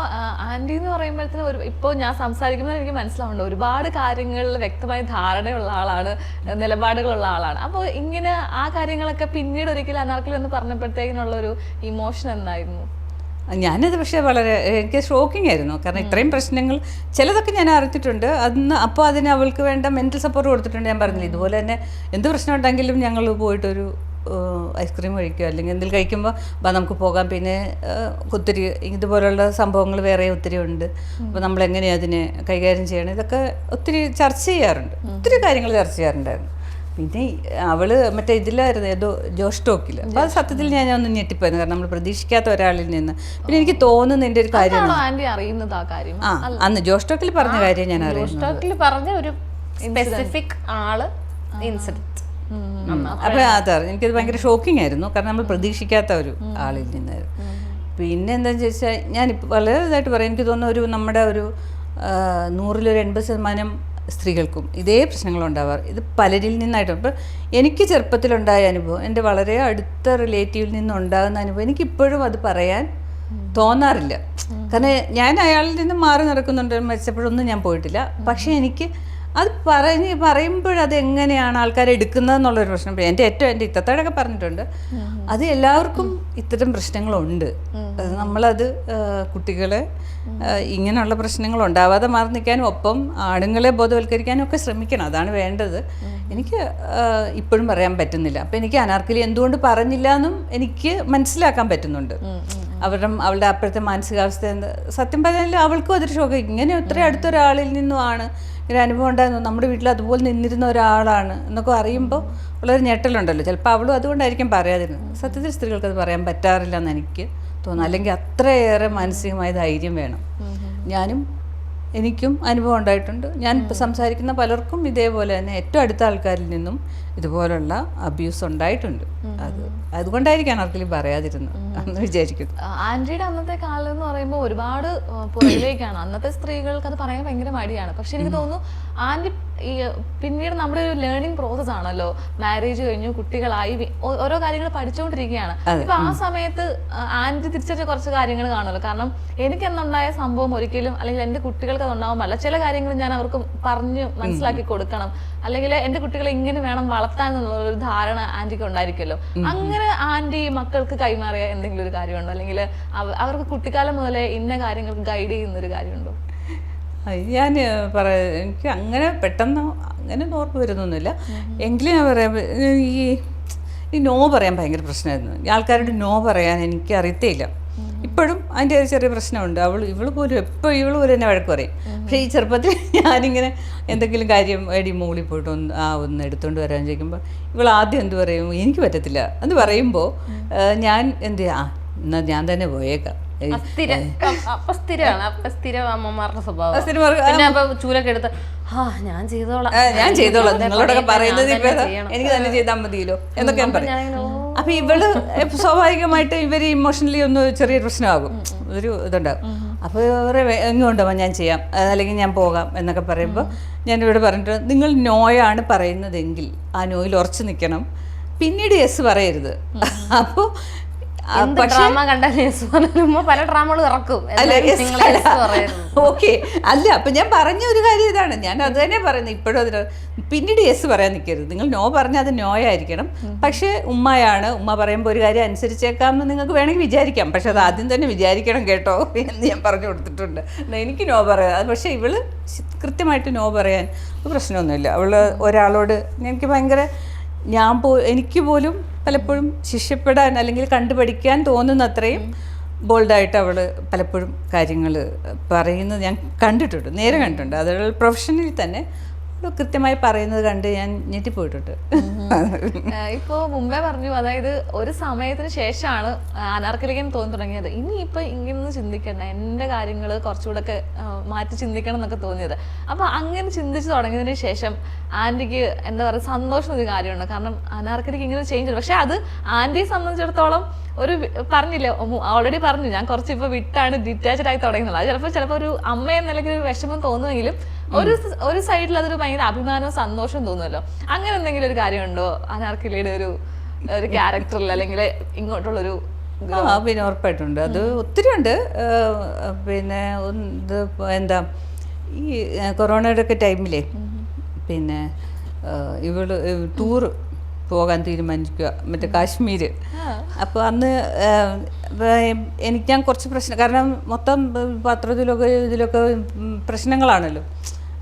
Speaker 4: ആൻറ്റി എന്ന് പറയുമ്പോഴത്തേനും ഇപ്പോൾ ഞാൻ സംസാരിക്കുന്നത് എനിക്ക് മനസ്സിലാവുന്നുണ്ട്, ഒരുപാട് കാര്യങ്ങളിൽ വ്യക്തമായ ധാരണയുള്ള ആളാണ്, നിലപാടുകളുള്ള ആളാണ്. അപ്പോൾ ഇങ്ങനെ ആ കാര്യങ്ങളൊക്കെ പിന്നീട് ഒരിക്കലും അനാർക്കലി എന്ന് പറഞ്ഞപ്പോഴത്തേക്കിനുള്ളൊരു ഇമോഷൻ എന്തായിരുന്നു?
Speaker 1: ഞാനത് പക്ഷേ വളരെ എനിക്ക് ഷോക്കിംഗ് ആയിരുന്നു. കാരണം ഇത്രയും പ്രശ്നങ്ങൾ ചിലതൊക്കെ ഞാൻ അറിഞ്ഞിട്ടുണ്ട്. അപ്പോൾ അതിന് അവൾക്ക് വേണ്ട മെൻ്റൽ സപ്പോർട്ട് കൊടുത്തിട്ടുണ്ട്. ഞാൻ പറഞ്ഞില്ല, ഇതുപോലെ തന്നെ എന്ത് പ്രശ്നം ഉണ്ടെങ്കിലും ഞങ്ങൾ പോയിട്ടൊരു ഐസ്ക്രീം കഴിക്കുക അല്ലെങ്കിൽ എന്തെങ്കിലും കഴിക്കുമ്പോൾ നമുക്ക് പോകാം. പിന്നെ ഒത്തിരി ഇതുപോലുള്ള സംഭവങ്ങൾ വേറെ ഒത്തിരി ഉണ്ട്. അപ്പോൾ നമ്മളെങ്ങനെയാണ് അതിനെ കൈകാര്യം ചെയ്യണം, ഇതൊക്കെ ഒത്തിരി ചർച്ച ചെയ്യാറുണ്ട്. ഒത്തിരി കാര്യങ്ങൾ ചർച്ച ചെയ്യാറുണ്ടായിരുന്നു. പിന്നെ അവള് മറ്റേ ഇതിലായിരുന്നു ഏതോ ജോഷ് ടോക്കിൽ. അപ്പോൾ അത് സത്യത്തിൽ ഞാൻ ഒന്ന് ഞെട്ടിപ്പോയിരുന്നു. കാരണം നമ്മൾ പ്രതീക്ഷിക്കാത്ത ഒരാളിൽ നിന്ന്. പിന്നെ എനിക്ക് തോന്നുന്ന എൻ്റെ ഒരു കാര്യം അന്ന് ജോഷ് ടോക്കിൽ പറഞ്ഞ കാര്യം ഞാൻ അറിയാം.
Speaker 2: ജോഷ് ടോക്കിൽ പറഞ്ഞ ഒരു സ്പെസിഫിക് ആള് ഇൻസിഡന്റ്.
Speaker 1: അപ്പോൾ അതറിയാം. എനിക്കത് ഭയങ്കര ഷോക്കിംഗ് ആയിരുന്നു. കാരണം നമ്മൾ പ്രതീക്ഷിക്കാത്ത ഒരു ആളിൽ നിന്നായിരുന്നു. പിന്നെ എന്താണെന്ന് ചോദിച്ചാൽ ഞാനിപ്പോൾ വളരെ ഇതായിട്ട് പറയാം, എനിക്ക് തോന്നുന്നു നമ്മുടെ ഒരു 100-ൽ 80% സ്ത്രീകൾക്കും ഇതേ പ്രശ്നങ്ങളുണ്ടാവാറ്. ഇത് പലരിൽ നിന്നായിട്ട്. ഇപ്പം എനിക്ക് ചെറുപ്പത്തിലുണ്ടായ അനുഭവം, എൻ്റെ വളരെ അടുത്ത റിലേറ്റീവിൽ നിന്നുണ്ടാകുന്ന അനുഭവം എനിക്കിപ്പോഴും അത് പറയാൻ തോന്നാറില്ല. കാരണം ഞാൻ അയാളിൽ നിന്ന് മാറി നടക്കുന്നുണ്ട്, മരിച്ചപ്പോഴൊന്നും ഞാൻ പോയിട്ടില്ല. പക്ഷേ എനിക്ക് അത് പറയുമ്പോഴത് എങ്ങനെയാണ് ആൾക്കാർ എടുക്കുന്നതെന്നുള്ളൊരു പ്രശ്നം. എൻ്റെ ഇത്തത്തോടൊക്കെ പറഞ്ഞിട്ടുണ്ട്, അത് എല്ലാവർക്കും ഇത്തരം പ്രശ്നങ്ങളുണ്ട്. നമ്മളത് കുട്ടികളെ ഇങ്ങനെയുള്ള പ്രശ്നങ്ങൾ ഉണ്ടാവാതെ മാറി നിൽക്കാനും ഒപ്പം ആണുങ്ങളെ ബോധവൽക്കരിക്കാനും ഒക്കെ ശ്രമിക്കണം. അതാണ് വേണ്ടത്. എനിക്ക് ഇപ്പോഴും പറയാൻ പറ്റുന്നില്ല. അപ്പം എനിക്ക് അനാർക്കലി എന്തുകൊണ്ട് പറഞ്ഞില്ല എന്നും എനിക്ക് മനസ്സിലാക്കാൻ പറ്റുന്നുണ്ട്. അവളുടെ അപ്പോഴത്തെ മാനസികാവസ്ഥ സത്യം പറഞ്ഞാൽ അവൾക്കും അതൊരു ഷോക്ക്. ഇങ്ങനെ ഇത്ര അടുത്തൊരാളിൽ നിന്നുമാണ് ഒരു അനുഭവം ഉണ്ടായിരുന്നു, നമ്മുടെ വീട്ടിൽ അതുപോലെ നിന്നിരുന്ന ഒരാളാണ് എന്നൊക്കെ അറിയുമ്പോൾ വളരെ ഞെട്ടലുണ്ടല്ലോ. ചിലപ്പോൾ അവളും അതുകൊണ്ടായിരിക്കും പറയാതിരുന്നത്. സത്യത്തിൽ സ്ത്രീകൾക്ക് അത് പറയാൻ പറ്റാറില്ല എന്ന് എനിക്ക് തോന്നുന്നു. അല്ലെങ്കിൽ അത്രയേറെ മാനസികമായ ധൈര്യം വേണം. എനിക്കും അനുഭവം ഉണ്ടായിട്ടുണ്ട്. ഞാൻ ഇപ്പോൾ സംസാരിക്കുന്ന പലർക്കും ഇതേപോലെ തന്നെ ഏറ്റവും അടുത്ത ആൾക്കാരിൽ നിന്നും ഇതുപോലുള്ള അബ്യൂസ് ഉണ്ടായിട്ടുണ്ട്. അതുകൊണ്ടായിരിക്കും അനാർക്കലി പറയാതിരുന്നത് എന്ന് വിചാരിക്കുന്നു.
Speaker 4: ആൻറ്റിയുടെ അന്നത്തെ കാലം എന്ന് പറയുമ്പോൾ ഒരുപാട് പുറകിലേക്കാണ്. അന്നത്തെ സ്ത്രീകൾക്ക് അത് പറയാൻ ഭയങ്കര മടിയാണ്. പക്ഷെ എനിക്ക് തോന്നുന്നു ആൻറ്റി പിന്നീട് നമ്മുടെ ഒരു ലേണിംഗ് പ്രോസസ് ആണല്ലോ. മാരേജ് കഴിഞ്ഞു, കുട്ടികളായി, ഓരോ കാര്യങ്ങൾ പഠിച്ചുകൊണ്ടിരിക്കുകയാണ്. ഇപ്പൊ ആ സമയത്ത് ആൻറ്റി തിരിച്ചറിഞ്ഞ കുറച്ച് കാര്യങ്ങൾ കാണുമല്ലോ. കാരണം എനിക്ക് എന്നുണ്ടായ സംഭവം ഒരിക്കലും, അല്ലെങ്കിൽ എൻ്റെ കുട്ടികൾക്ക് അത് ഉണ്ടാവുമല്ല, ചില കാര്യങ്ങൾ ഞാൻ അവർക്ക് പറഞ്ഞ് മനസ്സിലാക്കി കൊടുക്കണം, അല്ലെങ്കിൽ എൻ്റെ കുട്ടികളെ ഇങ്ങനെ വേണം വളർത്താൻ എന്നുള്ളൊരു ധാരണ ആൻറ്റിക്ക് ഉണ്ടായിരിക്കുമല്ലോ. അങ്ങനെ ആൻറ്റി മക്കൾക്ക് കൈമാറിയ എന്തെങ്കിലും ഒരു കാര്യമുണ്ടോ, അല്ലെങ്കിൽ അവർക്ക് കുട്ടിക്കാലം മുതലേ ഇന്ന കാര്യങ്ങൾക്ക് ഗൈഡ് ചെയ്യുന്നൊരു കാര്യമുണ്ടോ?
Speaker 1: എനിക്ക് അങ്ങനെ പെട്ടെന്ന് അങ്ങനെ ഓർമ്മ വരുന്നൊന്നുമില്ല. എങ്കിലും ഞാൻ പറയാം, ഈ നോ പറയാൻ ഭയങ്കര പ്രശ്നമായിരുന്നു. ആൾക്കാരോട് നോ പറയാൻ എനിക്ക് അറിയത്തേയില്ല. ഇപ്പോഴും അതിൻ്റെ ഒരു ചെറിയ പ്രശ്നമുണ്ട്. ഇവള് പോലും പോലും എന്നെ വഴക്ക് പറയും. പക്ഷേ ഈ ചെറുപ്പത്തിൽ ഞാനിങ്ങനെ എന്തെങ്കിലും കാര്യം മൂളി പോയിട്ട് ഒന്ന് എടുത്തുകൊണ്ട് വരാൻ ചോദിക്കുമ്പോൾ ഇവൾ ആദ്യം എന്ത് പറയും, എനിക്ക് പറ്റത്തില്ല എന്ന് പറയുമ്പോൾ ഞാൻ എന്ത് ചെയ്യാം, എന്നാൽ ഞാൻ തന്നെ പോയേക്കാം.
Speaker 2: സ്ഥിരം അമ്മമാരുടെ സ്വഭാവം. പിന്നെ ചൂലൊക്കെ എടുത്ത് ഞാൻ ചെയ്തോളാം
Speaker 1: നിങ്ങളോടൊക്കെ പറയുന്നത് എനിക്ക് തന്നെ ചെയ്താൽ മതിയല്ലോ എന്നൊക്കെ ഞാൻ പറയും. അപ്പൊ ഇവള് സ്വാഭാവികമായിട്ട് ഇവര് ഇമോഷണലി ഒന്ന് ചെറിയൊരു പ്രശ്നമാകും, ഒരു ഇതുണ്ടാകും. അപ്പോൾ ഇവരെ എങ്ങോട്ടുണ്ടോ ഞാൻ ചെയ്യാം, അല്ലെങ്കിൽ ഞാൻ പോകാം എന്നൊക്കെ പറയുമ്പോൾ ഞാനിവിടെ പറഞ്ഞിട്ട്, നിങ്ങൾ നോയാണ് പറയുന്നതെങ്കിൽ ആ നോയിൽ ഉറച്ചു നിൽക്കണം, പിന്നീട് യെസ് പറയരുത്. അപ്പോൾ ഓക്കെ അല്ല, അപ്പൊ ഞാൻ പറഞ്ഞ ഒരു കാര്യം ഇതാണ്, ഞാൻ അത് തന്നെ പറയുന്നത് ഇപ്പോഴും. അതിന് പിന്നീട് യെസ് പറയാൻ നിൽക്കരുത്. നിങ്ങൾ നോ പറഞ്ഞാൽ അത് നോയായിരിക്കണം. പക്ഷേ ഉമ്മ പറയുമ്പോൾ ഒരു കാര്യം അനുസരിച്ചേക്കാം എന്ന് നിങ്ങൾക്ക് വേണമെങ്കിൽ വിചാരിക്കാം, പക്ഷെ അത് ആദ്യം തന്നെ വിചാരിക്കണം കേട്ടോ എന്ന് ഞാൻ പറഞ്ഞു കൊടുത്തിട്ടുണ്ട്. എനിക്ക് നോ പറയാം. അത് പക്ഷേ ഇവള് കൃത്യമായിട്ട് നോ പറയാൻ പ്രശ്നമൊന്നുമില്ല. അവള് ഒരാളോട് എനിക്ക് ഭയങ്കര എനിക്ക് പോലും പലപ്പോഴും ശിക്ഷപ്പെടാൻ അല്ലെങ്കിൽ കണ്ടുപഠിക്കാൻ തോന്നുന്ന അത്രയും ബോൾഡായിട്ട് അവൾ പലപ്പോഴും കാര്യങ്ങൾ പറയുന്നത് ഞാൻ കണ്ടിട്ടുണ്ട്, നേരെ കണ്ടിട്ടുണ്ട്. അത് പ്രൊഫഷണലി തന്നെ കൃത്യമായി പറയുന്നത് കണ്ട് ഞാൻ ഞെട്ടിപ്പോയിട്ടുണ്ട്.
Speaker 4: ഇപ്പോൾ മുമ്പേ പറഞ്ഞു, അതായത് ഒരു സമയത്തിന് ശേഷമാണ് അനാർക്കലിക്ക് തോന്നി തുടങ്ങിയത് ഇനിയിപ്പോൾ ഇങ്ങനൊന്നും ചിന്തിക്കണ്ട, എൻ്റെ കാര്യങ്ങൾ കുറച്ചുകൂടെ ഒക്കെ മാറ്റി ചിന്തിക്കണം എന്നൊക്കെ തോന്നിയത്. അപ്പോൾ അങ്ങനെ ചിന്തിച്ച് തുടങ്ങിയതിന് ശേഷം ആൻറ്റിക്ക് എന്താ പറയുക സന്തോഷം ഒരു കാര്യമുണ്ട്. കാരണം അനാർക്കലിക്ക് ഇങ്ങനെ ചേഞ്ച് ഉണ്ട്. പക്ഷെ അത് ആൻറ്റിയെ സംബന്ധിച്ചിടത്തോളം ഒരു പറഞ്ഞില്ല, ഓൾറെഡി പറഞ്ഞു, ഞാൻ കുറച്ച് ഇപ്പോൾ വിട്ടാണ് ഡിറ്റാച്ച്ഡ് ആയി തുടങ്ങുന്നത്. അത് ചിലപ്പോൾ ഒരു അമ്മ എന്ന നിലയ്ക്ക് ഒരു വിഷമം തോന്നുമെങ്കിലും ഒരു സൈഡിൽ അതൊരു ഭയങ്കര അഭിമാനവും സന്തോഷവും തോന്നുമല്ലോ. അങ്ങനെ എന്തെങ്കിലും ഒരു കാര്യമുണ്ടോ അനാർക്കലിയുടെ ഒരു ക്യാരക്ടറിൽ, അല്ലെങ്കിൽ ഇങ്ങോട്ടുള്ളൊരു?
Speaker 1: പിന്നെ ഉറപ്പായിട്ടുണ്ട്, അത് ഒത്തിരി ഉണ്ട്. പിന്നെ എന്താ ഈ കൊറോണയുടെ ഒക്കെ ടൈമിലേ പിന്നെ ഇവള് ടൂറ് പോകാൻ തീരുമാനിക്കുക, മറ്റേ കാശ്മീർ. അപ്പോൾ അന്ന് ഞാൻ കുറച്ച് പ്രശ്നം, കാരണം മൊത്തം ഇതിലൊക്കെ പ്രശ്നങ്ങളാണല്ലോ.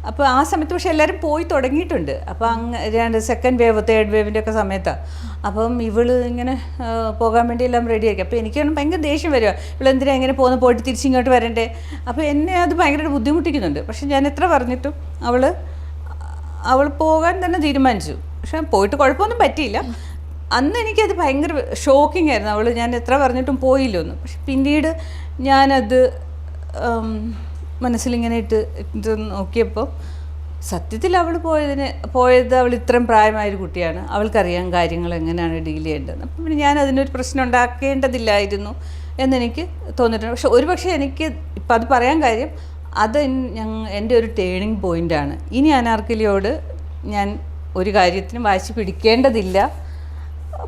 Speaker 1: അപ്പോൾ ആ സമയത്ത് പക്ഷെ എല്ലാവരും പോയി തുടങ്ങിയിട്ടുണ്ട്. അപ്പോൾ സെക്കൻഡ് വേവ് തേർഡ് വേവിൻ്റെ ഒക്കെ സമയത്താണ്. അപ്പം ഇവള് ഇങ്ങനെ പോകാൻ വേണ്ടി എല്ലാം റെഡിയാക്കി. അപ്പോൾ എനിക്കാണ് ഭയങ്കര ദേഷ്യം വരിക, ഇവളെന്തിനാ ഇങ്ങനെ പോയിട്ട് തിരിച്ചിങ്ങോട്ട് വരണ്ടേ. അപ്പോൾ എന്നെ അത് ഭയങ്കരമായിട്ട് ബുദ്ധിമുട്ടിക്കുന്നുണ്ട്. പക്ഷെ ഞാൻ എത്ര പറഞ്ഞിട്ടും അവൾ പോകാൻ തന്നെ തീരുമാനിച്ചു. പക്ഷെ പോയിട്ട് കുഴപ്പമൊന്നും പറ്റിയില്ല. അന്ന് എനിക്കത് ഭയങ്കര ഷോക്കിംഗ് ആയിരുന്നു. ഞാൻ എത്ര പറഞ്ഞിട്ടും പോയില്ലൊന്നും. പക്ഷെ പിന്നീട് ഞാനത് മനസ്സിലിങ്ങനെ ഇട്ട് നോക്കിയപ്പോൾ സത്യത്തിൽ അവൾ പോയത് അവൾ ഇത്രയും പ്രായമായൊരു കുട്ടിയാണ്, അവൾക്കറിയാം കാര്യങ്ങൾ എങ്ങനെയാണ് ഡീൽ ചെയ്യേണ്ടത്. അപ്പം പിന്നെ ഞാൻ അതിനൊരു പ്രശ്നം ഉണ്ടാക്കേണ്ടതില്ലായിരുന്നു എന്നെനിക്ക് തോന്നിയിട്ടുണ്ട്. പക്ഷെ ഒരുപക്ഷെ എനിക്ക് ഇപ്പം അത് പറയാൻ കാര്യം അത് എൻ്റെ ഒരു ടേണിംഗ് പോയിൻ്റാണ്. ഇനി അനാർക്കലിയോട് ഞാൻ ഒരു കാര്യത്തിനും വാശി പിടിക്കേണ്ടതില്ല.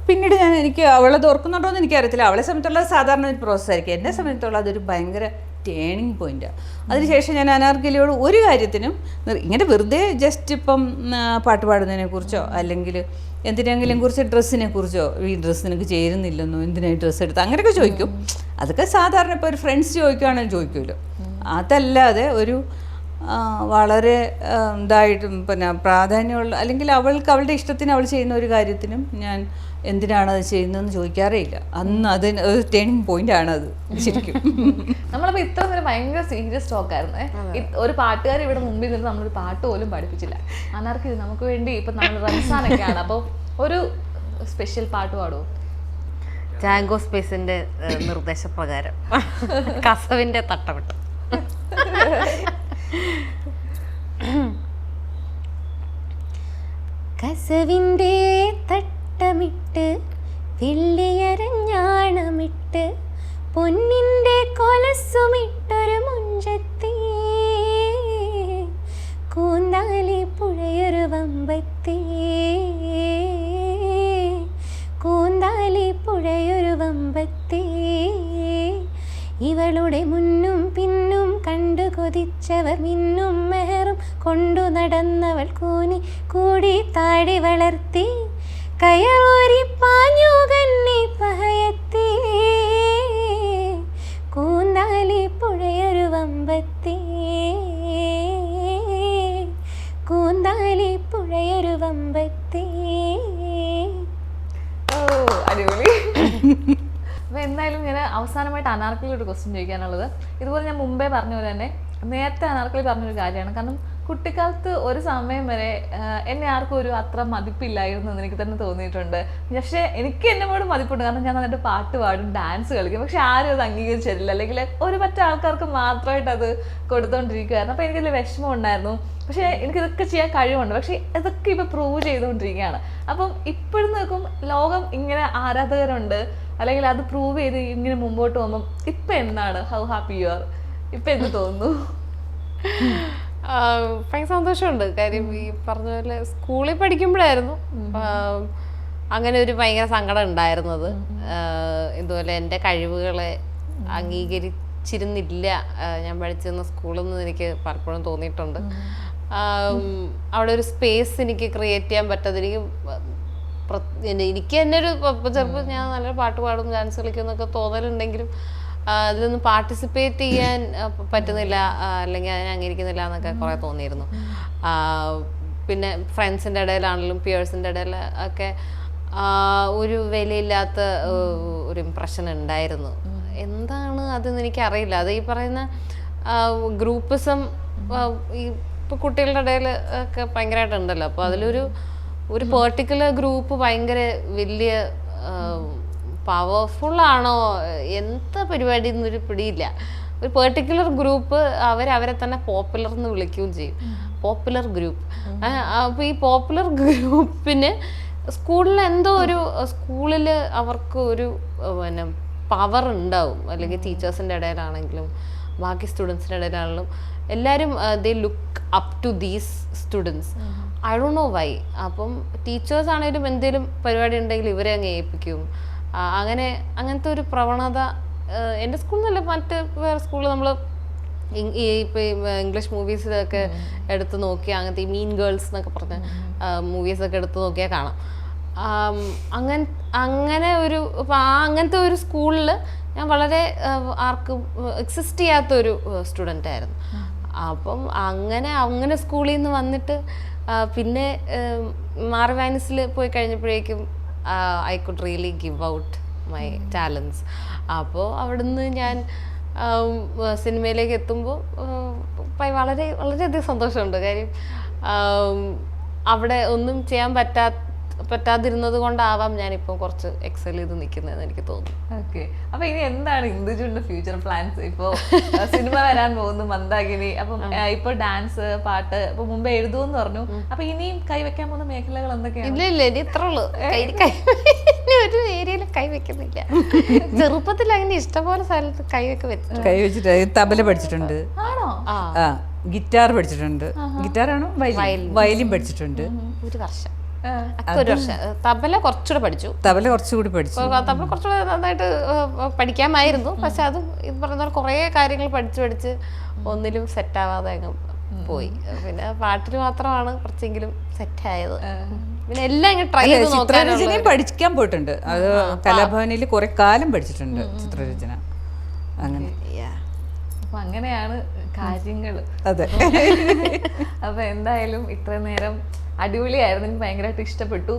Speaker 1: പിന്നീട് എനിക്ക് അവളത് ഓർക്കുന്നുണ്ടോ എന്ന് എനിക്കറിയത്തില്ല. അവളെ സംബന്ധിച്ചുള്ള സാധാരണ ഒരു പ്രോസസ്സായിരിക്കും. എന്നെ സംബന്ധിച്ചുള്ള അതൊരു ഭയങ്കര ടേണിംഗ് പോയിൻ്റാണ്. അതിനുശേഷം ഞാൻ അനാർക്കലിയോട് ഒരു കാര്യത്തിനും ഇങ്ങനെ വെറുതെ ജസ്റ്റ് ഇപ്പം പാട്ട് പാടുന്നതിനെ കുറിച്ചോ അല്ലെങ്കിൽ എന്തിനെങ്കിലും കുറിച്ച് ഡ്രസ്സിനെ കുറിച്ചോ, ഈ ഡ്രസ്സ് നിനക്ക് ചേരുന്നില്ലെന്നോ, എന്തിനായി ഡ്രസ്സ് എടുത്ത് അങ്ങനെയൊക്കെ ചോദിക്കും. അതൊക്കെ സാധാരണ ഇപ്പോൾ ഒരു ഫ്രണ്ട്സ് ചോദിക്കുകയാണെങ്കിൽ ചോദിക്കുമല്ലോ. അതല്ലാതെ ഒരു വളരെ ഇതായിട്ടും പിന്നെ പ്രാധാന്യമുള്ള അല്ലെങ്കിൽ അവളുടെ ഇഷ്ടത്തിന് അവൾ ചെയ്യുന്ന ഒരു കാര്യത്തിനും ഞാൻ എന്തിനാണത് ചെയ്യുന്നതെന്ന് ചോദിക്കാറേ ഇല്ല. അന്ന് അതിന് ഒരു ടേണിംഗ് പോയിന്റ് ആണ് അത് ശരിക്കും.
Speaker 4: നമ്മളപ്പോ ഇത്ര നേരം ഭയങ്കര സീരിയസ് ടോക്ക് ആയിരുന്നേ. ഒരു പാട്ടുകാർ ഇവിടെ മുമ്പിൽ നിന്ന് നമ്മളൊരു പാട്ട് പോലും പഠിപ്പിച്ചില്ല. അനാർക്കലി നമുക്ക് വേണ്ടി ഇപ്പൊ നമ്മൾ റംസാനൊക്കെയാണ്, അപ്പൊ ഒരു സ്പെഷ്യൽ പാട്ട് പാടുമോ?
Speaker 2: ജാങ്കോ സ്പേസിന്റെ നിർദ്ദേശപ്രകാരം കസവിന്റെ തട്ടമിട്ട്.
Speaker 3: കസവിൻ്റെ തട്ടമിട്ട് വെള്ളിയരഞ്ഞാണമിട്ട് പൊന്നിൻ്റെ കൊലസുമിട്ടൊരു മുഞ്ചത്തി കൂന്താലി പുഴയൊരു വമ്പത്തി കൂന്താലി പുഴയൊരു വമ്പത്തി ഇവളുടെ മുന്നും പിന്നും കണ്ടു കൊതിച്ചവർ മിന്നും മെഹറും കൊണ്ടു നടന്നവൾ കൂനി കൂടി താടി വളർത്തി കയറൂരി പാഞ്ഞു കന്നി പഹയത്തി കൂന്താലി പുഴയൊരു വമ്പത്തി കൂന്താലി പുഴയൊരു വമ്പത്തി.
Speaker 4: ഓ അടിപൊളി. അപ്പൊ എന്തായാലും ഞാൻ അവസാനമായിട്ട് അനാർക്കലി ഒരു ക്വസ്റ്റ്യൻ ചോദിക്കാനുള്ളത്, ഇതുപോലെ ഞാൻ മുമ്പേ പറഞ്ഞ പോലെ തന്നെ നേരത്തെ അനാർക്കലി പറഞ്ഞൊരു കാര്യമാണ്. കാരണം കുട്ടിക്കാലത്ത് ഒരു സമയം വരെ എന്നെ ആർക്കും ഒരു അത്ര മതിപ്പില്ലായിരുന്നു എന്ന് എനിക്ക് തന്നെ തോന്നിയിട്ടുണ്ട്. പക്ഷേ എനിക്ക് എന്നോട് മതിപ്പുണ്ട്, കാരണം ഞാൻ നന്നായിട്ട് പാട്ട് പാടും, ഡാൻസ് കളിക്കും. പക്ഷെ ആരും അത് അംഗീകരിച്ചില്ല, അല്ലെങ്കിൽ ഒരു മറ്റു ആൾക്കാർക്ക് മാത്രമായിട്ട് അത് കൊടുത്തോണ്ടിരിക്കുകയായിരുന്നു. അപ്പോൾ എനിക്കതിൽ വിഷമം ഉണ്ടായിരുന്നു. പക്ഷേ എനിക്കിതൊക്കെ ചെയ്യാൻ കഴിവുണ്ട്, പക്ഷേ ഇതൊക്കെ ഇപ്പം പ്രൂവ് ചെയ്തുകൊണ്ടിരിക്കുകയാണ്. അപ്പം ഇപ്പോഴും നോക്കും ലോകം ഇങ്ങനെ ആരാധകരുണ്ട്, അല്ലെങ്കിൽ അത് പ്രൂവ് ചെയ്ത് ഇങ്ങനെ മുമ്പോട്ട് പോകുമ്പം ഇപ്പം എന്താണ്, ഹൗ ഹാപ്പി യു ആർ, ഇപ്പം എന്ത് തോന്നുന്നു?
Speaker 2: ഭയങ്കര സന്തോഷമുണ്ട്. കാര്യം ഈ പറഞ്ഞ പോലെ സ്കൂളിൽ പഠിക്കുമ്പോഴായിരുന്നു അങ്ങനെ ഒരു ഭയങ്കര സങ്കടം ഉണ്ടായിരുന്നത്. ഇതുപോലെ എൻ്റെ കഴിവുകളെ അംഗീകരിച്ചിരുന്നില്ല ഞാൻ പഠിച്ചിരുന്ന സ്കൂളിൽ നിന്ന് എനിക്ക് പലപ്പോഴും തോന്നിയിട്ടുണ്ട്. അവിടെ ഒരു സ്പേസ് എനിക്ക് ക്രിയേറ്റ് ചെയ്യാൻ പറ്റാതെ എനിക്ക് തന്നെ ഒരു ചിലപ്പോൾ ഞാൻ നല്ല പാട്ട് പാടും, ഡാൻസ് കളിക്കും എന്നൊക്കെ തോന്നലുണ്ടെങ്കിലും അതിലൊന്നും പാർട്ടിസിപ്പേറ്റ് ചെയ്യാൻ പറ്റുന്നില്ല, അല്ലെങ്കിൽ അതിനെ അംഗീകരിക്കുന്നില്ല എന്നൊക്കെ കുറേ തോന്നിയിരുന്നു. പിന്നെ ഫ്രണ്ട്സിൻ്റെ ഇടയിലാണെങ്കിലും പിയേഴ്സിൻ്റെ ഇടയിൽ ഒക്കെ ഒരു വിലയില്ലാത്ത ഒരു ഇംപ്രഷൻ ഉണ്ടായിരുന്നു. എന്താണ് അതെന്ന് എനിക്കറിയില്ല. അത് ഈ പറയുന്ന ഗ്രൂപ്പിസം ഈ ഇപ്പോൾ കുട്ടികളുടെ ഇടയിൽ ഒക്കെ ഭയങ്കരമായിട്ടുണ്ടല്ലോ. അപ്പോൾ അതിലൊരു പെർട്ടിക്കുലർ ഗ്രൂപ്പ് ഭയങ്കര വലിയ പവർഫുള്ളാണോ എന്താ പരിപാടി എന്നൊരു പിടിയില്ല. ഒരു പെർട്ടിക്കുലർ ഗ്രൂപ്പ് അവരെ തന്നെ പോപ്പുലർ എന്ന് വിളിക്കുകയും ചെയ്യും, പോപ്പുലർ ഗ്രൂപ്പ്. അപ്പോൾ ഈ പോപ്പുലർ ഗ്രൂപ്പിന് സ്കൂളിൽ എന്തോ ഒരു സ്കൂളിൽ അവർക്ക് ഒരു പിന്നെ പവർ ഉണ്ടാവും, അല്ലെങ്കിൽ ടീച്ചേഴ്സിൻ്റെ ഇടയിലാണെങ്കിലും ബാക്കി സ്റ്റുഡൻസിൻ്റെ ഇടയിലാണെങ്കിലും എല്ലാവരും they look up to these students. I don't know why. അപ്പം ടീച്ചേഴ്സ് ആണെങ്കിലും എന്തെങ്കിലും പരിപാടി ഉണ്ടെങ്കിൽ ഇവരെ അങ്ങ് ഏൽപ്പിക്കും. അങ്ങനത്തെ ഒരു പ്രവണത എൻ്റെ സ്കൂളിൽ നിന്നല്ല, മറ്റ് വേറെ സ്കൂളിൽ നമ്മൾ ഈ ഇപ്പോൾ ഇംഗ്ലീഷ് മൂവീസിലൊക്കെ എടുത്ത് നോക്കിയാൽ അങ്ങനത്തെ ഈ മീൻ ഗേൾസ് എന്നൊക്കെ പറഞ്ഞ മൂവീസൊക്കെ എടുത്ത് നോക്കിയാൽ കാണാം. അങ്ങനെ ഒരു അങ്ങനത്തെ ഒരു സ്കൂളിൽ ഞാൻ വളരെ ആർക്കും എക്സിസ്റ്റ് ചെയ്യാത്തൊരു സ്റ്റുഡൻ്റ് ആയിരുന്നു. അപ്പം അങ്ങനെ സ്കൂളിൽ നിന്ന് വന്നിട്ട് പിന്നെ മാർവാനിസിൽ പോയി കഴിഞ്ഞപ്പോഴേക്കും I could really give out my talents. അപ്പോൾ അവിടുന്ന് ഞാൻ സിനിമയിലേക്ക് എത്തുമ്പോൾ വളരെയധികം സന്തോഷമുണ്ട്. കാര്യം അവിടെ ഒന്നും ചെയ്യാൻ പറ്റാതിരുന്നത് കൊണ്ടാവാം ഞാനിപ്പോൾ കുറച്ച് എക്സൽ ചെയ്ത് നിൽക്കുന്നതെന്ന് എനിക്ക് തോന്നുന്നു.
Speaker 4: ഓക്കെ, അപ്പൊ ഇനി എന്താണ് ഇന്ദുജുവിന്റെ ഫ്യൂച്ചർ പ്ലാൻസ്? ഇപ്പോ സിനിമ വരാൻ പോകുന്നു മന്ദാകിനി, അപ്പം ഇപ്പൊ ഡാൻസ് പാട്ട് ഇപ്പൊ മുമ്പേ എഴുതുമെന്ന് പറഞ്ഞു. അപ്പൊ ഇനിയും കൈവെക്കാൻ പോകുന്ന മേഖലകൾ എന്തൊക്കെയാണ്?
Speaker 2: ഇല്ല ഇല്ല, ഇനി ഇത്ര ഉള്ളു. ഒരു ഏരിയയിൽ കൈവെക്കുന്നില്ല. ചെറുപ്പത്തിൽ അങ്ങനെ ഇഷ്ടംപോലെ സ്ഥലത്ത് കൈവെക്ക് വെച്ചു.
Speaker 1: കൈവച്ചിട്ട് തബല പഠിച്ചിട്ടുണ്ട്,
Speaker 4: ആണോ?
Speaker 1: ആ ഗിറ്റാർ പഠിച്ചിട്ടുണ്ട്. ഗിറ്റാറാണോ വയലിൻ പഠിച്ചിട്ടുണ്ട്.
Speaker 2: ഒരു വർഷം ഒരു വർഷം തബല കുറച്ചുകൂടെ പഠിച്ചു.
Speaker 1: തബല കുറച്ചുകൂടി പഠിച്ചു.
Speaker 2: തബല കുറച്ചുകൂടെ നന്നായിട്ട് പഠിക്കാമായിരുന്നു. പക്ഷെ അതും ഇത് പറഞ്ഞ കുറേ കാര്യങ്ങൾ പഠിച്ച് ഒന്നിലും സെറ്റാവാതെ അങ്ങ് പോയി. പിന്നെ പാട്ടിൽ മാത്രമാണ് കുറച്ചെങ്കിലും സെറ്റായത്. പിന്നെ എല്ലാം ഇങ്ങനെ ട്രൈ ചെയ്ത്
Speaker 1: ചിത്രരചനയും പഠിക്കാൻ പോയിട്ടുണ്ട്. അത് കലാഭവനിൽ കുറെ കാലം പഠിച്ചിട്ടുണ്ട് ചിത്രരചന. അങ്ങനെ
Speaker 4: അപ്പൊ അങ്ങനെയാണ് കാര്യങ്ങൾ.
Speaker 1: അതെ.
Speaker 4: അപ്പൊ എന്തായാലും ഇത്രയും നേരം അടിപൊളിയായിരുന്നു, എനിക്ക് ഭയങ്കരമായിട്ട് ഇഷ്ടപ്പെട്ടു.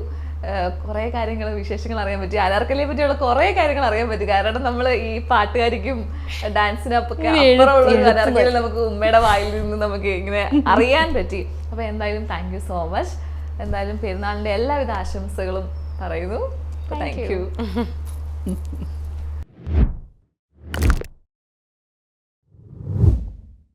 Speaker 4: കുറേ കാര്യങ്ങൾ വിശേഷങ്ങൾ അറിയാൻ പറ്റി, അനാർക്കലിയെ പറ്റിയുള്ള കുറേ കാര്യങ്ങൾ അറിയാൻ പറ്റി. കാരണം നമ്മൾ ഈ പാട്ടുകാരിക്കും ഡാൻസിനൊക്കെ അപ്പുറമുള്ള ഒരു അനാർക്കലി നമുക്ക് ഉമ്മയുടെ വായിൽ നിന്ന് നമുക്ക് ഇങ്ങനെ അറിയാൻ പറ്റി. അപ്പൊ എന്തായാലും താങ്ക് യു സോ മച്ച്. എന്തായാലും പെരുന്നാളിന്റെ എല്ലാവിധ ആശംസകളും പറയുന്നു. Thank you.